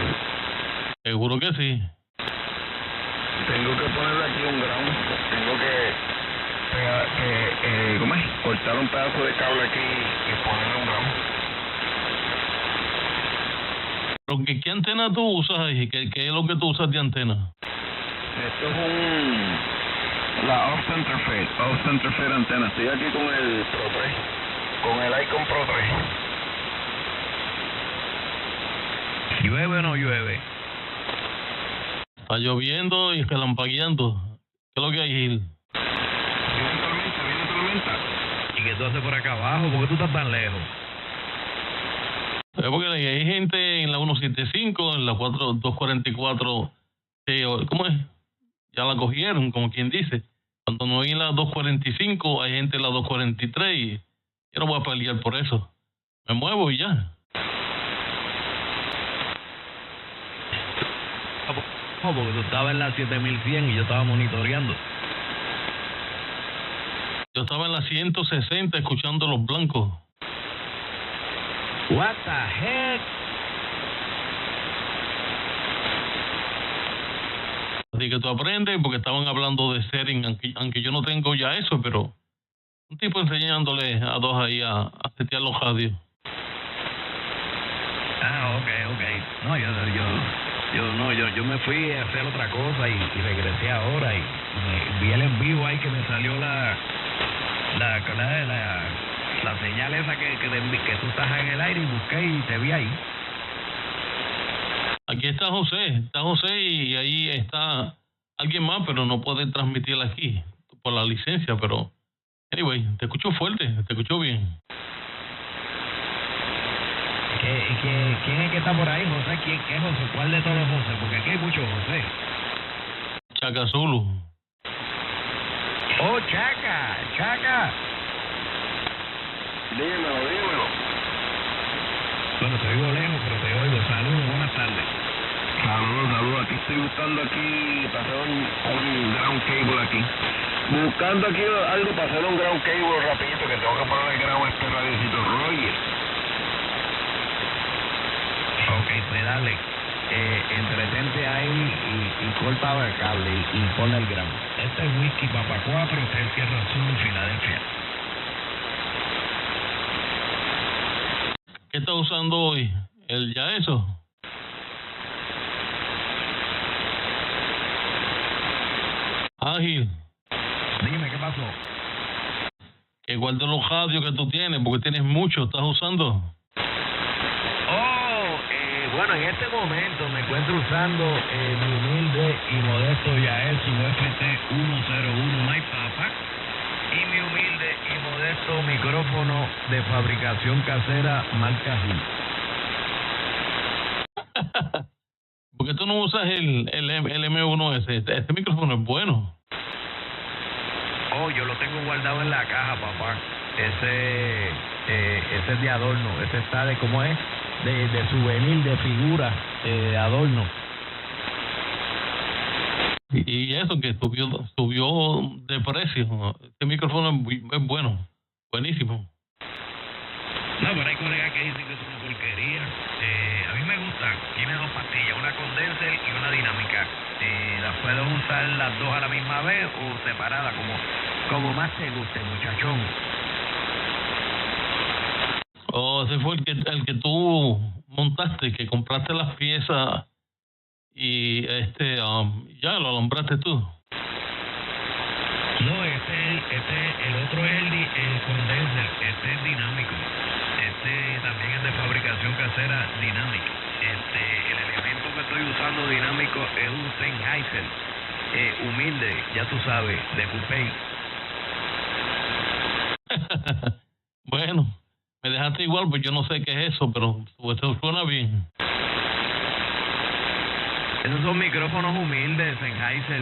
Seguro que sí. Tengo que ponerle aquí un ground. Tengo que ¿cómo es? Cortar un pedazo de cable aquí y ponerle un ground. ¿Pero qué antena tú usas ahí? ¿Qué es lo que tú usas de antena? Esto es la off-center fade antena. Estoy aquí con el Pro 3, con el Icon Pro 3. ¿Llueve o no llueve? Está lloviendo y relampagueando. ¿Qué es lo que hay, Gil? Viene tormenta. ¿Y qué tú haces por acá abajo? ¿Por qué tú estás tan lejos? Es porque hay gente en la 175, en la 244, ¿cómo es? Ya la cogieron, como quien dice. Cuando no hay en la 245, hay gente en la 243 y yo no voy a pelear por eso. Me muevo y ya. Porque tú estabas en la 7100 y yo estaba monitoreando. Yo estaba en la 160 escuchando los blancos. What the heck? Así que tú aprendes porque estaban hablando de setting, aunque yo no tengo ya eso, pero un tipo enseñándole a dos ahí a setear los radios. Ah, ok. No, yo me fui a hacer otra cosa y regresé ahora y vi el en vivo ahí que me salió la señal esa que tú estás en el aire y busqué y te vi ahí. Aquí está José y ahí está alguien más, pero no puede transmitir aquí por la licencia, pero anyway, te escucho fuerte, te escucho bien. ¿Quién es que está por ahí, José? ¿Quién es José? ¿Cuál de todos José? Porque aquí hay muchos José. Chaka Zulu. Oh, Chaka. Dímelo. Bueno, te oigo lejos, pero te oigo. Saludos, buenas tardes. Saludos. Aquí estoy buscando para hacer un ground cable aquí. Buscando aquí algo para hacer un ground cable rapidito, que tengo que poner el ground este radiocito Roger. Ok, pues dale. Entretente ahí y corta el cable y pon el ground. Este es Whisky Papa 4, este es el Tierra Azul, Filadelfia. ¿Qué estás usando hoy? ¿El ya eso? Ágil. Dime, ¿qué pasó? Que guarde los radios que tú tienes, porque tienes mucho, ¿estás usando? Bueno, en este momento me encuentro usando mi humilde y modesto Yaesu FT101 My Papa y mi humilde y modesto micrófono de fabricación casera marca Hu. ¿Por qué tú no usas el M1S? Este micrófono es bueno. Oh, yo lo tengo guardado en la caja, papá. Ese es de adorno. Ese está de, ¿cómo es? De souvenir, de figura, de adorno. Y eso que subió de precio. Este micrófono es bueno. buenísimo. No, pero hay colegas que dicen que es una porquería. A mí me gusta, tiene dos pastillas, una condenser y una dinámica. Las puedes usar las dos a la misma vez o separadas, como más te guste, muchachón. Oh, ese fue el que tú montaste, que compraste las piezas y ya lo alumbraste tú. No, el otro es el condenser, este es dinámico. Este también es de fabricación casera dinámica. El elemento que estoy usando dinámico es un Sennheiser, humilde, ya tú sabes, de coupé. Bueno, me dejaste igual, pues yo no sé qué es eso, pero eso suena bien. Esos son micrófonos humildes, Sennheiser,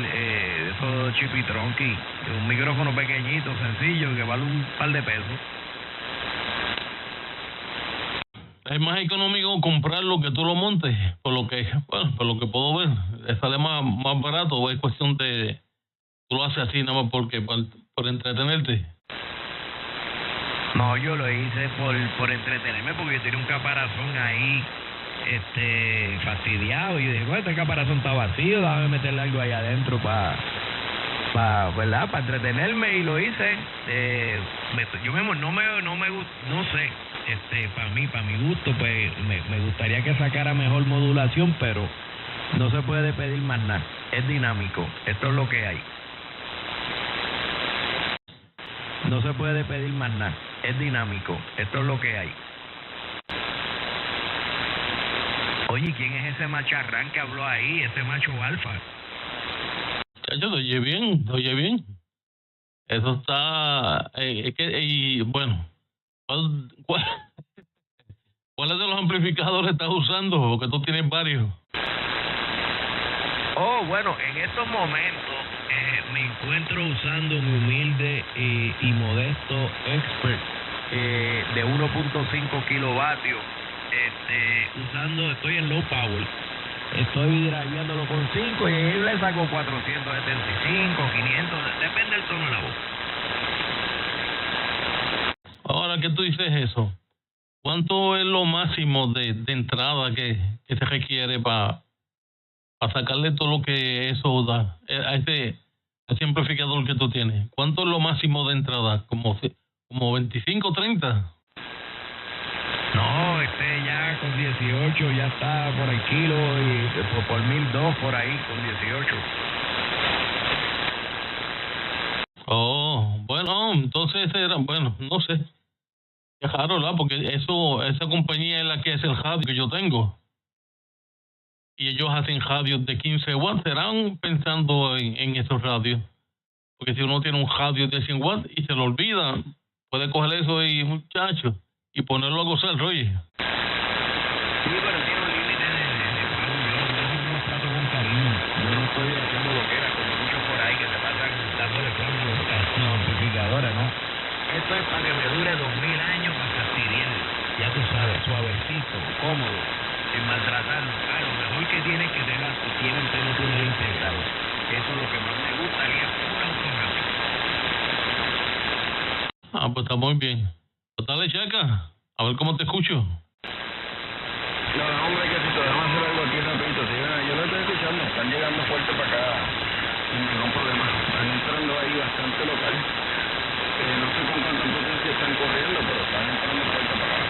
esos chipitronqui, un micrófono pequeñito, sencillo, que vale un par de pesos. Es más económico comprarlo que tú lo montes, por lo que puedo ver. Sale más barato, o es cuestión de tú lo haces así nada más por entretenerte. No, yo lo hice por entretenerme, porque yo tenía un caparazón ahí fastidiado y dije, bueno, este caparazón está vacío, déjame meterle algo ahí adentro para entretenerme, y lo hice. Yo mismo no sé, para mi gusto, pues me gustaría que sacara mejor modulación, pero no se puede pedir más nada, es dinámico, esto es lo que hay. No se puede pedir más nada, es dinámico, esto es lo que hay. Oye, ¿quién es ese macharrán que habló ahí, ese macho alfa? Yo te oye bien. Eso está... y bueno, ¿cuáles de los amplificadores estás usando? Porque tú tienes varios. Oh, bueno, en estos momentos me encuentro usando mi humilde y modesto Expert de 1.5 kilovatios. Estoy en low power. Estoy driveándolo con 5 y le saco 475, 500, depende del tono de la voz. Ahora que tú dices eso, ¿cuánto es lo máximo de entrada que se requiere para sacarle todo lo que eso da a ese amplificador que tú tienes? ¿Cuánto es lo máximo de entrada? ¿Como 25, 30? No, ya con 18 ya está por el kilo y por 1.200 por ahí con 18. Oh, bueno, entonces no sé. Es raro, ¿verdad? Porque esa compañía es la que hace el radio que yo tengo. Y ellos hacen radios de 15 watts. Serán pensando en esos radios. Porque si uno tiene un radio de 100 watts y se lo olvida, puede coger eso y, muchacho, y ponerlo a gozar, oye. Sí, pero tiene un límite de pago. Yo no trato con cariño. Yo no estoy haciendo lo que era, como muchos por ahí que se pasan dándole clavo a los amplificadores, ¿no? Esto es para que me dure 2000 años para fastidiar. Ya tú sabes, suavecito, cómodo, sin maltratarlo. Lo mejor que tiene es que tiene un túnel integrado. Eso es lo que más me gustaría, pura automática. Pues está muy bien. Pues dale, Chaca, a ver cómo te escucho. No, hombre, que si te dejamos hacer algo aquí rapidito, sí, yo lo estoy escuchando, están llegando fuerte para acá, sin ningún problema, están entrando ahí bastante local, no sé con cuánta potencia están corriendo, pero están entrando fuerte para acá.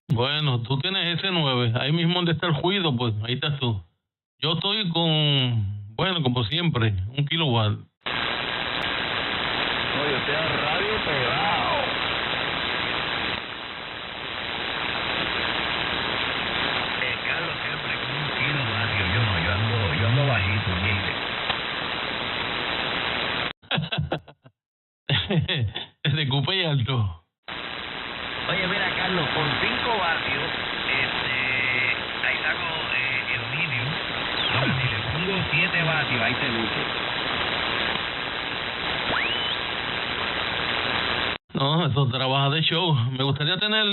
Bueno, tú tienes ese 9, ahí mismo donde está el ruido, pues ahí estás tú. Yo estoy como siempre, 1 kilowatt. No, yo estoy a radio pegado. Carlos siempre con 1 kilovatio, yo ando bajito, humilde. De cupe y alto. Oye, mira, Carlos, con 5 vatios, ahí saco el medium. Ahora, si le pongo 7 vatios, ahí te luce. No, eso trabaja de show. Me gustaría tener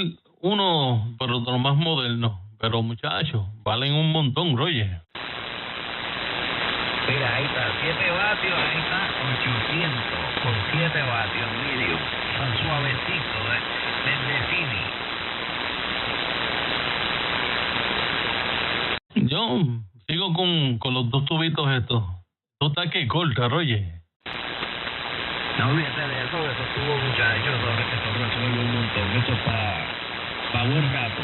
uno, pero de lo más moderno. Pero muchachos, valen un montón, Roger. Mira, ahí está, 7 vatios, ahí está, 800 con 7 vatios, medium, tan suavecito, desde Fini. Yo sigo con los dos tubitos estos. Esto está que corta, oye. No olvídate de eso estuvo muchachos, eso resuelve un montón, eso es para buen rato.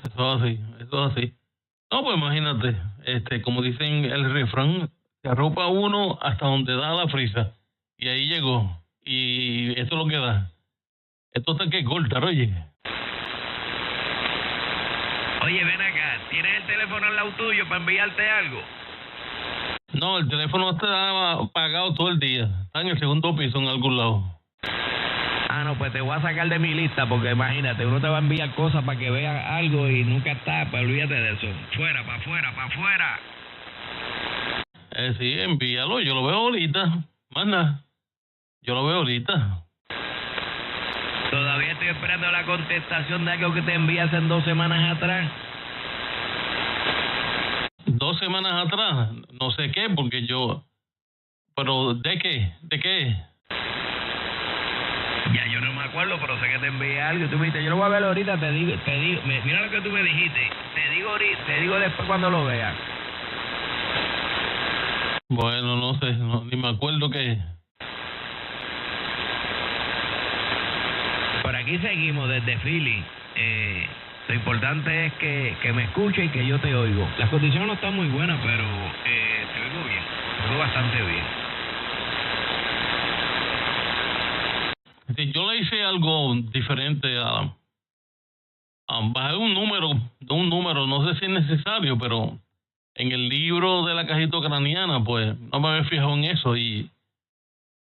Eso es así. No, pues imagínate, como dicen el refrán, se arropa uno hasta donde da la frisa. Y ahí llegó. Y esto es lo que da. Esto está que corta, oye. Oye, ven acá, ¿tienes el teléfono al lado tuyo para enviarte algo? No, el teléfono está apagado todo el día. Está en el segundo piso en algún lado. Ah, no, pues te voy a sacar de mi lista porque imagínate, uno te va a enviar cosas para que veas algo y nunca está, pues olvídate de eso. Fuera, para afuera, para afuera. Sí, envíalo, yo lo veo ahorita. Manda, yo lo veo ahorita. Todavía estoy esperando la contestación de algo que te envié hace 2 semanas atrás. 2 semanas atrás, no sé qué, porque yo... ¿Pero de qué? ¿De qué? Ya yo no me acuerdo, pero sé que te envié algo. Tú me dijiste, yo lo voy a ver ahorita, te digo, mira lo que tú me dijiste. Te digo después cuando lo veas. Bueno, no sé, ni me acuerdo qué. Por aquí seguimos desde Philly. Lo importante es que me escuche y que yo te oigo. Las condiciones no están muy buenas, pero te oigo bien. Te oigo bastante bien. Sí, yo le hice algo diferente a bajar un número, no sé si es necesario, pero en el libro de la cajita ucraniana, pues no me había fijado en eso. Y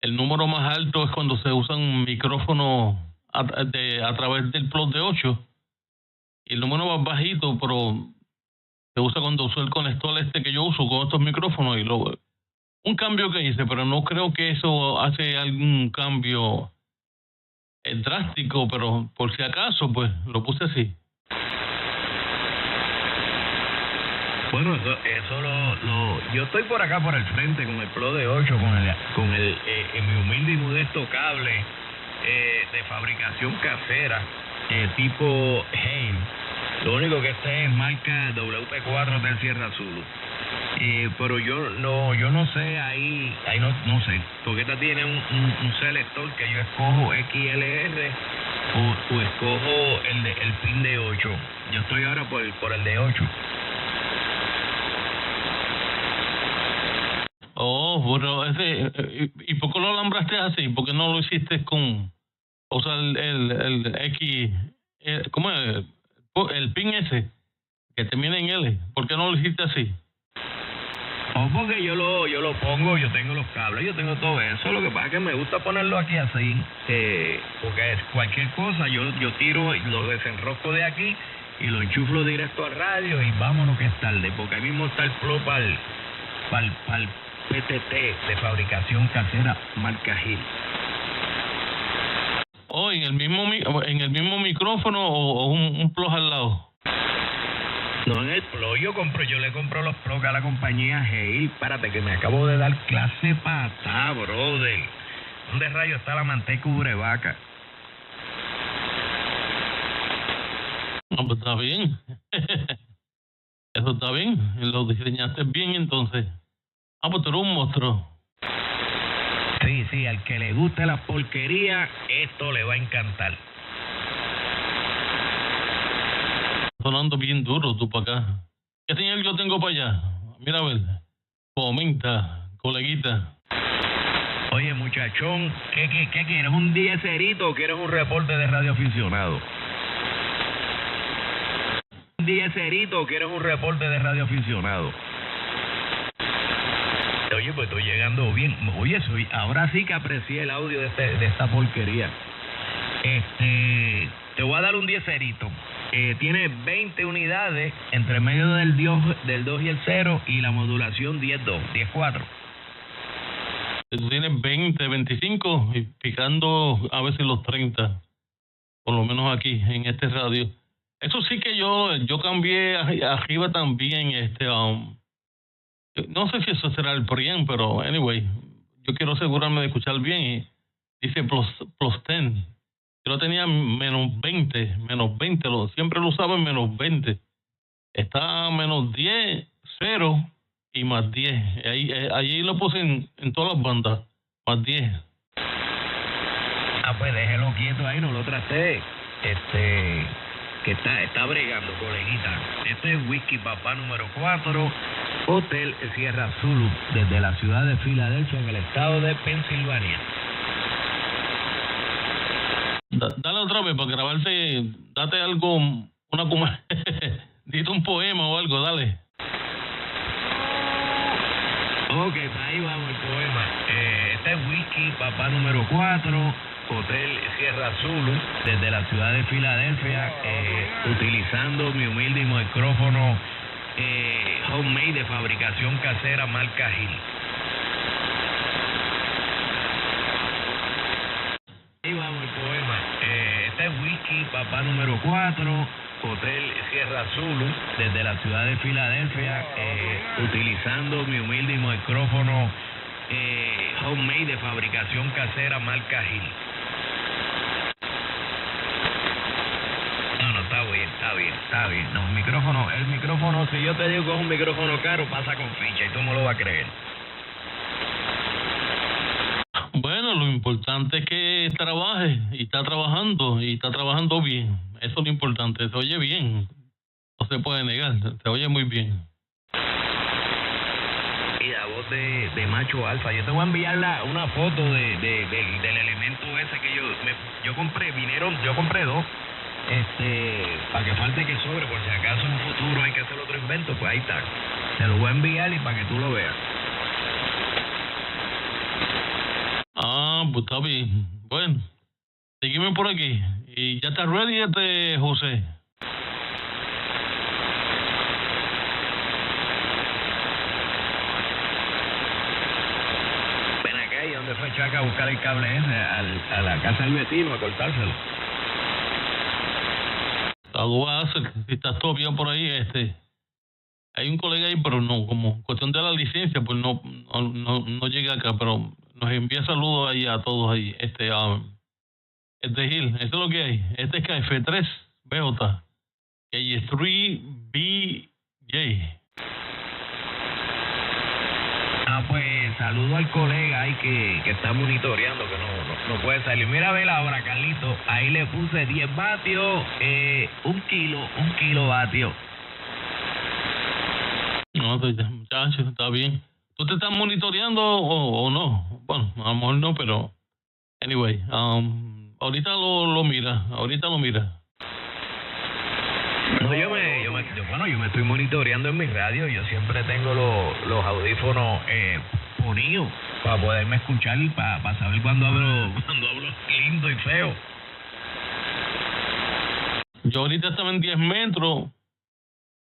el número más alto es cuando se usa un micrófono a través del plot de 8. Y el número más bajito, pero se usa cuando uso el conector que yo uso con estos micrófonos. Y un cambio que hice, pero no creo que eso hace algún cambio drástico, pero por si acaso, pues lo puse así. Bueno, eso yo estoy por acá por el frente con el plot de 8, con el en mi humilde y modesto cable de fabricación casera, tipo Hale. Lo único que este es marca WP4 del Sierra Zulu. Pero yo no sé, ahí no sé, porque esta tiene un selector que yo escojo XLR o escojo el pin de 8. Yo estoy ahora por el de 8. Oh, bueno, ¿y por qué lo alambraste así? ¿Por qué no lo hiciste con, o sea, el X, ¿cómo es? El pin ese, que termina en L, ¿por qué no lo hiciste así? Porque yo lo pongo, yo tengo los cables, yo tengo todo eso. Lo que pasa es que me gusta ponerlo aquí así, porque cualquier cosa yo tiro, lo desenrosco de aquí y lo enchuflo directo a radio y vámonos que es tarde, porque ahí mismo está el plug para el PTT de fabricación casera marca Hill. Oh, en el mismo micrófono o un plug al lado. No, en el plug yo le compro los plugs a la compañía Hale. Párate que me acabo de dar clase patá, brother. ¿Dónde rayos está la manteca vaca? No, pues está bien. Eso está bien. Lo diseñaste bien entonces. Pues tú eres un monstruo. Sí, al que le guste la porquería, esto le va a encantar. Sonando bien duro tú para acá. ¿Qué señal yo tengo para allá? Mira a ver. Comenta, coleguita. Oye, muchachón, ¿qué quieres? ¿Un diecerito o quieres un reporte de radioaficionado? ¿Un diecerito o quieres un reporte de radioaficionado? Oye, pues estoy llegando bien. Oye, ahora sí que aprecié el audio de esta porquería. Te voy a dar un diecerito. Tiene 20 unidades entre medio del 2 y el 0 y la modulación 10.2, 10.4. Tú tienes 20, 25 y picando a veces los 30, por lo menos aquí en este radio. Eso sí que yo cambié arriba también, no sé si eso será el PRIEN, pero anyway, yo quiero asegurarme de escuchar bien y dice plus 10. Yo lo tenía menos 20, siempre lo usaba en menos 20. Está menos 10, 0 y más 10. Ahí lo puse en todas las bandas, más 10. Ah, pues déjelo quieto ahí, no lo traté. Que está bregando, coleguita. Este es Whisky Papá número 4, Hotel Sierra Zulu, desde la ciudad de Filadelfia, en el estado de Pensilvania. Dale otra vez para grabarte, date algo, dite un poema o algo, dale. Ok, ahí vamos el poema. Este es Whisky Papá número 4, Hotel Sierra Zulu, desde la ciudad de Filadelfia, utilizando mi humilde micrófono homemade de fabricación casera marca Hill. Ahí vamos el poema. Este es Whisky Papá número 4, Hotel Sierra Zulu, desde la ciudad de Filadelfia, utilizando mi humilde micrófono homemade de fabricación casera marca Hill. No, está bien. No, el micrófono, si yo te digo que es un micrófono caro, pasa con ficha y tú me lo vas a creer. Bueno, lo importante es que trabaje y está trabajando bien. Eso es lo importante, se oye bien, no se puede negar, se oye muy bien. Y la voz de macho alfa, yo te voy a enviar una foto del elemento ese que yo compré, yo compré 2, para que falte que sobre, por si acaso en un futuro hay que hacer otro invento, pues ahí está, te lo voy a enviar y para que tú lo veas. Ah, pues está bien. Bueno, seguime por aquí. ¿Y ya está ready José? Ven acá, ¿y dónde fue Chaca a buscar el cable ese? A la casa del vecino, a cortárselo. Algo va a hacer, si estás todo bien por ahí, hay un colega ahí, pero no, como cuestión de la licencia, pues no llega acá, pero nos envía saludos ahí a todos ahí. Gil, esto es lo que hay. Este es KF3 BJ, KF3BJ. Ah, pues saludo al colega ahí que está monitoreando, que no puede salir. Mira a ver ahora, Carlito, ahí le puse 10 vatios, 1 kilovatio. No, muchacho, está bien. ¿Tú te estás monitoreando o no? Bueno, a lo mejor no, pero anyway, ahorita lo mira. No, yo me estoy monitoreando en mi radio. Yo siempre tengo los audífonos ponidos para poderme escuchar y para saber cuando hablo lindo y feo. Yo ahorita estaba en 10 metros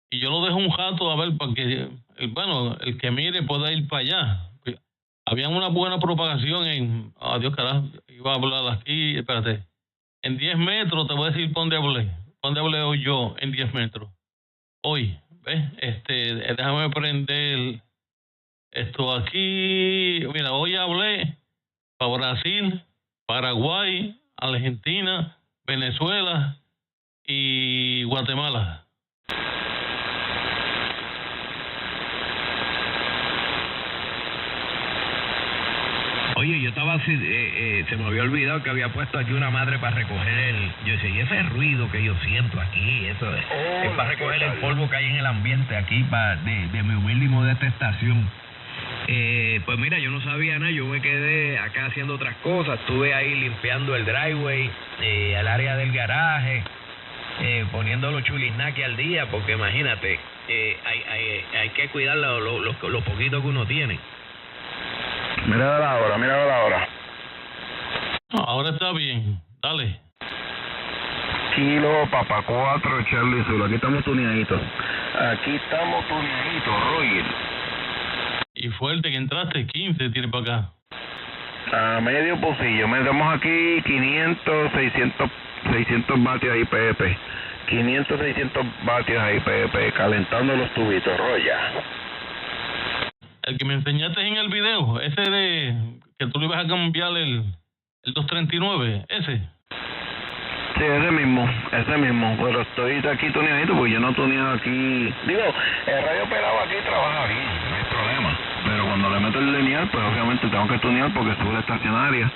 y yo lo dejo un rato a ver para que, el que mire pueda ir para allá. Había una buena propagación Dios carajo, iba a hablar aquí, espérate. En 10 metros, te voy a decir dónde hablé hoy yo en 10 metros. Hoy, ¿ves? Déjame prender esto aquí. Mira, hoy hablé para Brasil, Paraguay, Argentina, Venezuela y Guatemala. Oye, yo estaba así, se me había olvidado que había puesto aquí una madre para recoger yo decía, y ese ruido que yo siento aquí, eso es para recoger el polvo que hay en el ambiente aquí de mi humilde y modesta estación. Pues mira, yo no sabía nada, yo me quedé acá haciendo otras cosas, estuve ahí limpiando el driveway, el área del garaje, poniendo los chulisnaques al día, porque imagínate, hay que cuidar lo poquito que uno tiene. Mira la hora. Ahora está bien, dale. Kilo Papa 4 Charlie Zulu, aquí estamos tuneaditos, Roger. Y fuerte que entraste, 15 tiene para acá. A medio pocillo, metemos aquí 500, 600 vatios ahí, Pepe. 500, 600 vatios ahí, calentando los tubitos, Roya. El que me enseñaste en el video, ese de que tú le ibas a cambiar el 239, ese. Sí, ese mismo, pero estoy aquí tuneadito porque yo no tuneo aquí. Digo, el radio pelado aquí trabaja bien, no hay problema. Pero cuando le meto el lineal, pues obviamente tengo que tunear porque sube la estacionaria.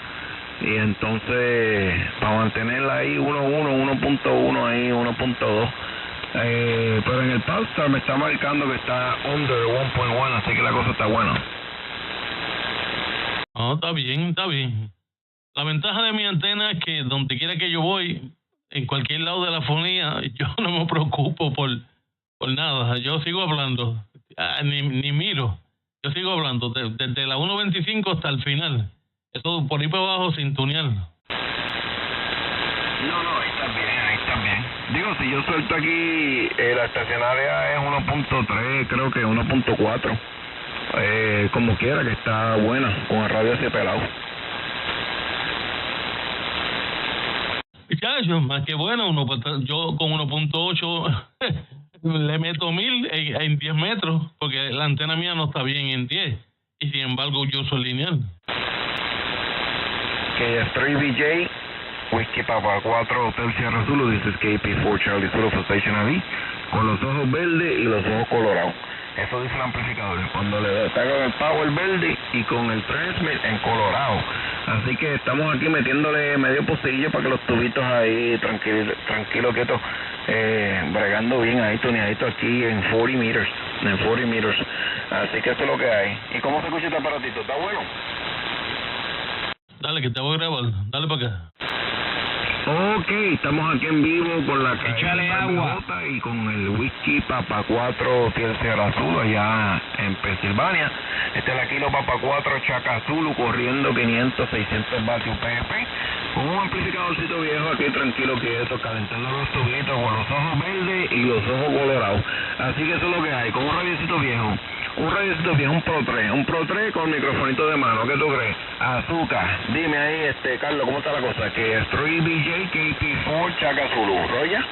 Y entonces, para mantenerla ahí 1.1 ahí, 1.2. Pero en el Power me está marcando que está under 1.1, así que la cosa está buena. No, está bien, está bien. La ventaja de mi antena es que donde quiera que yo voy, en cualquier lado de la fonía, yo no me preocupo por nada. Yo sigo hablando, ni miro. Yo sigo hablando desde la 1.25 hasta el final. Eso por ahí para abajo sin tunear. No, ahí está bien. Digo, si yo suelto aquí, la estacionaria es 1.3, creo que 1.4. Como quiera, que está buena, con el radio ese pelado. Muchachos, más que bueno, yo con 1.8 le meto 1000 en 10 metros, porque la antena mía no está bien en 10, y sin embargo yo soy lineal. KF3BJ, Whiskey Papa 4 Hotel Sierra Zulu, this is KP4 Charlie Zulu for Station AV, con los ojos verdes y los ojos colorados. Eso dice el amplificador, cuando le está con el power verde y con el transmit en colorado. Así que estamos aquí metiéndole medio pocillo para que los tubitos ahí tranquilo quieto, bregando bien ahí, tuneadito aquí en 40 meters. Así que eso es lo que hay. ¿Y cómo se escucha este aparatito? ¿Está bueno? Dale, que te voy a grabar. Dale para acá. Ok, estamos aquí en vivo con la Échale agua. Y con el Whiskey Papa 4 Hotel Sierra Zulu allá en Pensilvania. Este es el Kilo Papa 4 Chaca Zulu corriendo 500, 600 vatios PP. Con un amplificadorcito viejo aquí tranquilo quieto, calentando los tubitos con los ojos verdes y los ojos colorados. Así que eso es lo que hay, con un radiocito viejo. Un Pro 3 con microfonito de mano. ¿Qué tú crees? Azúcar. Dime ahí, Carlos, ¿cómo está la cosa? Que es 3BJ KP4 Chaca Zulu. ¿Roya?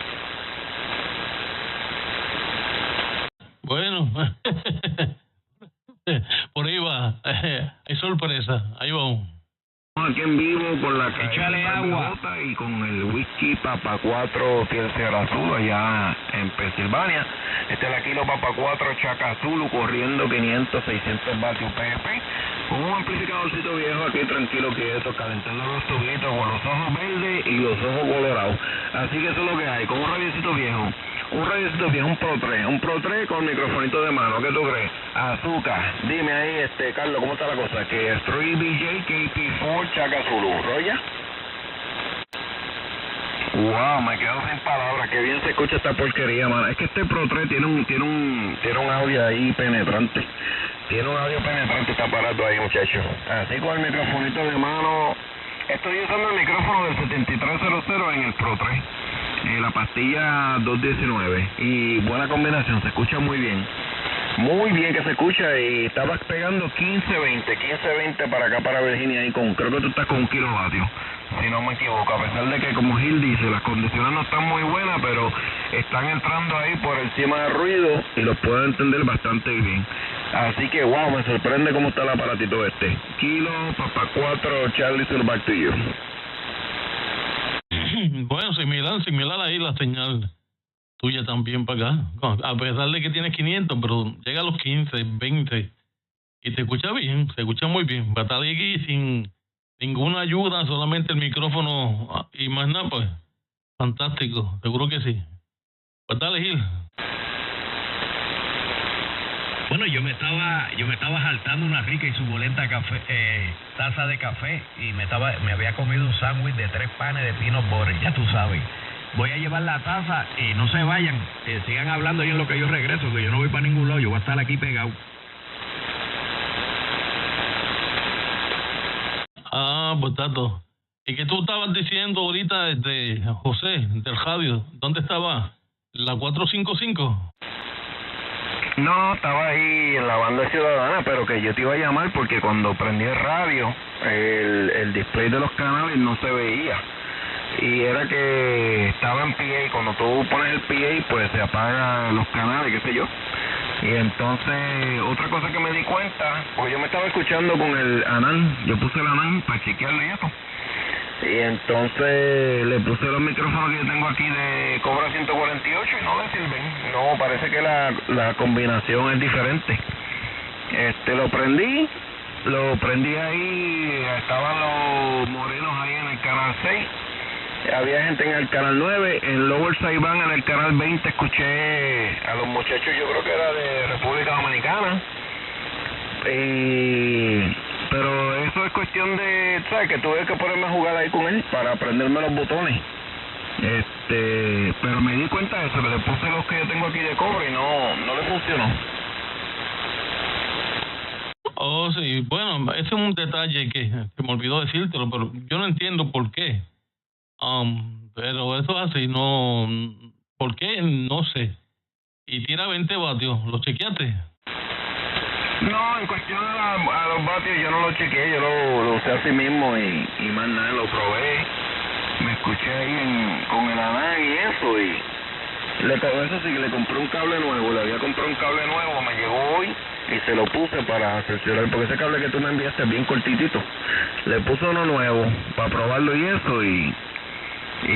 Bueno, por ahí va. Hay sorpresa. Ahí vamos. Aquí en vivo con la Échale agua. Y con el Whiskey Papa 4 Hotel Sierra Zulu allá en Pensilvania. Este es el Kilo Papa 4 Chaca Zulu corriendo 500, 600 vatios PP. Con un amplificadorcito viejo aquí tranquilo quieto, calentando los tubitos con los ojos verdes y los ojos colorados. Así que eso es lo que hay, con un radiocito viejo. Un Pro 3 con microfonito de mano. ¿Qué tú crees? Azúcar. Dime ahí, Carlos, ¿cómo está la cosa? Que es 3BJ KP4 Chaca Zulu. ¿Roya? Wow, me quedo sin palabras. Qué bien se escucha esta porquería, mano. Es que este Pro 3 tiene un audio ahí penetrante. Tiene un audio penetrante este aparato ahí, muchachos. Así con el microfonito de mano. Estoy usando el micrófono del 7300 en el Pro 3. La pastilla 219. Y buena combinación, se escucha muy bien. Muy bien que se escucha y estabas pegando 15-20 para acá, para Virginia, y creo que tú estás con 1 kilovatio, si no me equivoco, a pesar de que, como Gil dice, las condiciones no están muy buenas, pero están entrando ahí por encima del ruido y los puedo entender bastante bien. Así que, wow, me sorprende cómo está el aparatito este. Kilo, Papa 4, Charlie, back to you. Bueno, similar ahí la señal tuya también para acá. A pesar de que tienes 500, pero llega a los 15, 20 y te escucha bien, se escucha muy bien. Va a estar aquí sin ninguna ayuda, solamente el micrófono y más nada, pues fantástico, seguro que sí. Pues dale, Gil. Bueno, yo me estaba saltando una rica y suculenta taza de café y me había comido un sándwich de 3 panes de peanut butter, ya tú sabes. Voy a llevar la taza y no se vayan, sigan hablando ahí en lo que yo regreso, que yo no voy para ningún lado, yo voy a estar aquí pegado. Ah, pues tato. ¿Y qué tú estabas diciendo ahorita, José, del radio? ¿Dónde estaba? ¿La 455? No, estaba ahí en la banda ciudadana, pero que yo te iba a llamar porque cuando prendí el radio, el display de los canales no se veía. y era que estaba en PA. Cuando tú pones el PA, pues se apagan los canales, qué sé yo. Y entonces, otra cosa que me di cuenta, porque yo me estaba escuchando con el Anan, yo puse el Anan para chequearle y eso. Y entonces le puse los micrófonos que yo tengo aquí de Cobra 148 y no le sirven. No, parece que la combinación es diferente. Lo prendí ahí, estaban los morenos ahí en el canal 6. Había gente en el canal 9, en Lower Saipan en el canal 20 escuché a los muchachos, yo creo que era de República Dominicana. Pero eso es cuestión de, ¿sabes? Que tuve que ponerme a jugar ahí con él para aprenderme los botones. Pero me di cuenta de eso, que le puse los que yo tengo aquí de cobre y no le funcionó. Oh, sí, bueno, ese es un detalle que me olvidó decírtelo, pero yo no entiendo por qué. Pero eso es así, no. ¿Por qué? No sé. Y tira 20 vatios, ¿lo chequeaste? No, en cuestión a los vatios yo no lo chequeé, yo lo usé así mismo y más nada, lo probé. Me escuché ahí con el Anan y eso, eso sí que le compré un cable nuevo, le había comprado un cable nuevo, me llegó hoy y se lo puse para cerciorar, porque ese cable que tú me enviaste es bien cortitito. Le puse uno nuevo para probarlo y eso, y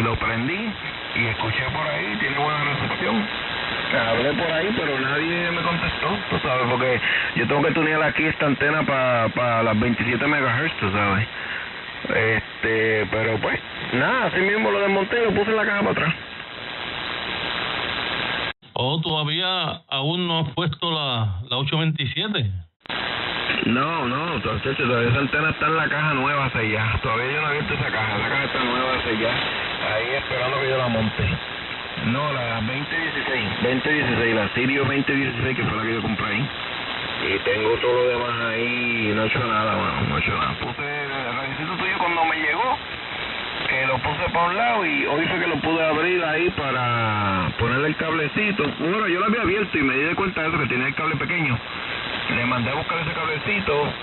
lo prendí y escuché por ahí, tiene buena recepción. Hablé por ahí, pero nadie me contestó, tú sabes, porque yo tengo que tunear aquí esta antena para las 27 MHz, tú sabes. Pero pues, nada, así mismo lo desmonté y lo puse en la caja para atrás. Oh, ¿todavía aún no has puesto la 827? No, todavía esa antena está en la caja nueva sellada. Todavía yo no he abierto esa caja está nueva sellada, ahí esperando que yo la monte. No, la 2016, la Sirio 2016, que fue la que yo compré ahí. Y tengo todo lo demás ahí, no he hecho nada, mano, no he hecho nada. Puse el requisito tuyo cuando me llegó, que lo puse para un lado y hoy fue que lo pude abrir ahí para ponerle el cablecito. Bueno, yo lo había abierto y me di cuenta de eso, que tenía el cable pequeño. Le mandé a buscar ese cablecito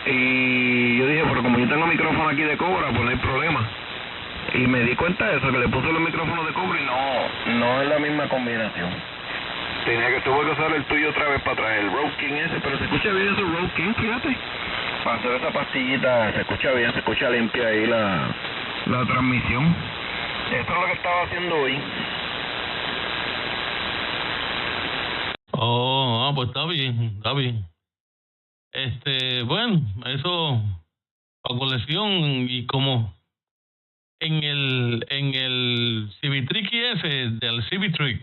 y yo dije, pero como yo tengo micrófono aquí de Cobra, pues no hay problema. Y me di cuenta de eso, que le puse los micrófonos de cobre y no es la misma combinación. Tuve que usar el tuyo otra vez para traer el Rode King ese, pero se escucha bien ese Rode King, fíjate. Para hacer esa pastillita se escucha bien, se escucha limpia ahí la transmisión. Esto es lo que estaba haciendo hoy. Oh, pues está bien. Bueno, eso, la colección y como en el Civitrick ese, del Civitrick,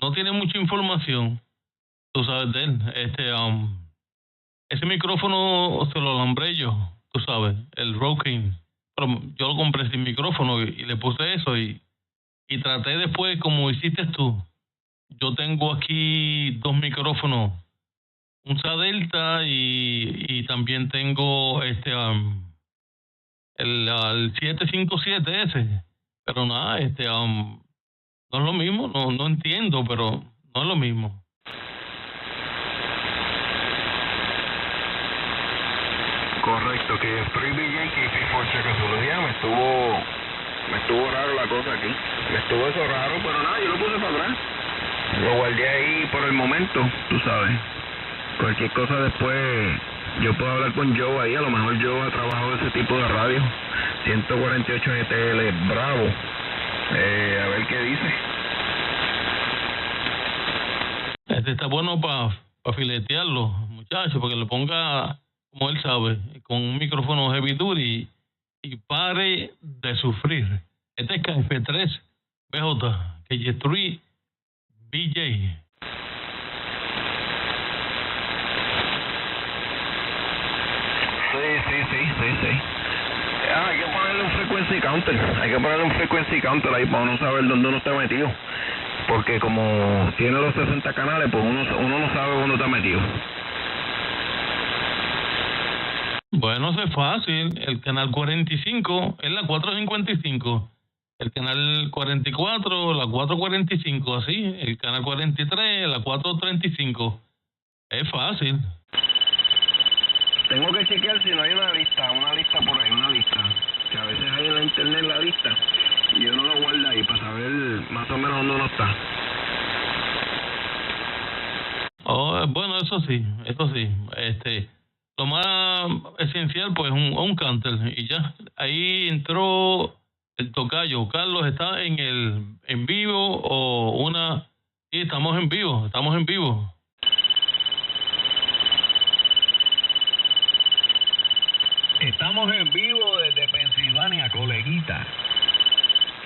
no tiene mucha información, tú sabes de él. Ese micrófono se lo alambré yo, tú sabes, el Rode King. Pero yo lo compré sin micrófono y le puse eso y traté después, como hiciste tú. Yo tengo aquí 2 micrófonos, un Sadelta y también tengo el 757 ese, pero nada, no es lo mismo, no entiendo, pero no es lo mismo. Correcto, que 3BJ que P4 Checoslovaquia me estuvo raro la cosa aquí, me estuvo eso raro, pero nada, yo lo puse para atrás, lo guardé ahí por el momento, tú sabes. Cualquier cosa después yo puedo hablar con Joe ahí, a lo mejor Joe ha trabajado ese tipo de radio, 148 GTL Bravo, a ver qué dice. Está bueno para filetearlo, muchachos, porque le ponga, como él sabe, con un micrófono heavy duty y pare de sufrir. Este es KF3 BJ, KG3 BJ. Sí. Hay que ponerle un frequency counter, ahí para uno saber dónde uno está metido. Porque como tiene los 60 canales, pues uno no sabe dónde está metido. Bueno, eso es fácil. El canal 45 es la 455. El canal 44, la 445, así. El canal 43, la 435. Es fácil. Tengo que chequear si no hay una lista por ahí, que a veces hay en la internet la lista, Y uno lo guarda ahí para saber más o menos dónde uno está. Oh, bueno, eso sí. Lo más esencial, pues, un canter y ya. Ahí entró el tocayo. Carlos, ¿está en vivo o una? Sí, estamos en vivo. Estamos en vivo desde Pensilvania, coleguita.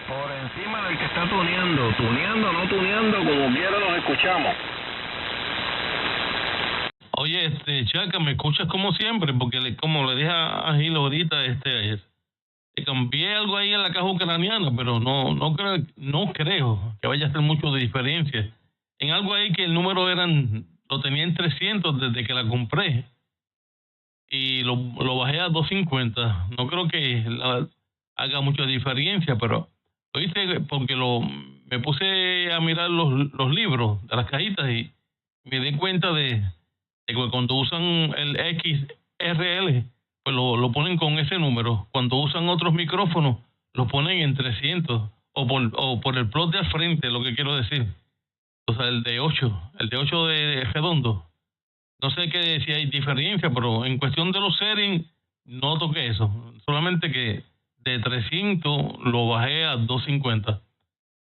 Por encima del que está tuneando, no tuneando, como quiera nos escuchamos. Oye, Chaca, ¿me escuchas como siempre? Porque como le dije a Gil ahorita, te cambié algo ahí en la caja ucraniana, pero no creo que vaya a ser mucho de diferencia. En algo ahí que el número lo tenía en 300 desde que la compré y lo bajé a 250. No creo que haga mucha diferencia, pero lo hice porque me puse a mirar los libros de las cajitas y me di cuenta de que cuando usan el XRL, pues lo ponen con ese número. Cuando usan otros micrófonos, lo ponen en 300 o por el plot de al frente, lo que quiero decir. O sea, el de 8 de redondo. No sé si hay diferencia, pero en cuestión de los settings, no toqué eso. Solamente que de 300 lo bajé a 250.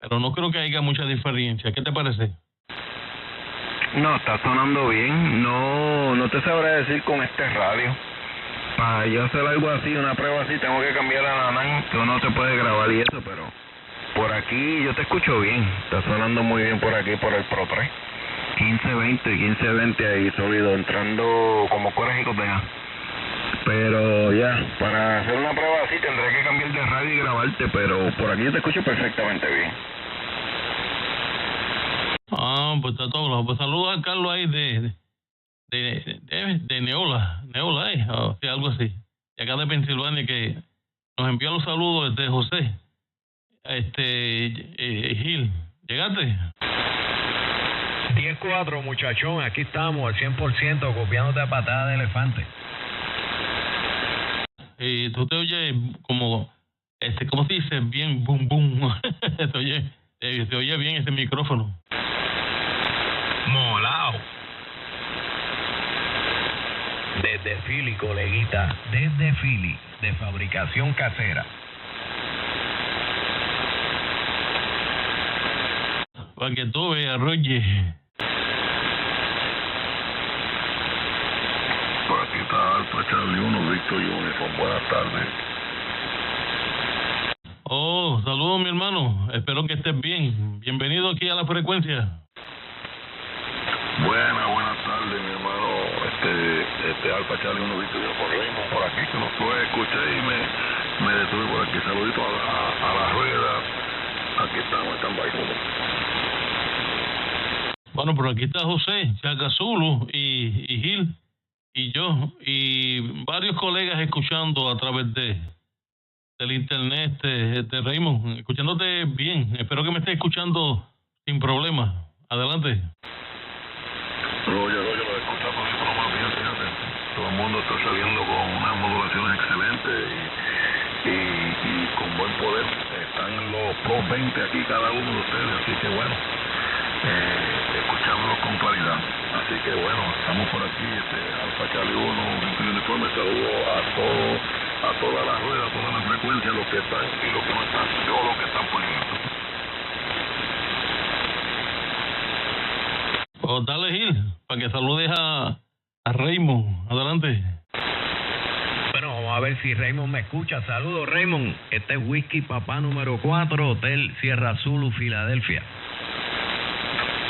Pero no creo que haya mucha diferencia. ¿Qué te parece? No, está sonando bien. No te sabré decir con este radio. Para yo hacer algo así, una prueba así, tengo que cambiar a la NAN, que uno te puede grabar y eso, pero por aquí yo te escucho bien. Está sonando muy bien por aquí, por el Pro 3. 1520 ahí sólido, entrando como cueras y cotejas. Pero ya, para hacer una prueba así tendré que cambiar de radio y grabarte, pero por aquí yo te escucho perfectamente bien. Ah, pues está todo. Pues saludos a Carlos ahí de Neola, o sea, algo así. De acá de Pensilvania, que nos envió los saludos desde José. Gil, ¿llegaste? 10-4, muchachón, aquí estamos al 100% copiándote a patada de elefante. Y tú te oyes como, ¿cómo se dice? Bien, boom, boom. Se oye bien ese micrófono. Molao. Desde Philly, coleguita, desde Philly, de fabricación casera. Para que tú veas, Roger. Por aquí está Alfa Charlie 1, Víctor Uniform. Buenas tardes. Oh, saludos mi hermano. Espero que estés bien. Bienvenido aquí a la frecuencia. Buenas tardes, mi hermano. Alfa Charlie 1, Víctor Uniform Raymond, por aquí, que lo escuché y me detuve por aquí. Saludito a la rueda. Aquí estamos, están bailando. Bueno, por aquí está José, Chaca Zulu y Gil y yo y varios colegas escuchando a través del internet, de Raymond, escuchándote bien. Espero que me estés escuchando sin problemas. Adelante. Roger, lo escuchamos sin problemas bien, fíjate. Todo el mundo está saliendo con unas modulaciones excelentes y con buen poder. Están los Pro 20 aquí cada uno de ustedes, así que bueno. Escuchámoslo con claridad. Así que bueno, estamos por aquí, Alfa Charlie 1, Víctor Uniforme. Saludo a toda la rueda, a toda la frecuencia, los que están y los que no están, todos los que están por dentro. Pues dale, Gil, para que saludes a Raymond. Adelante. Bueno, vamos a ver si Raymond me escucha. Saludos, Raymond. Este es Whisky Papá número 4, Hotel Sierra Zulu, Filadelfia.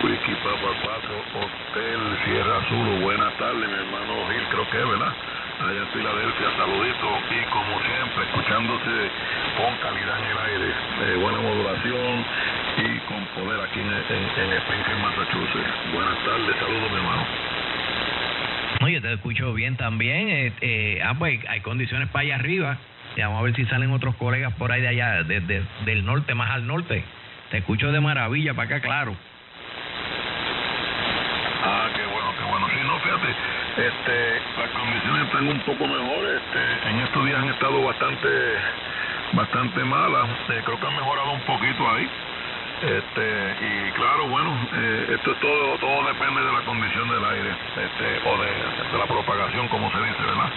Whisky Papa 4, Hotel Sierra Zulu. Buenas tardes, mi hermano Gil, creo que es, ¿verdad? Allá en Filadelfia, saluditos. Y como siempre, escuchándose con calidad en el aire, buena modulación y con poder aquí en Springfield, Massachusetts. Buenas tardes, saludos, mi hermano. Oye, te escucho bien también. Pues hay condiciones para allá arriba. Y vamos a ver si salen otros colegas por ahí de allá, del norte, más al norte. Te escucho de maravilla para acá, claro. Ah, qué bueno. Sí, no, fíjate, las condiciones están un poco mejores. En estos días han estado bastante bastante mala. Creo que han mejorado un poquito ahí. Y claro, bueno, esto es todo depende de la condición del aire, o de la propagación, como se dice, ¿verdad?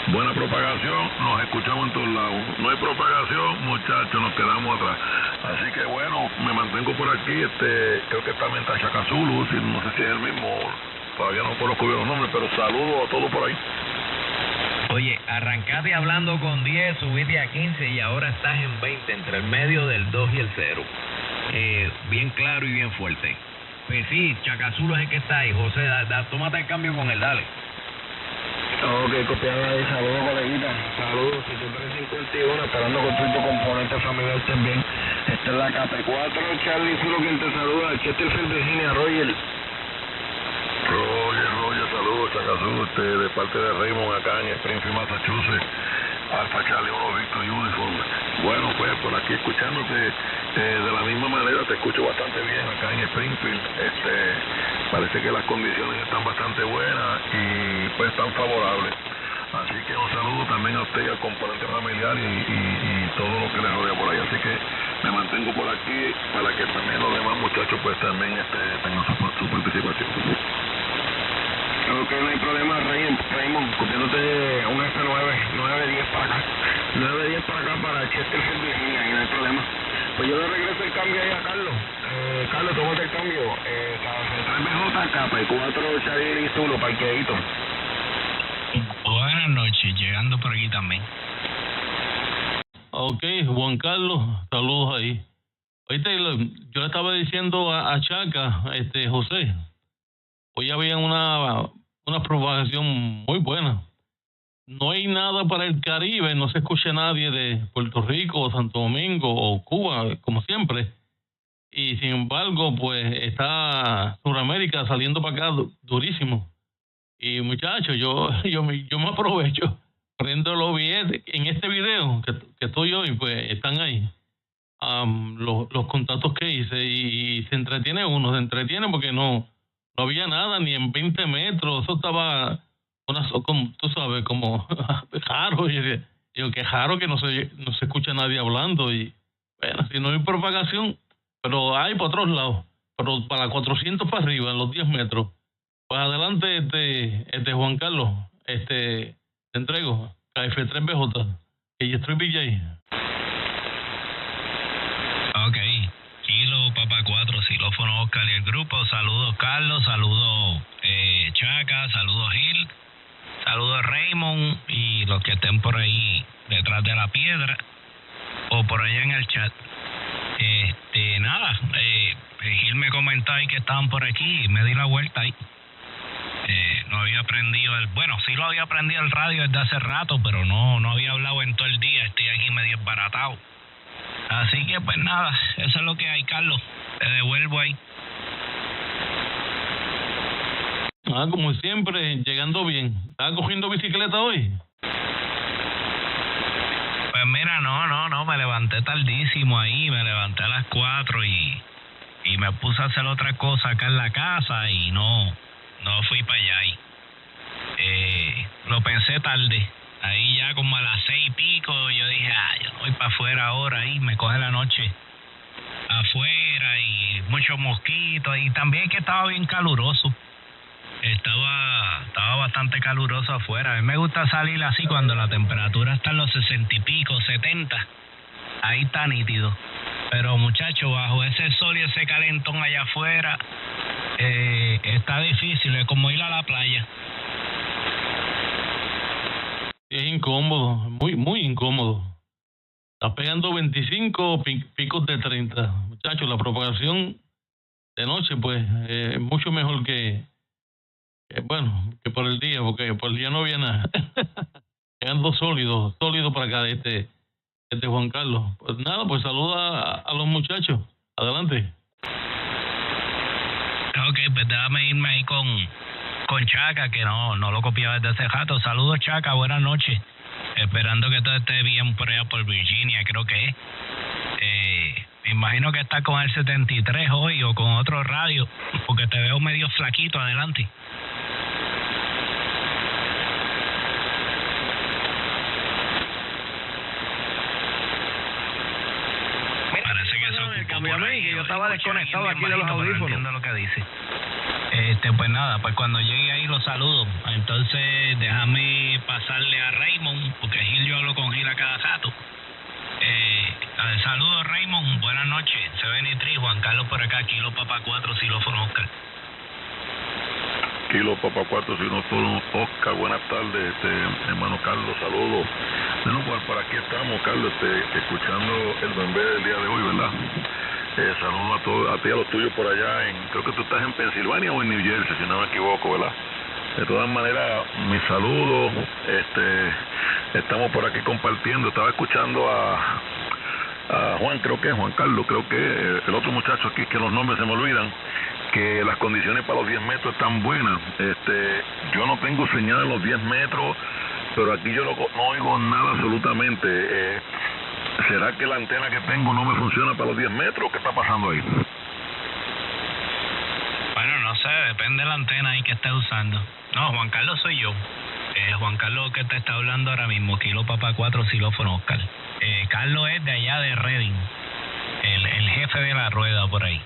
Buena propagación, nos escuchamos en todos lados. No hay propagación, muchachos, nos quedamos atrás. Así que bueno, me mantengo por aquí. Creo que también está Chaka Zulu, no sé si es el mismo, todavía no conozco bien los nombres, pero saludos a todos por ahí. Oye, arrancaste hablando con 10, subiste a 15 y ahora estás en 20, entre el medio del 2 y el 0. Bien claro y bien fuerte. Pues sí, Chaka Zulu es el que está ahí. José, tómate el cambio con él, dale. Ok, copiado ahí, saludos coleguita, saludos, 5351, esperando que tu componente familiar estés bien. Esta es la KP4, Charlie Zulu quien te saluda, Chesterfield, Virginia, Roger, saludos, Chaka Zulu, de parte de Raymond acá en Springfield, Massachusetts, Alfa Charlie 1 Victor Uniform. Bueno, pues por aquí escuchándote de la misma manera, te escucho bastante bien acá en Springfield. Parece que las condiciones están bastante buenas y pues están favorables. Así que un saludo también a usted y al componente familiar y todo lo que le rodea por ahí. Así que me mantengo por aquí para que también los demás muchachos pues también tengan su participación. Ok, no hay problema, Raymond, copiándote un F9, 910 para acá. 910 para acá para Chesterfield, Virginia, y no hay problema. Pues yo le regreso el cambio ahí a Carlos. Carlos, tómate el cambio. 3BJ, KP4, Charlie Zulu, parqueadito. Buenas noches, llegando por aquí también. Ok, Juan Carlos, saludos ahí. Oíste, yo le estaba diciendo a Chaka, José, hoy había una propagación muy buena. No hay nada para el Caribe, no se escucha nadie de Puerto Rico, o Santo Domingo o Cuba, como siempre. Y sin embargo, pues está Sudamérica saliendo para acá durísimo. Y muchachos, yo me aprovecho, prendo los billetes. En este video que estoy hoy, pues están ahí los contactos que hice y se entretiene porque no había nada ni en 20 metros. Eso estaba, tú sabes, como raro. Digo, qué raro que no se escucha nadie hablando. Y bueno, si no hay propagación, pero hay por otros lados. Pero para 400 para arriba, en los 10 metros. Pues adelante, Juan Carlos, te entrego KF3BJ y yo estoy BJ. Ok, Kilo, Papa 4, Xilófono Oscar y el grupo. Saludos Carlos, saludos Chaka, saludos Gil, saludos Raymond y los que estén por ahí detrás de la piedra o por allá en el chat. Nada, Gil me comentó ahí que estaban por aquí y me di la vuelta ahí. No había aprendido sí lo había aprendido el radio desde hace rato, pero no había hablado en todo el día. Estoy aquí medio desbaratado. Así que pues nada, eso es lo que hay, Carlos. Te devuelvo ahí. Como siempre, llegando bien. ¿Estás cogiendo bicicleta hoy? Pues mira, no, me levanté tardísimo ahí, me levanté a las 4 y me puse a hacer otra cosa acá en la casa y no fui para allá ahí. Lo pensé tarde. Ahí ya como a las 6 y pico yo dije, yo voy para afuera ahora y me coge la noche afuera y muchos mosquitos y también que estaba bien caluroso. Estaba bastante caluroso afuera. A mí me gusta salir así cuando la temperatura está en los 60 y pico, 70. Ahí está nítido. Pero muchachos, bajo ese sol y ese calentón allá afuera, está difícil, es como ir a la playa. Es incómodo, muy, muy incómodo. Está pegando 25 picos de 30. Muchachos, la propagación de noche, pues, es mucho mejor que por el día, porque por el día no había nada. Llegando sólido para acá este Juan Carlos. Pues nada, pues saluda a los muchachos. Adelante. Ok, pues déjame irme ahí con Chaka, que no lo copiaba desde hace rato. Saludos, Chaka, buenas noches. Esperando que todo esté bien por allá por Virginia, creo que es. Me imagino que está con el 73 hoy o con otro radio, porque te veo medio flaquito. Adelante. estaba desconectado aquí de los audífonos. Entiendo lo que dice. Pues nada, pues cuando llegue ahí los saludo. Entonces déjame pasarle a Raymond, porque Gil, yo hablo con Gil a cada rato. Saludos Raymond, buenas noches. Sevenitri, Juan Carlos por acá, Kilo Papa 4, xilófono Oscar. Kilo Papa 4, xilófono Oscar, buenas tardes, hermano Carlos, saludos. Bueno, pues por aquí estamos, Carlos, escuchando el bembé del día de hoy, ¿verdad? Saludos a todos, a ti y a los tuyos por allá, creo que tú estás en Pensilvania o en New Jersey, si no me equivoco, ¿verdad? De todas maneras, mis saludos, estamos por aquí compartiendo, estaba escuchando a Juan Carlos, creo que el otro muchacho aquí, que los nombres se me olvidan, que las condiciones para los 10 metros están buenas. Yo no tengo señal en los 10 metros, pero aquí yo no oigo nada absolutamente. ¿Será que la antena que tengo no me funciona para los 10 metros? ¿Qué está pasando ahí? Bueno, no sé, depende de la antena ahí que estés usando. No, Juan Carlos soy yo. Juan Carlos que te está hablando ahora mismo, Kilo Papa 4, xilófono Oscar. Carlos es de allá de Reading, el jefe de la rueda por ahí.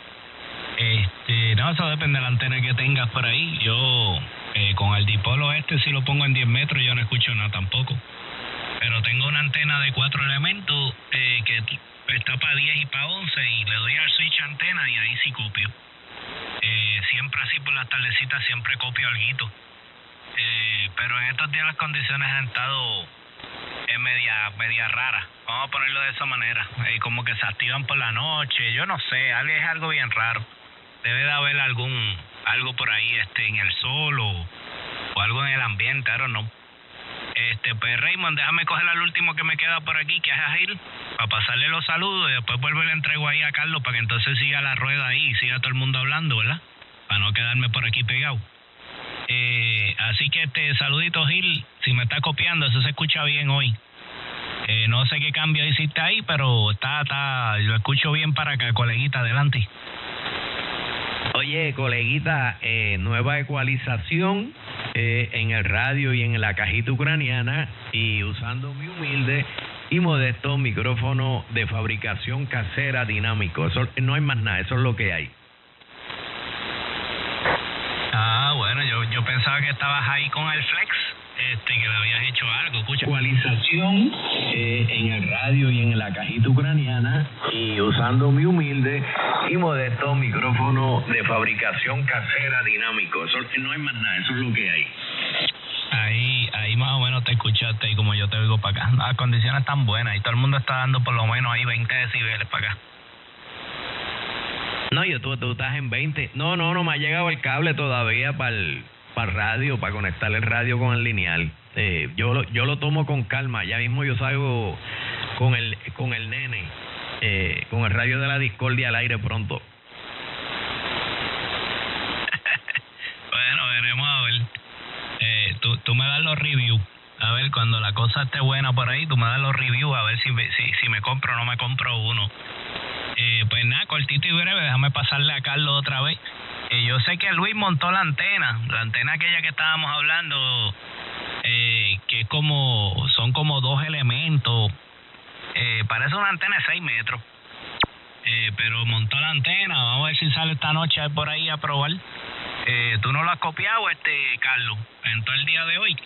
No, eso depende de la antena que tengas por ahí. Yo con el dipolo si lo pongo en 10 metros yo no escucho nada tampoco. Pero tengo una antena de 4 elementos que está para 10 y para 11 y le doy al switch antena y ahí sí copio. Siempre así por las tardecitas siempre copio alguito. Pero en estos días las condiciones han estado media raras. Vamos a ponerlo de esa manera. Como que se activan por la noche. Yo no sé, es algo bien raro. Debe de haber algo por ahí en el sol o algo en el ambiente, I don't know. Pues Raymond, déjame coger al último que me queda por aquí, que es Agil, para pasarle los saludos y después vuelvo y le entrego ahí a Carlos para que entonces siga la rueda ahí y siga todo el mundo hablando, ¿verdad? Para no quedarme por aquí pegado. Así que saludito Gil, si me está copiando, eso se escucha bien hoy. No sé qué cambio hiciste ahí, pero lo escucho bien para acá, coleguita, adelante. Oye, coleguita, nueva ecualización en el radio y en la cajita ucraniana y usando mi humilde y modesto micrófono de fabricación casera dinámico. Eso no hay más nada, eso es lo que hay. Bueno, yo pensaba que estabas ahí con el flex, que le habías hecho algo. Escucha. Ecualización en el radio y en la cajita ucraniana y usando mi humilde y modesto micrófono de fabricación casera dinámico. Eso no hay más nada, eso es lo que hay. Ahí más o menos te escuchaste y como yo te oigo para acá. Las condiciones están buenas y todo el mundo está dando por lo menos ahí 20 decibeles para acá. No, tú estás en 20. No me ha llegado el cable todavía para el radio, para conectar el radio con el lineal. Yo lo tomo con calma. Ya mismo yo salgo con el nene, con el radio de la discordia al aire pronto. Bueno, veremos a ver. Tú me das los reviews. A ver, cuando la cosa esté buena por ahí, tú me das los reviews a ver si me compro o no me compro uno. Pues nada, cortito y breve, déjame pasarle a Carlos otra vez. Yo sé que Luis montó la antena aquella que estábamos hablando, que son como 2 elementos. Parece una antena de 6 metros. Pero montó la antena, vamos a ver si sale esta noche por ahí a probar. ¿Tú no lo has copiado, Carlos, en todo el día de hoy?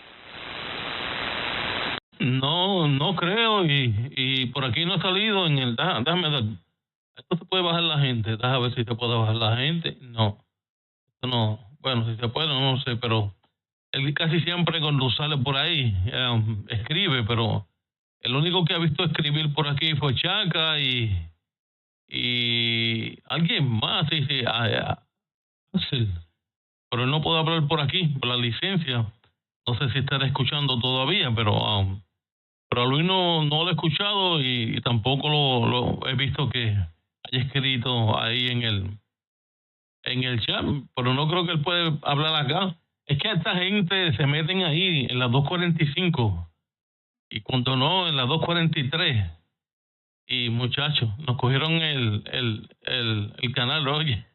No creo, y por aquí no ha salido en el... Déjame ver. Esto se puede bajar la gente, déjame ver si se puede bajar la gente. No, bueno, si se puede, no sé, pero él casi siempre cuando sale por ahí escribe, pero el único que ha visto escribir por aquí fue Chaca y alguien más, sí, pero él no puede hablar por aquí, por la licencia. No sé si estará escuchando todavía, pero a Luis no lo he escuchado y tampoco lo he visto que haya escrito ahí en el chat, pero no creo que él puede hablar acá. Es que esta gente se meten ahí en las 2:45 y cuando no en las 2:43 y muchachos nos cogieron el canal, oye.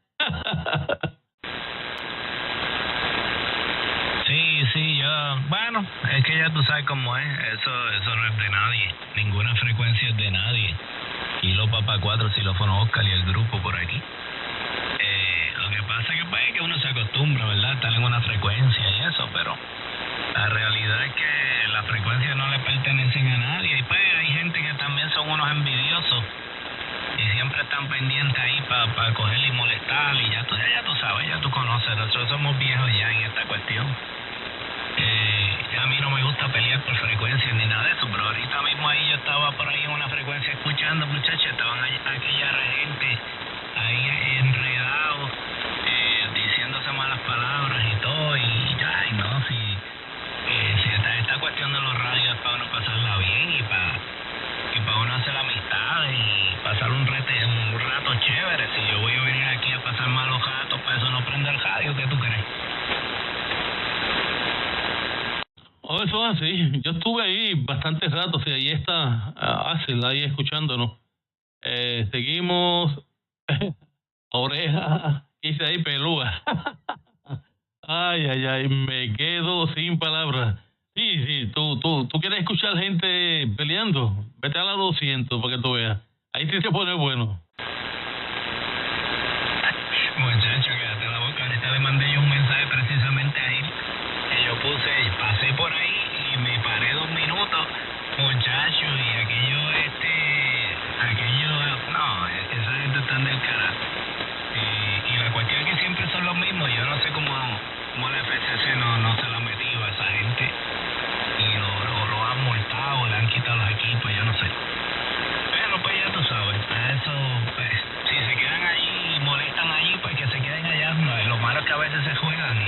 Sí, bueno, es que ya tú sabes cómo es, eso no es de nadie, ninguna frecuencia es de nadie. Kilo Papa 4, Xilófono Oscar y el grupo por aquí. Lo que pasa es que, pues, que uno se acostumbra, ¿verdad? Estar en una frecuencia y eso, pero la realidad es que las frecuencias no le pertenecen a nadie. Y pues hay gente que también son unos envidiosos y siempre están pendientes ahí para cogerle y molestar. Y ya tú sabes, ya tú conoces, nosotros somos viejos ya en esta cuestión. A mí no me gusta pelear por frecuencias ni nada de eso, pero ahorita mismo ahí yo estaba por ahí en una frecuencia escuchando, muchachos, estaban aquella gente ahí enredados, diciéndose malas palabras y todo, y ay no, si esta cuestión de los radios es para uno pasarla bien y para uno hacer amistades y pasar un rato chévere. Si yo voy a venir aquí a pasar malos ratos, para eso no prendo el radio, ¿qué tú crees? Oh, eso es así. Yo estuve ahí bastante rato, sí, ahí está Axel ahí escuchándonos. Seguimos oreja, hice ahí pelúa. Ay, me quedo sin palabras. Sí, tú quieres escuchar gente peleando, vete a la 200 para que tú veas. Ahí sí se pone bueno. Muchacho, quédate la boca. Ahorita le mandé yo un mensaje precisamente a él. Que yo pasé por ahí y me paré 2 minutos, muchacho, y aquello, no, esa gente está del carajo. Y la cuestión es que siempre son los mismos. Yo no sé cómo la FCC no se la ha metido a esa gente y lo han multado, le han quitado los equipos, yo no sé. Pero pues ya tú sabes, eso, pues, si se quedan allí y molestan allí, pues que se queden allá. Lo malo es que a veces se juegan y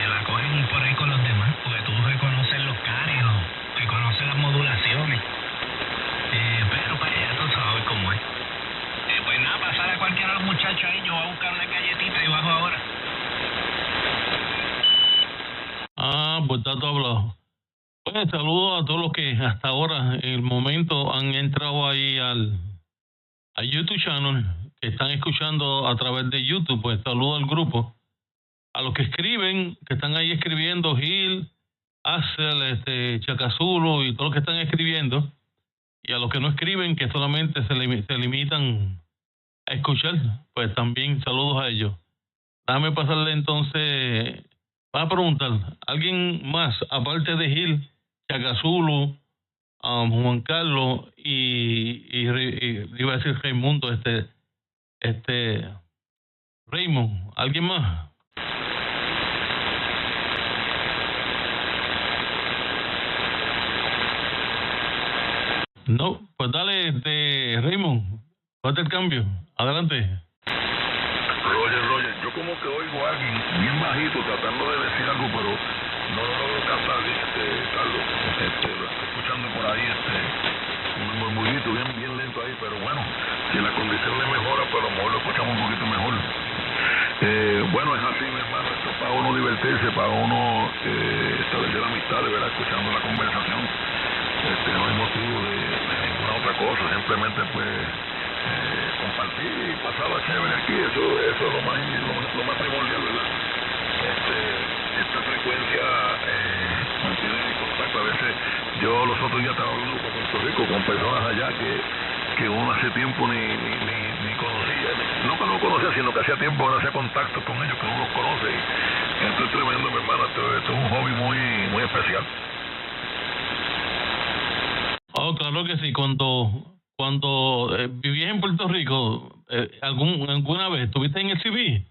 la cogen por ahí con los demás, porque tú reconoces los cargos, reconoces las modulaciones. Pero pues ya tú sabes cómo es. Pues nada, pasar a cualquiera de los muchachos ahí, yo voy a buscar una galletita y bajo ahora. Pues está todo hablado. Pues saludo a todos los que hasta ahora, en el momento, han entrado ahí al YouTube channel, que están escuchando a través de YouTube. Pues saludo al grupo. A los que escriben, que están ahí escribiendo, Gil, Axel, Chacazulu y todos los que están escribiendo. Y a los que no escriben, que solamente se limitan a escuchar, pues también saludos a ellos. Déjame pasarle entonces, va a preguntar, ¿alguien más, aparte de Gil, Chacazulu, Juan Carlos y iba a decir Raimundo, Raymond, ¿alguien más? No, pues dale, Raymond, ponte el cambio, adelante. Roger, yo como que oigo a alguien bien bajito tratando de decir algo, pero no lo logro captar, Carlos, lo estoy escuchando por ahí, un murmullito bien lento ahí, pero bueno, si la condición le mejora, pues a lo mejor lo escuchamos un poquito mejor. Bueno, es así, mi hermano, esto es para uno divertirse, para uno establecer amistades, ¿verdad? Escuchando la conversación. No hay motivo de ninguna otra cosa, simplemente pues compartir y pasarla chévere aquí, eso es lo más primordial, ¿verdad? Esta frecuencia mantiene el contacto. A veces yo los otros días estaba hablando con Puerto Rico, con personas allá que uno hace tiempo ni conocía, no que no conocía, sino que hacía tiempo no hacía contacto con ellos, que uno los conoce, y esto es tremendo, mi hermano, esto es un hobby muy especial. Oh, claro que sí. Cuando vivías en Puerto Rico, ¿alguna vez estuviste en el CV?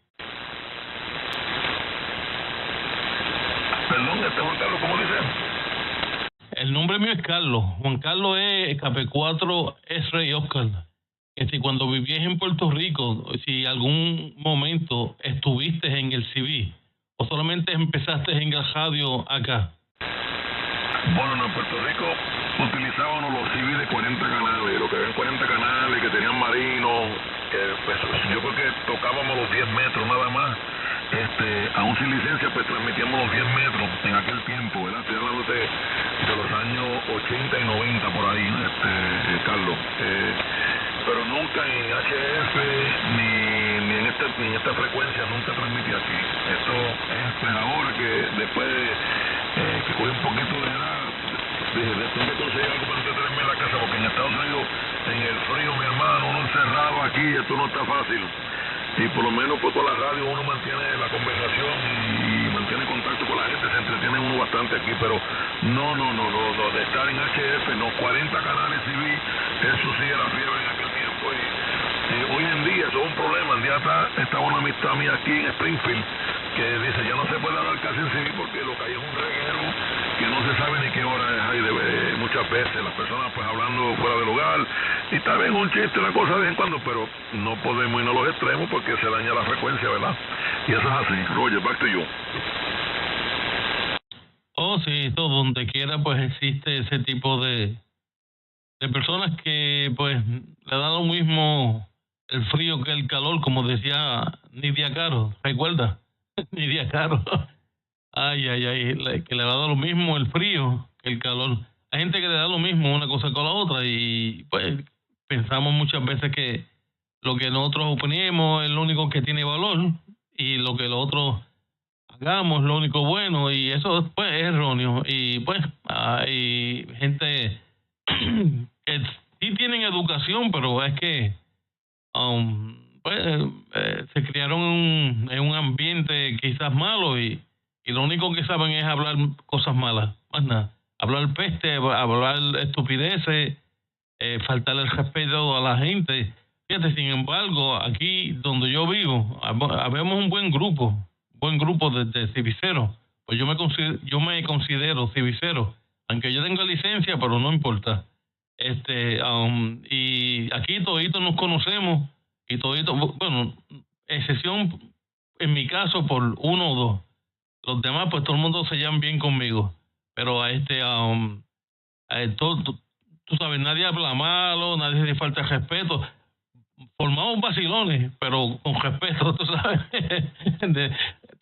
Perdón, Juan Carlos, ¿cómo dice? El nombre mío es Carlos. Juan Carlos es KP4 S. Oscar. Cuando vivías en Puerto Rico, si algún momento estuviste en el CV o solamente empezaste en el radio acá. Bueno, en Puerto Rico utilizábamos los CV de 40 canales, lo que eran 40 canales, que tenían marinos, que pues, yo creo que tocábamos los 10 metros nada más, aún sin licencia, pues transmitíamos los 10 metros en aquel tiempo, ¿verdad? Estoy hablando de los años 80 y 90 por ahí, Carlos. Pero nunca en HF ni en esta frecuencia nunca transmití aquí. Esto es pues, ahora que después que cogí un poquito de edad, dije, tengo que conseguir algo para entretenerme en la casa, porque en Estados Unidos, en el frío, mi hermano, uno encerrado aquí, esto no está fácil. Y por lo menos por toda la radio uno mantiene la conversación y mantiene contacto con la gente, se entretiene uno bastante aquí, pero no, de estar en HF, no, 40 canales TV, eso sí era fiebre en aquel tiempo. Y hoy en día eso es un problema. Un día está una amistad mía aquí en Springfield que dice ya no se puede hablar casi en CV porque lo que hay es un reguero que no se sabe ni qué hora es. Hay muchas veces las personas pues hablando fuera del lugar y está bien un chiste, una cosa de vez en cuando, pero no podemos ir a los extremos porque se daña la frecuencia, ¿verdad? Y eso es así. Roger, back to you. Oh, sí, todo donde quiera pues existe ese tipo de personas que pues le da lo mismo el frío que el calor, como decía Nidia Caro, ¿recuerda? Nidia Caro. Ay, que le va a dar lo mismo el frío que el calor. Hay gente que le da lo mismo una cosa con la otra y pues pensamos muchas veces que lo que nosotros opinemos es lo único que tiene valor y lo que los otros hagamos lo único bueno, y eso pues es erróneo. Y pues hay gente que sí tienen educación, pero es que se criaron en un ambiente quizás malo y lo único que saben es hablar cosas malas, más nada, hablar peste, hablar estupideces, faltarle el respeto a la gente. Fíjate, sin embargo, aquí donde yo vivo, habemos un buen grupo de civiceros. Pues yo me considero civicero, aunque yo tengo licencia, pero no importa. Y aquí toditos nos conocemos y toditos, bueno, excepción en mi caso por uno o dos. Los demás, pues todo el mundo se llevan bien conmigo. Pero tú sabes, nadie habla malo, nadie se falta el respeto. Formamos vacilones, pero con respeto, tú sabes.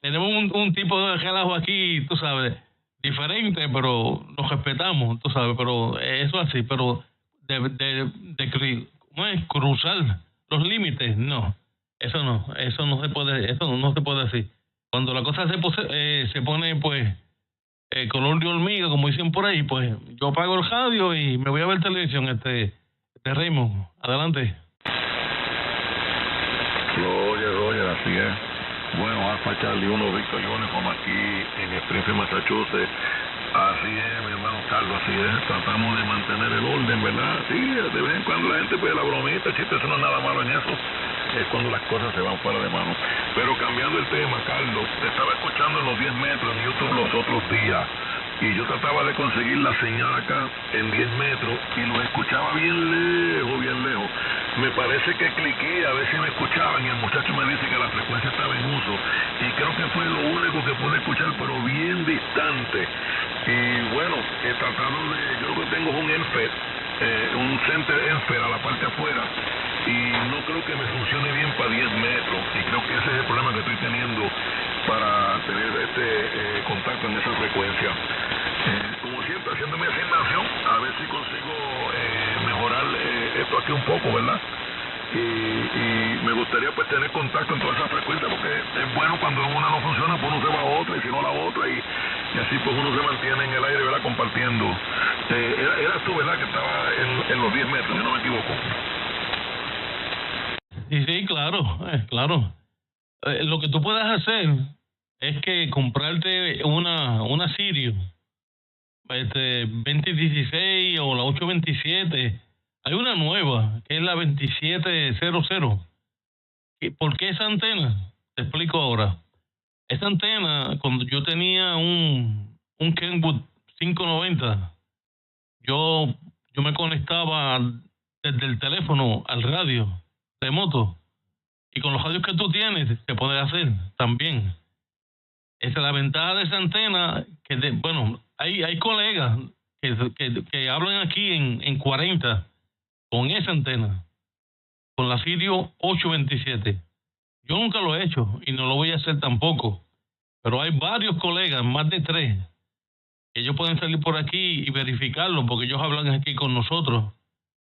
Tenemos un tipo de relajo aquí, tú sabes, diferente, pero nos respetamos, tú sabes. Pero eso así, pero ¿cómo es? Cruzar los límites, no. Eso no se puede decir. Cuando la cosa se pone pues color de hormiga, como dicen por ahí, pues yo apago el radio y me voy a ver televisión. Raymond, adelante. Roger, así es. Bueno, Alfa Charlie 1, Victor Uniform aquí en Springfield, Massachusetts. Así es, mi hermano Carlos, así es. Tratamos de mantener el orden, ¿verdad? Sí, de vez en cuando la gente, pues la bromita, chiste, eso no es nada malo en eso. Es cuando las cosas se van fuera de mano. Pero cambiando el tema, Carlos, te estaba escuchando en los 10 metros en YouTube los otros días. Y yo trataba de conseguir la señal acá en 10 metros y lo escuchaba bien lejos. Me parece que cliqué a ver si me escuchaban y el muchacho me dice que la frecuencia estaba en uso. Y creo que fue lo único que pude escuchar, pero bien distante. Y bueno, he tratado yo lo que tengo es un ENFER, un center ENFER a la parte afuera. Y no creo que me funcione bien para 10 metros. Y creo que ese es el problema que estoy teniendo para tener contacto en esa frecuencia. Como siempre, haciendo mi asignación, a ver si consigo mejorar esto aquí un poco, ¿verdad? Y me gustaría pues tener contacto en toda esa frecuencia, porque es bueno cuando una no funciona, pues uno se va a otra y si no a la otra, y así pues uno se mantiene en el aire, ¿verdad? Compartiendo. Eras tú, ¿verdad? Que estaba en los 10 metros, si no me equivoco. Sí, claro. Lo que tú puedes hacer es que comprarte una Sirio 2016 o la 827. Hay una nueva que es la 2700. ¿Por qué esa antena? Te explico ahora. Esa antena, cuando yo tenía un Kenwood 590, yo me conectaba desde el teléfono al radio remoto, y con los radios que tú tienes se puede hacer también. Esa es la ventaja de esa antena, que hay colegas que hablan aquí en 40 con esa antena, con la Sirio 827. Yo nunca lo he hecho y no lo voy a hacer tampoco, pero hay varios colegas, más de 3, que ellos pueden salir por aquí y verificarlo, porque ellos hablan aquí con nosotros,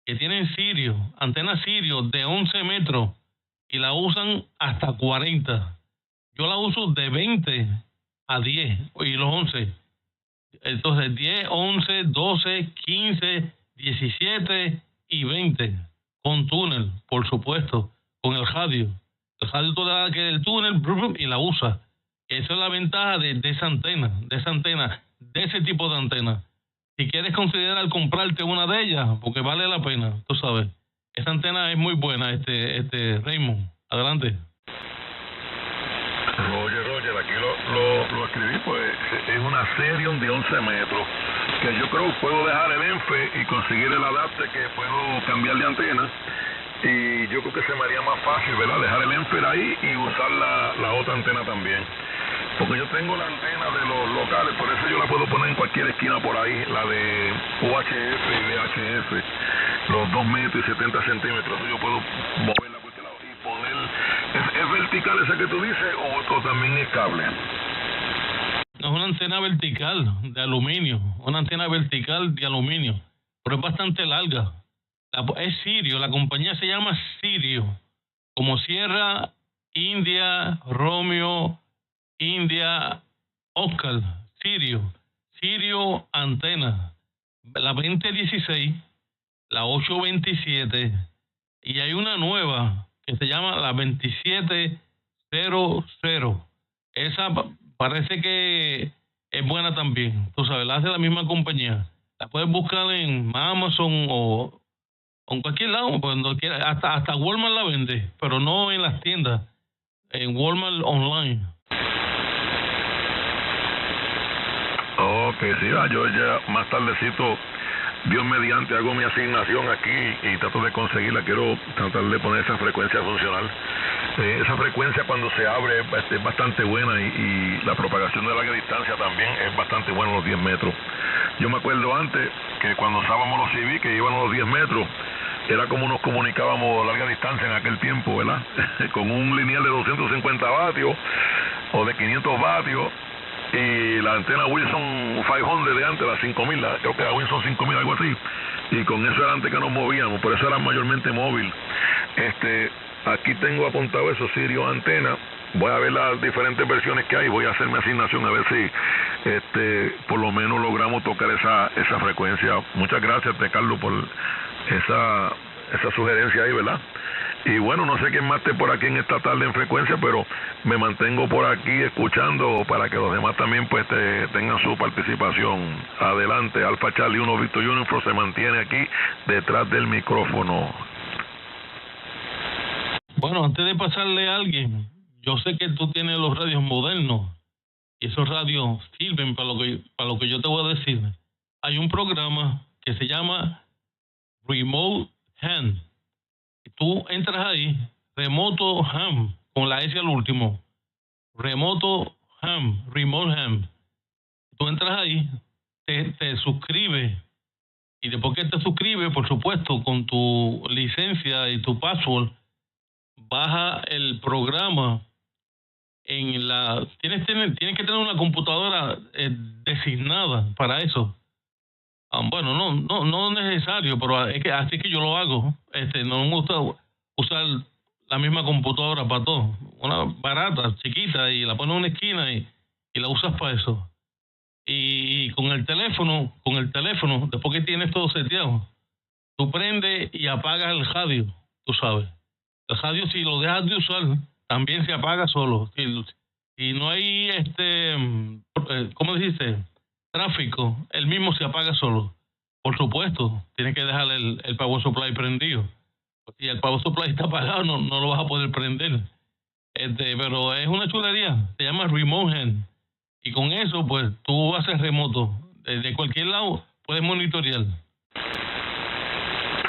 que tienen Sirio, antena Sirio de 11 metros y la usan hasta 40. Yo la uso de 20 a 10 y los 11. Entonces 10, 11, 12, 15, 17 y 20 con túnel, por supuesto, con el radio. El radio tú le das que el túnel y la usa. Esa es la ventaja de esa antena, de ese tipo de antena. Si quieres considerar comprarte una de ellas, porque vale la pena, tú sabes. Esa antena es muy buena, Raymond. Adelante. Roger, aquí lo escribí, pues es una Serion de 11 metros, que yo creo que puedo dejar el ENFE y conseguir el adapter que puedo cambiar de antena, y yo creo que se me haría más fácil, ¿verdad? Dejar el ENFE ahí y usar la otra antena también, porque yo tengo la antena de los locales, por eso yo la puedo poner en cualquier esquina por ahí, la de UHF y VHF, los 2 metros y 70 centímetros, yo puedo moverla por este lado y poner. ¿Es vertical esa que tú dices o también es cable? No, es una antena vertical de aluminio, pero es bastante larga. Es Sirio, la compañía se llama Sirio, como Sierra, India, Romeo, India, Oscar, Sirio antena, la 2016, la 827, y hay una nueva que se llama la 2700. Esa parece que es buena también, tú sabes, la hace la misma compañía. La puedes buscar en Amazon o en cualquier lado, cuando quieras. Hasta Walmart la vende, pero no en las tiendas, en Walmart online. Ok, sí, yo ya más tardecito, Dios mediante, hago mi asignación aquí y trato de conseguirla. Quiero tratar de poner esa frecuencia funcional. Esa frecuencia cuando se abre es bastante buena y la propagación de larga distancia también es bastante buena, los 10 metros. Yo me acuerdo antes que cuando usábamos los CV, que iban a los 10 metros, era como nos comunicábamos a larga distancia en aquel tiempo, ¿verdad? Con un lineal de 250 vatios o de 500 vatios. Y la antena Wilson 500 de antes, la 5000, creo que la Wilson 5000, algo así, y con eso era antes que nos movíamos, por eso era mayormente móvil. Aquí tengo apuntado eso, Sirio antena. Voy a ver las diferentes versiones que hay, voy a hacer mi asignación a ver si por lo menos logramos tocar esa frecuencia. Muchas gracias, Carlos, por esa sugerencia ahí, ¿verdad? Y bueno, no sé quién más esté por aquí en esta tarde en frecuencia, pero me mantengo por aquí escuchando para que los demás también pues tengan su participación. Adelante, Alfa Charlie 1 Victor Uniform se mantiene aquí detrás del micrófono. Bueno, antes de pasarle a alguien, yo sé que tú tienes los radios modernos y esos radios sirven para lo que yo te voy a decir. Hay un programa que se llama Remote Ham. Tú entras ahí, Remoto Ham, con la S al último, Remote Ham. Tú entras ahí, te suscribes, y después que te suscribes, por supuesto, con tu licencia y tu password, baja el programa en la... Tienes que tener una computadora designada para eso. Bueno, no es necesario, pero es que así que yo lo hago. No me gusta usar la misma computadora para todo. Una barata, chiquita, y la pones en una esquina y la usas para eso. Y con el teléfono, después que tienes todo seteado, tú prendes y apagas el radio, tú sabes. El radio, si lo dejas de usar, también se apaga solo. Si no hay ¿cómo dijiste? Tráfico, el mismo se apaga solo. Por supuesto, tienes que dejar el power supply prendido. Si el power supply está apagado, no lo vas a poder prender. Pero es una chulería, se llama Remote Hand. Y con eso, pues, tú haces remoto. Desde cualquier lado puedes monitorear.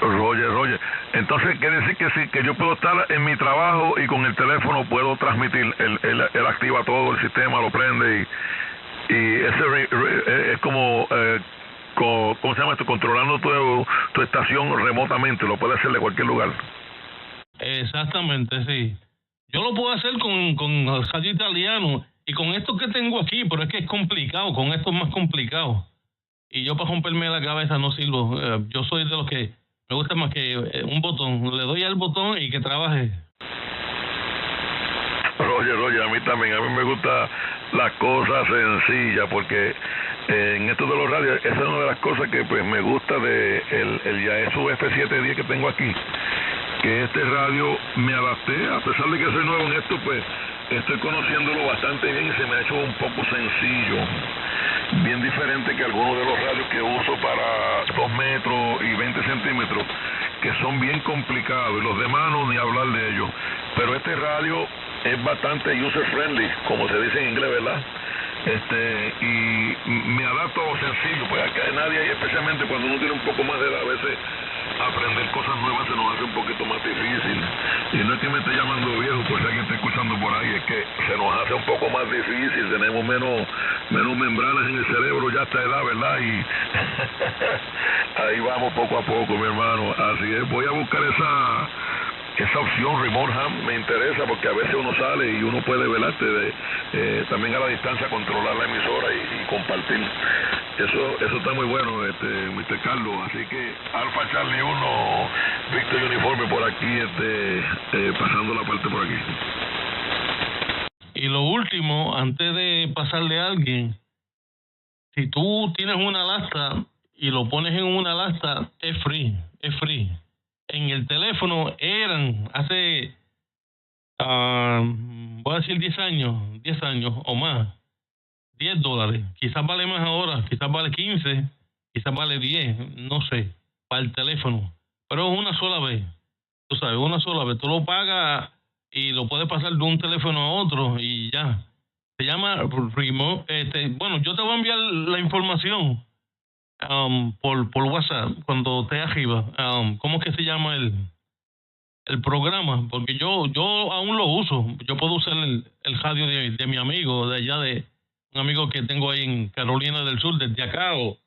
Roger. Entonces, quiere decir que sí, que yo puedo estar en mi trabajo y con el teléfono puedo transmitir. Él activa todo el sistema, lo prende y ese es como, ¿cómo se llama esto? Controlando tu estación remotamente, lo puede hacer de cualquier lugar. Exactamente, sí. Yo lo puedo hacer con el radio italiano y con esto que tengo aquí, pero es que es complicado, con esto es más complicado. Y yo para romperme la cabeza no sirvo. Yo soy de los que me gusta más que un botón. Le doy al botón y que trabaje. Roger, a mí también, a mí me gusta las cosas sencillas, porque en esto de los radios, esa es una de las cosas que pues me gusta de el Yaesu F710 que tengo aquí, que este radio me adapté, a pesar de que soy nuevo en esto, pues estoy conociéndolo bastante bien y se me ha hecho un poco sencillo, bien diferente que algunos de los radios que uso para 2 metros y 20 centímetros, que son bien complicados, y los demás no ni hablar de ellos, pero este radio es bastante user friendly, como se dice en inglés, ¿verdad? Y me adapto sencillo, pues acá nadie, especialmente cuando uno tiene un poco más de edad, a veces aprender cosas nuevas se nos hace un poquito más difícil, y no es que me esté llamando viejo, por si alguien está escuchando por ahí, es que se nos hace un poco más difícil, tenemos menos membranas en el cerebro ya a esta edad, ¿verdad? Y ahí vamos poco a poco, mi hermano, así es. Voy a buscar esa opción remote ham, me interesa, porque a veces uno sale y uno puede, ¿verdad? También a la distancia controlar la emisora y compartir. Eso está muy bueno, Mr. Carlos. Así que Alfa Charlie 1, Victor Uniforme por aquí, pasando la parte por aquí. Y lo último, antes de pasarle a alguien, si tú tienes una lasta y lo pones en una lasta, es free. En el teléfono eran hace, voy a decir 10 años o más, $10. Quizás vale más ahora, quizás vale 15, quizás vale 10, no sé, para el teléfono. Pero es una sola vez, tú sabes, una sola vez. Tú lo pagas y lo puedes pasar de un teléfono a otro y ya. Se llama remote. Bueno, yo te voy a enviar la información por WhatsApp cuando esté arriba. ¿Cómo es que se llama el programa? Porque yo aún lo uso. Yo puedo usar el radio de mi amigo de allá, de un amigo que tengo ahí en Carolina del Sur, desde acá, o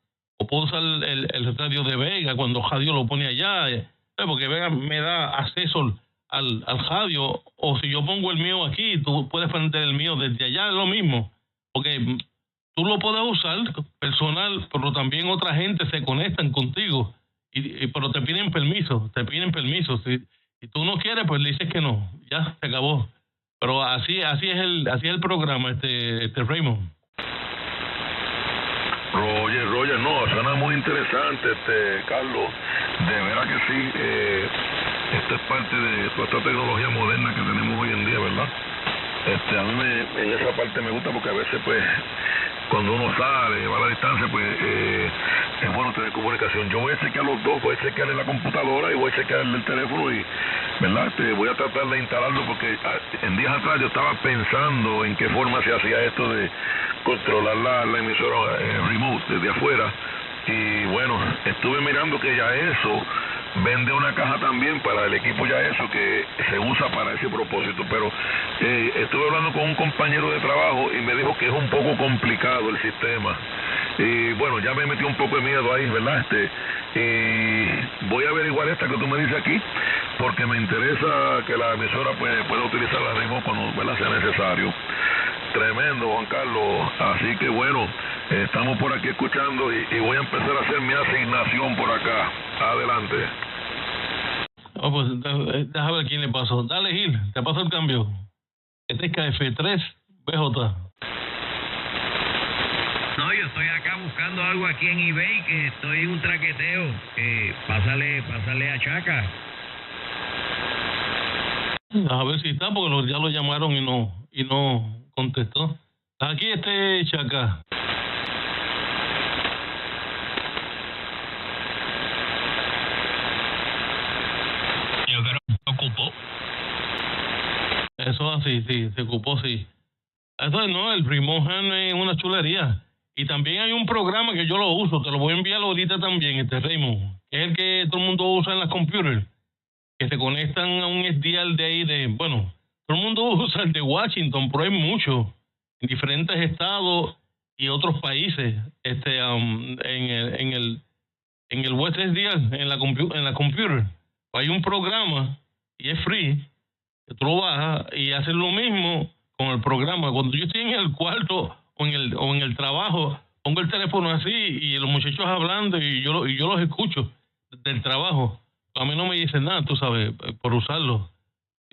puedo usar el radio de Vega cuando radio lo pone allá, porque Vega me da acceso al radio, o si yo pongo el mío aquí, tú puedes prender el mío desde allá, es lo mismo, porque tú lo puedes usar personal, pero también otra gente se conectan contigo, pero te piden permiso. Si tú no quieres, pues le dices que no, ya se acabó. Pero así es el programa, Raymond. Roger, no, suena muy interesante, Carlos, de verdad que sí. Esto es parte de toda esta tecnología moderna que tenemos hoy en día, ¿verdad? A mí en esa parte me gusta, porque a veces, pues, cuando uno sale, va a la distancia, pues es bueno tener comunicación. Yo voy a chequear los dos, voy a chequear en la computadora y voy a chequear en el teléfono, y ¿verdad? Voy a tratar de instalarlo, porque en días atrás yo estaba pensando en qué forma se hacía esto de controlar la emisora remote desde afuera, y bueno, estuve mirando que ya eso vende una caja también para el equipo ya eso que se usa para ese propósito, pero estuve hablando con un compañero de trabajo y me dijo que es un poco complicado el sistema, y bueno, ya me metió un poco de miedo ahí, ¿verdad? Voy a averiguar esta que tú me dices aquí, porque me interesa que la emisora pues pueda utilizar la remote cuando, ¿verdad?, sea necesario. Tremendo, Juan Carlos. Así que bueno, estamos por aquí escuchando y voy a empezar a hacer mi asignación por acá. Adelante. Pues déjame ver quién le pasó. Dale, Gil, te paso el cambio. Este es KF3 BJ. No, yo estoy acá buscando algo aquí en eBay, que estoy en un traqueteo. Pásale a Chaca. A ver si está, porque ya lo llamaron y no contestó. Aquí Chaca. Yo creo que se ocupó. Eso así, sí, se ocupó, sí. Eso no, el remote hand es una chulería. Y también hay un programa que yo lo uso, te lo voy a enviar ahorita también, Raymond, que es el que todo el mundo usa en las computers, que se conectan a un SDL de ahí bueno, todo el mundo usa el de Washington, pero hay muchos en diferentes estados y otros países, en el West SDL, en la computer. Hay un programa y es free, que tú lo bajas y haces lo mismo con el programa. Cuando yo estoy en el cuarto o en el trabajo, pongo el teléfono así y los muchachos hablando y yo los escucho del trabajo. A mí no me dicen nada, tú sabes, por usarlo.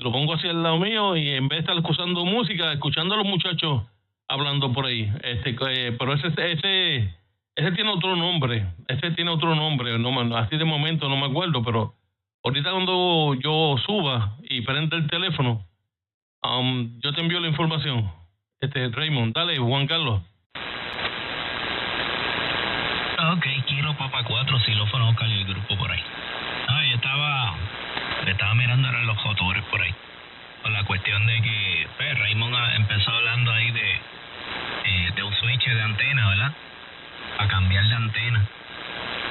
Lo pongo así al lado mío y en vez de estar escuchando música, escuchando a los muchachos hablando por ahí. Pero ese tiene otro nombre. No, así de momento no me acuerdo, pero ahorita cuando yo suba y prenda el teléfono, yo te envío la información. Raymond, dale, Juan Carlos. Ok, Kilo Papa 4, xilófono Oscar y el grupo por ahí. Yo estaba mirando ahora los motores por ahí. Por la cuestión de que Raymond empezó hablando ahí de un switch de antena, ¿verdad? A cambiar de antena.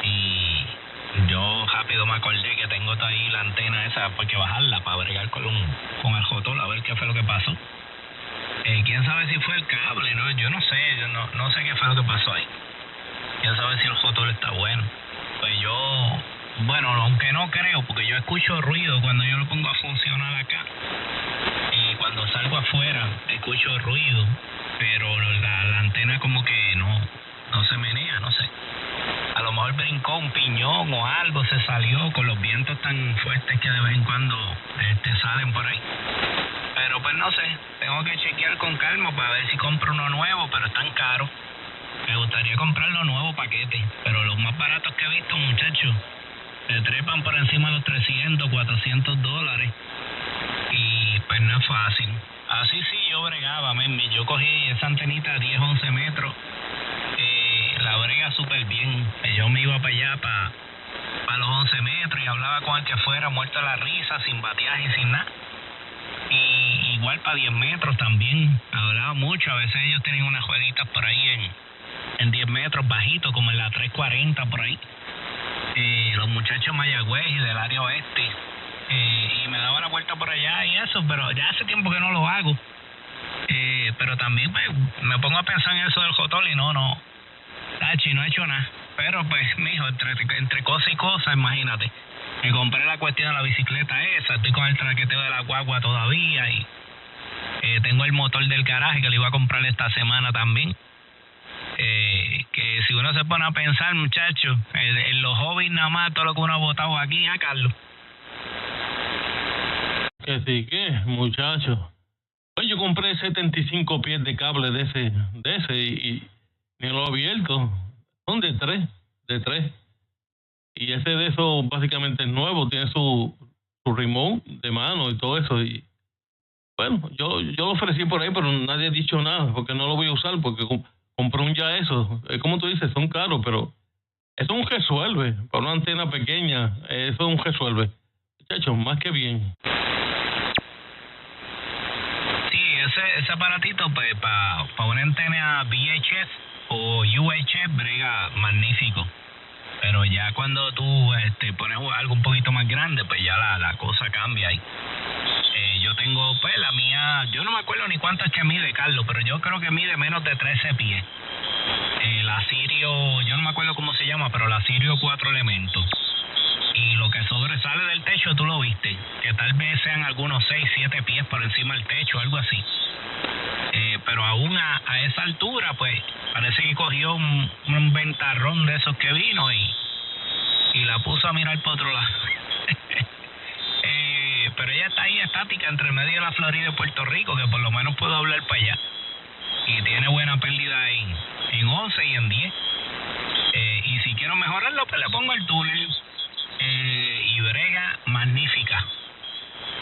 Y yo rápido me acordé que tengo ahí la antena esa, porque bajarla para bregar con el jotor, a ver qué fue lo que pasó. Quién sabe si fue el cable, ¿no? Yo no sé qué fue lo que pasó ahí. Quién sabe si el jotor está bueno. Pues aunque no creo, porque yo escucho ruido cuando yo lo pongo a funcionar acá. Y cuando salgo afuera, escucho ruido, pero la antena como que no se menea, no sé. A lo mejor brincó un piñón o algo, se salió con los vientos tan fuertes que de vez en cuando salen por ahí. Pero pues no sé, tengo que chequear con calma para ver si compro uno nuevo, pero es tan caro. Me gustaría comprarlo nuevo paquete, pero los más baratos que he visto, muchachos, se trepan por encima de los $300, $400. Y pues no es fácil. Así sí yo bregaba, yo cogí esa antenita 10, 11 metros, la brega súper bien. Yo me iba para allá, para los 11 metros, y hablaba con el que fuera, muerto a la risa, sin bateaje y sin nada. Y igual para 10 metros también, hablaba mucho. A veces ellos tenían unas jueguitas por ahí en 10 metros, bajito, como en la 340 por ahí. Los muchachos Mayagüez y del área oeste. Y me daba la vuelta por allá y eso, pero ya hace tiempo que no lo hago. Pero también pues, me pongo a pensar en eso del jotor y no he hecho nada. Pero pues, mijo, entre cosa y cosa, imagínate. Me compré la cuestión de la bicicleta esa, estoy con el traqueteo de la guagua todavía y tengo el motor del garaje que lo iba a comprar esta semana también. Que si uno se pone a pensar, muchachos, en los hobbies nada más, todo lo que uno ha botado aquí, Carlos. Que sí, muchachos. Pues yo compré 75 pies de cable de ese y ni lo he abierto. Son de tres. Y ese de esos básicamente es nuevo, tiene su remote de mano y todo eso. Y bueno, yo lo ofrecí por ahí, pero nadie ha dicho nada, porque no lo voy a usar, porque compré un ya eso. Como tú dices, son caros, pero eso es un resuelve. Para una antena pequeña, eso es un resuelve. Muchachos, más que bien. Sí, ese aparatito, pues, para una antena VHF o UHF, brega magnífico. Pero ya cuando tú pones algo un poquito más grande, pues ya la cosa cambia ahí. Yo tengo, pues, la mía, yo no me acuerdo ni cuánto es que mide, Carlos, pero yo creo que mide menos de 13 pies. La Sirio, yo no me acuerdo cómo se llama, pero la Sirio 4 elementos. Y lo que sobresale del techo, tú lo viste, que tal vez sean algunos 6, 7 pies por encima del techo, algo así. Pero aún a esa altura, pues, parece que cogió un ventarrón de esos que vino y la puso a mirar para otro lado. Pero ella está ahí estática entre medio de la Florida y Puerto Rico, que por lo menos puedo hablar para allá. Y tiene buena pérdida en 11 y en 10. Y si quiero mejorarlo, pues le pongo el túnel. Y brega magnífica.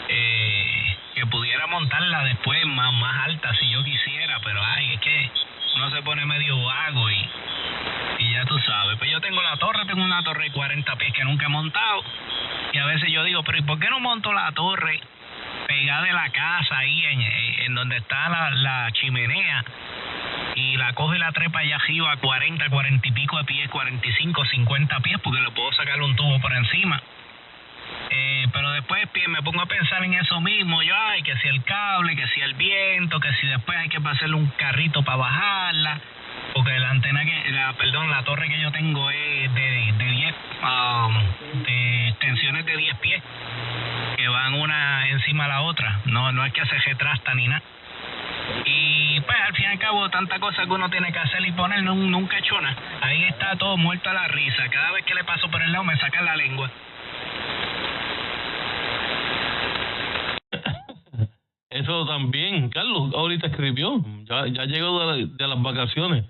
Que pudiera montarla después más alta si yo quisiera, pero es que uno se pone medio vago y ya tú sabes. Pues yo tengo una torre de 40 pies que nunca he montado, y a veces yo digo, pero ¿y por qué no monto la torre pegada de la casa ahí en donde está la chimenea, y la coge y la trepa allá arriba a 40 y pico de pies, 45, 50 pies, porque le puedo sacar un tubo por encima? Pero después me pongo a pensar en eso mismo. Que si el cable, que si el viento, que si después hay que hacerle un carrito para bajarla, porque la antena la torre que yo tengo es de 10, de extensiones de 10 pies, que van una encima de la otra. No es que se retrasta ni nada. Y pues al fin y al cabo, tanta cosa que uno tiene que hacer y poner, nunca he hecho nada. Ahí está todo muerto a la risa. Cada vez que le paso por el lado me saca la lengua. Eso también, Carlos ahorita escribió, ya llegó de las vacaciones.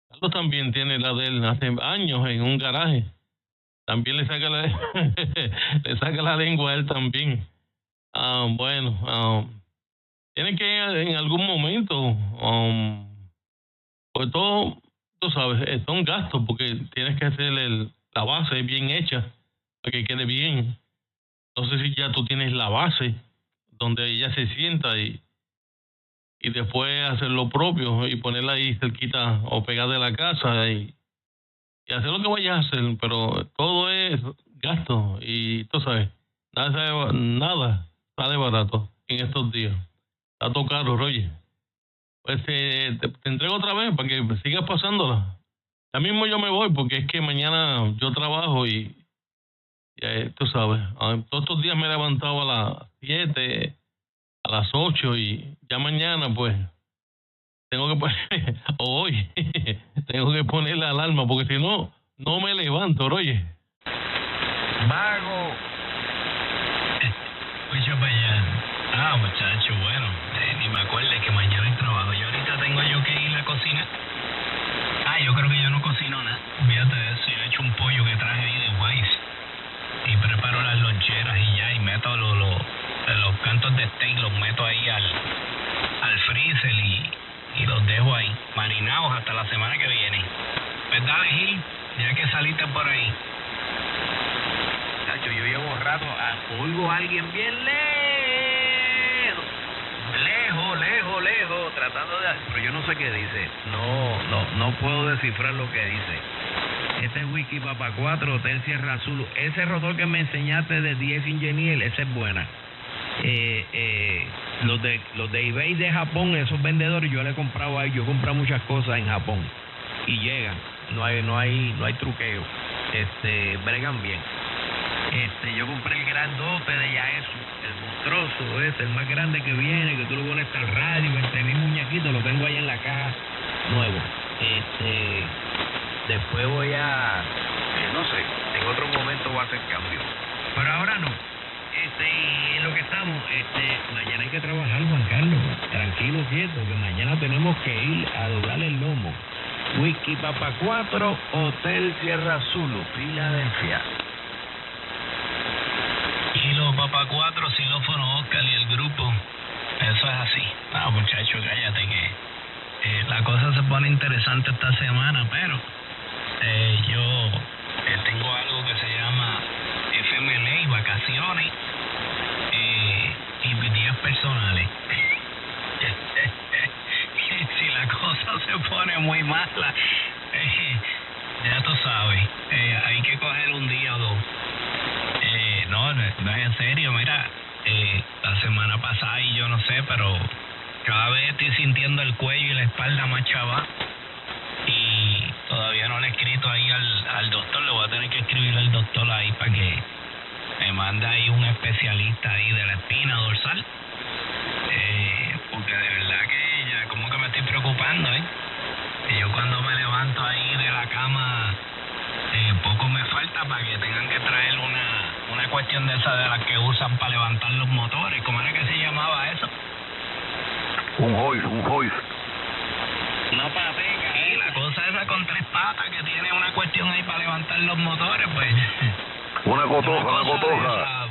Carlos también tiene la de él hace años en un garaje. También le saca la lengua a él también. Tiene que en algún momento, pues todo, tú sabes, son gastos porque tienes que hacer la base bien hecha para que quede bien. No sé si ya tú tienes la base donde ella se sienta y después hacer lo propio y ponerla ahí cerquita o pegada de la casa y hacer lo que vayas a hacer, pero todo es gasto y tú sabes, nada sale barato en estos días. Está todo caro, Roger. Pues te entrego otra vez para que sigas pasándola. Ya mismo yo me voy porque es que mañana yo trabajo y tú sabes, todos estos días me he levantado a las 7, a las 8 y ya mañana pues tengo que poner, hoy tengo que poner la alarma porque si no, no me levanto, oye. Vago. Escucha para allá. Muchacho, bueno, ni me acuerdo que mañana hay trabajo. Yo ahorita tengo que ir a cocinar. Yo creo que yo no cocino nada. Fíjate de eso, yo he hecho un pollo que traje ahí de Wise y preparo las loncheras y ya, y meto los cantos de steak, los meto ahí al freezer y los dejo ahí, marinados hasta la semana que viene. Pues dale, Gil, ya que saliste por ahí. Chacho, yo llevo un rato, oigo a alguien bien lejos, tratando de... Pero yo no sé qué dice, no puedo descifrar lo que dice. Este es Whisky Papa 4, Hotel Sierra Azul. Ese rotor que me enseñaste de 10 Ingeniel, esa es buena. Los de eBay de Japón, esos vendedores, yo le he comprado ahí, yo he comprado muchas cosas en Japón y llegan, no hay truqueo, bregan bien. Yo compré el grandote de Yaesu, el monstruoso ese, el más grande que viene, que tú lo pones al radio, mi muñequito, lo tengo ahí en la caja nuevo. Después voy a, no sé, en otro momento voy a hacer cambio, pero ahora no. En lo que estamos, mañana hay que trabajar, Juan Carlos, tranquilo, quieto, que mañana tenemos que ir a doblar el lomo. Whisky Papa 4, Hotel Sierra Zulu, Filadelfia. Kilo Papa 4, Xilófono Oscar y el grupo. Eso es así. Muchacho, cállate que la cosa se pone interesante esta semana, pero yo tengo algo que se llama FMLA y vacaciones y días personales. Si la cosa se pone muy mala, ya tú sabes, hay que coger un día o dos. No es en serio, mira, la semana pasada y yo no sé, pero cada vez estoy sintiendo el cuello y la espalda más chava y todavía no le he escrito ahí al doctor, le voy a tener que escribir al doctor ahí para que me mande ahí un especialista ahí de la espina dorsal, porque de verdad que ya como que me estoy preocupando, que yo cuando me levanto ahí de la cama, poco me falta para que tengan que traer una cuestión de esa de las que usan para levantar los motores. ¿Cómo era que se llamaba eso? Un hoist. No pateca. Y la cosa esa con 3 patas que tiene una cuestión ahí para levantar los motores, pues. Una cotoja.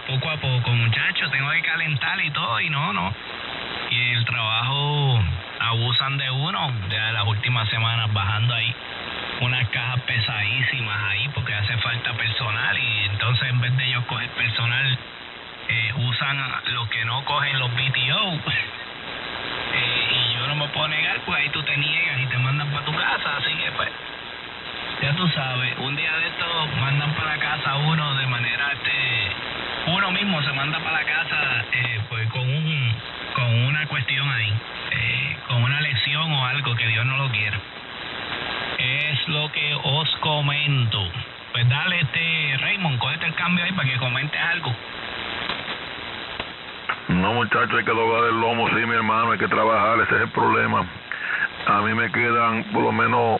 Poco a poco, muchachos, tengo que calentar y todo, y no. Y el trabajo abusan de uno, de las últimas semanas bajando ahí unas cajas pesadísimas ahí porque hace falta personal y entonces en vez de ellos coger personal usan los que no cogen los BTO y yo no me puedo negar, pues ahí tú te niegas y te mandan para tu casa, así que pues ya tú sabes, un día de estos mandan para la casa uno de manera uno mismo se manda para la casa pues con una cuestión ahí, con una lesión o algo que Dios no lo quiera. Es lo que os comento. Pues dale, Raymond, cógete el cambio ahí para que comentes algo. No, muchachos, hay que doblar el lomo, sí, mi hermano, hay que trabajar, ese es el problema. A mí me quedan por lo menos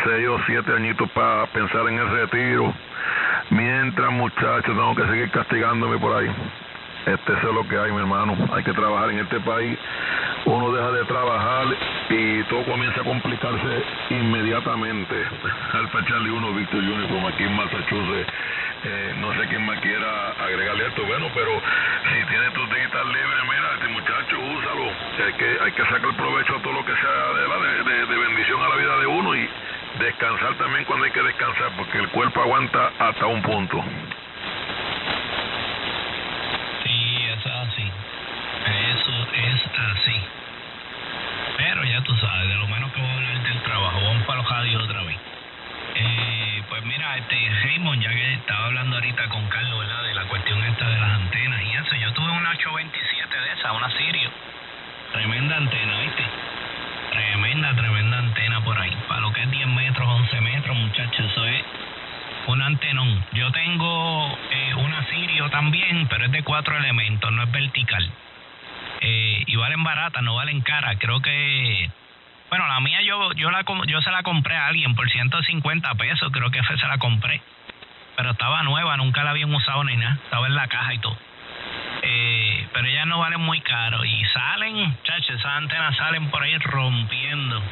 6 o 7 añitos para pensar en el retiro. Mientras, muchachos, tengo que seguir castigándome por ahí. Eso es lo que hay, mi hermano. Hay que trabajar en este país. Uno deja de trabajar y todo comienza a complicarse inmediatamente. Alfa Charlie 1, Victor Uniform, aquí en Massachusetts. No sé quién más quiera agregarle esto. Bueno, pero si tienes tus digital libres, mira, este muchacho, úsalo. Hay que sacar provecho a todo lo que sea de bendición a la vida de uno y descansar también cuando hay que descansar, porque el cuerpo aguanta hasta un punto. Sí, eso es así. Eso es así. Pero ya tú sabes, de lo menos que voy a hablar del trabajo. Vamos para los radios otra vez. Pues mira, Raymond, ya que estaba hablando ahorita con Carlos, ¿verdad? De la cuestión esta de las antenas y eso. Yo tuve una 827 de esa, una Sirio. Tremenda antena, ¿viste? Tremenda antena por ahí. Para lo que es 10 metros, 11 metros, muchachos, eso es un antenón. Yo tengo una Sirio también, pero es de 4 elementos, no es vertical. Y valen baratas, no valen caras. Creo que... Bueno, la mía yo se la compré a alguien por 150 pesos, creo que se la compré. Pero estaba nueva, nunca la habían usado ni nada. Estaba en la caja y todo. Pero ellas no valen muy caro. Y salen, chacho, esas antenas salen por ahí rompiendo.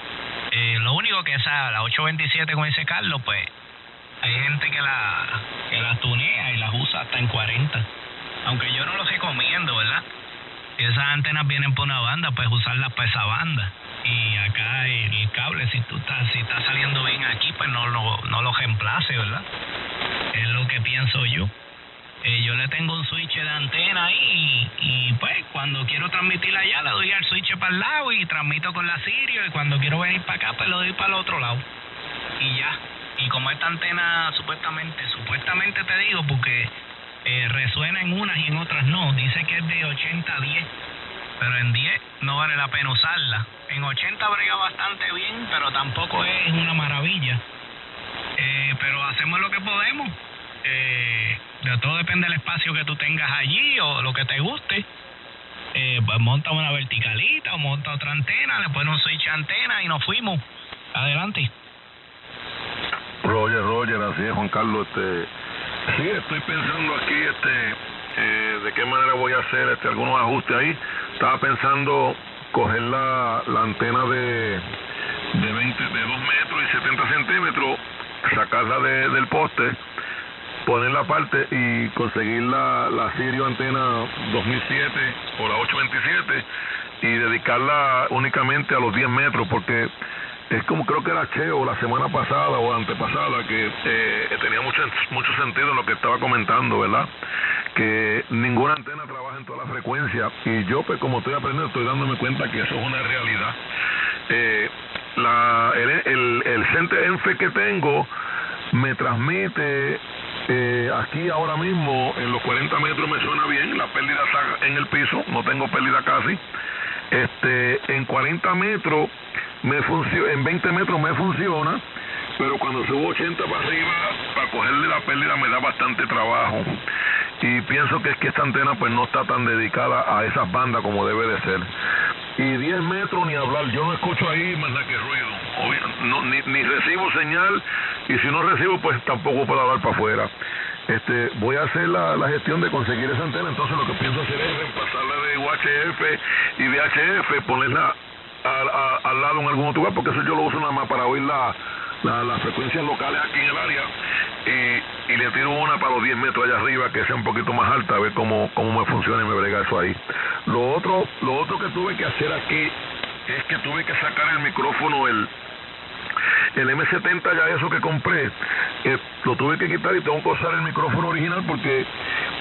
Lo único que la 827, como dice Carlos, pues hay gente que las tunea y las usa hasta en 40. Aunque yo no lo recomiendo, ¿verdad? Si esas antenas vienen por una banda, puedes usarlas para esa banda. Y acá el cable, si está saliendo bien aquí, pues no lo reemplace, ¿verdad? Es lo que pienso yo. Yo le tengo un switch de antena ahí y pues cuando quiero transmitir allá le doy al switch para el lado y transmito con la Sirio, y cuando quiero venir para acá pues le doy para el otro lado y ya. Y como esta antena supuestamente te digo, porque resuena en unas y en otras no, dice que es de 80 a 10, pero en 10 no vale la pena usarla. En 80 brega bastante bien, pero tampoco es una maravilla. Pero hacemos lo que podemos. De todo depende del espacio que tú tengas allí o lo que te guste. Pues monta una verticalita o monta otra antena, le pones un switch de antena y nos fuimos. Adelante. Roger, así es, Juan Carlos. Sí, estoy pensando aquí de qué manera voy a hacer algunos ajustes ahí. Estaba pensando coger la antena de 2 metros y 70 centímetros, sacarla del poste, ponerla aparte y conseguir la Sirio antena 2007 o la 827 y dedicarla únicamente a los 10 metros, porque es como creo que era Cheo la semana pasada o antepasada que tenía mucho sentido en lo que estaba comentando, ¿verdad? Que ninguna antena trabaja en toda la frecuencia, y yo pues como estoy aprendiendo estoy dándome cuenta que eso es una realidad. El Center ENFE que tengo me transmite aquí ahora mismo en los 40 metros me suena bien, la pérdida está en el piso, no tengo pérdida casi. En 40 metros en 20 metros me funciona, pero cuando subo 80 para arriba, para cogerle la pérdida me da bastante trabajo. Y pienso que es que esta antena pues no está tan dedicada a esas bandas como debe de ser. Y 10 metros ni hablar, yo no escucho ahí más nada que ruido. Ni recibo señal, y si no recibo pues tampoco puedo hablar para afuera. Voy a hacer la gestión de conseguir esa antena. Entonces lo que pienso hacer es reemplazarla de UHF y VHF, ponerla al lado en algún otro lugar, porque eso yo lo uso nada más para oír las frecuencias locales aquí en el área, y le tiro una para los 10 metros allá arriba que sea un poquito más alta, a ver cómo me funciona y me brega eso ahí. Lo otro que tuve que hacer aquí es que tuve que sacar el micrófono, el M70, ya eso que compré, lo tuve que quitar y tengo que usar el micrófono original, porque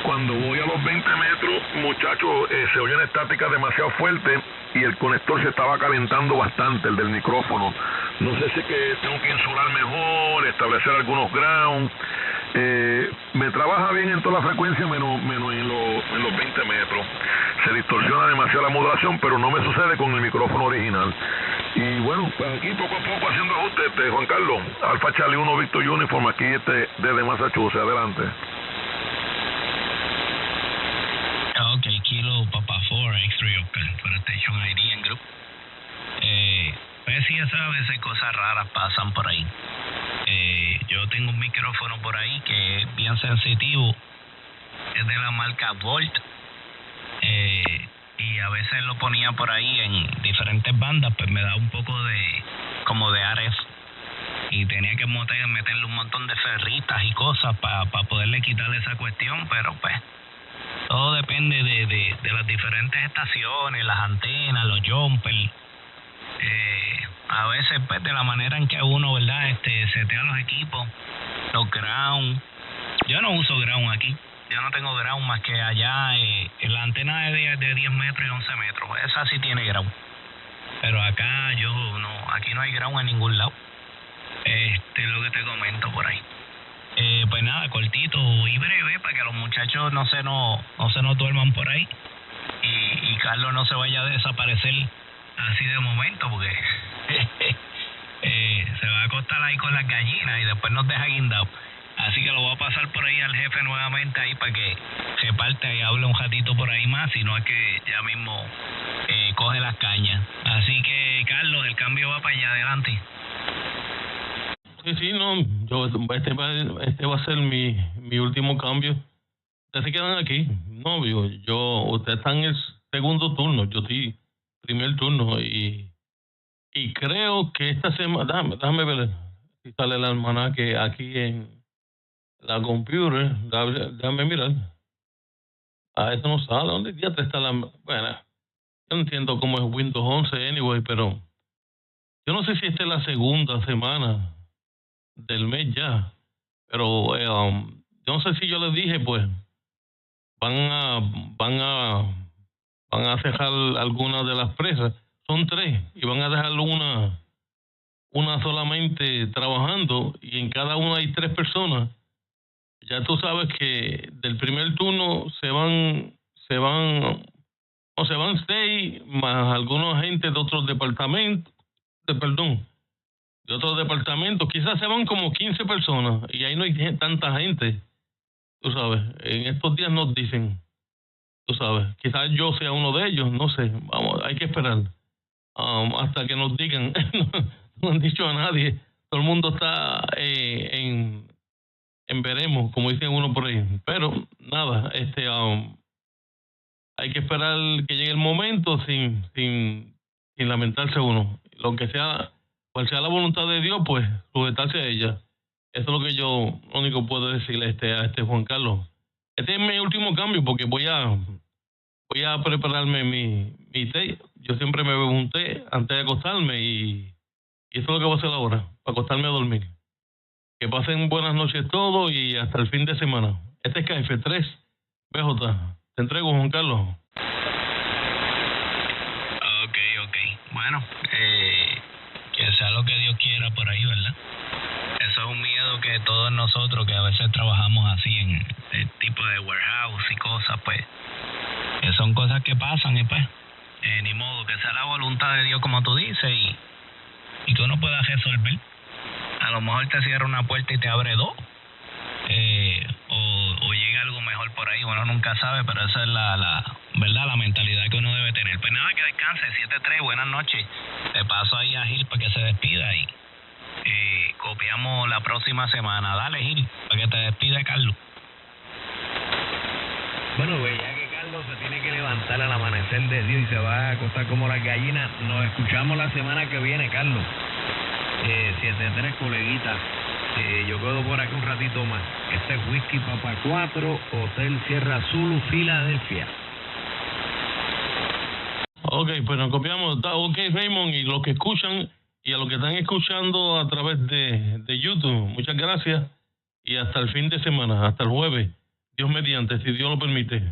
cuando voy a los 20 metros, muchachos, se oye una estática demasiado fuerte y el conector se estaba calentando bastante, el del micrófono. No sé si que tengo que insular mejor, establecer algunos ground. Me trabaja bien en toda la frecuencia menos en los 20 metros. Se distorsiona demasiado la modulación, pero no me sucede con el micrófono original. Y bueno, pues aquí poco a poco haciendo ajustes, Juan Carlos. Alfa Charlie 1 Victor Uniform, aquí desde Massachusetts. Adelante. Ok, Kilo Papa 4 X-Ray for Station ID en Group. Pues sí, a veces cosas raras pasan por ahí. Yo tengo un micrófono por ahí que es bien sensitivo, es de la marca Volt, y a veces lo ponía por ahí en diferentes bandas, pues me da un poco de como de Ares, y tenía que meterle un montón de ferritas y cosas para poderle quitarle esa cuestión, pero pues todo depende de las diferentes estaciones, las antenas, los jumpers, a veces pues de la manera en que uno, ¿verdad?, setea los equipos, los ground. Yo no uso ground aquí, yo no tengo ground más que allá, la antena es de 10 metros y 11 metros, esa sí tiene ground, pero acá aquí no hay ground en ningún lado. Lo que te comento por ahí. Pues nada, cortito y breve para que los muchachos no se nos duerman por ahí y Carlos no se vaya a desaparecer así de momento, porque se va a acostar ahí con las gallinas y después nos deja guindados. Así que lo voy a pasar por ahí al jefe nuevamente ahí para que se parte y hable un ratito por ahí más, si no es que ya mismo coge las cañas. Así que Carlos, el cambio va para allá, adelante. Sí, no, este va a ser mi último cambio. Ustedes se quedan aquí, no, ustedes están en el segundo turno, yo estoy primer turno y creo que esta semana, déjame ver si sale el almanaque aquí en la computer, déjame mirar. Eso no sale, ¿dónde ya te está la? Bueno, yo no entiendo cómo es Windows 11 anyway, pero yo no sé si esta es la segunda semana del mes ya, pero yo no sé si yo les dije, pues van a cejar algunas de las presas, son 3 y van a dejar una solamente trabajando, y en cada una hay 3 personas. Ya tú sabes que del primer turno se van 6 más algunos agentes de otros departamentos, de otros departamentos, quizás se van como 15 personas y ahí no hay tanta gente, tú sabes. En estos días nos dicen, tú sabes, quizás yo sea uno de ellos, no sé, vamos, hay que esperar hasta que nos digan. No han dicho a nadie, todo el mundo está en veremos, como dicen uno por ahí, pero nada, hay que esperar que llegue el momento sin lamentarse uno, lo que sea, cual sea la voluntad de Dios, pues sujetarse a ella. Eso es lo que yo único puedo decirle a Juan Carlos. Este es mi último cambio, porque voy a prepararme mi té. Yo siempre me bebo un té antes de acostarme y eso es lo que voy a hacer ahora, para acostarme a dormir. Que pasen buenas noches todos y hasta el fin de semana. Este es KF3 BJ. Te entrego, Juan Carlos. Ok. Bueno, que sea lo que Dios quiera por ahí, ¿verdad? Eso es un miedo que todos nosotros, que a veces trabajamos así en el tipo de warehouse y cosas, pues, que son cosas que pasan y pues, ni modo, que sea la voluntad de Dios como tú dices y que uno pueda resolver. A lo mejor te cierra una puerta y te abre 2, o llega algo mejor por ahí, uno nunca sabe, pero esa es la verdad, la mentalidad que uno debe tener. Pues nada, que descanse, 7-3, buenas noches. Te paso ahí a Gil para que se despida y copiamos la próxima semana. Dale, Gil, para que te despida, Carlos. Bueno, pues ya que Carlos se tiene que levantar al amanecer de Dios y se va a acostar como las gallinas, nos escuchamos la semana que viene, Carlos. 7-3, coleguita. Yo quedo por aquí un ratito más. Este es Whisky Papa 4, Hotel Sierra Zulu, Filadelfia. Ok, pues nos copiamos. Ok, Raymond, y los que escuchan y a los que están escuchando a través de YouTube, muchas gracias y hasta el fin de semana, hasta el jueves, Dios mediante, si Dios lo permite.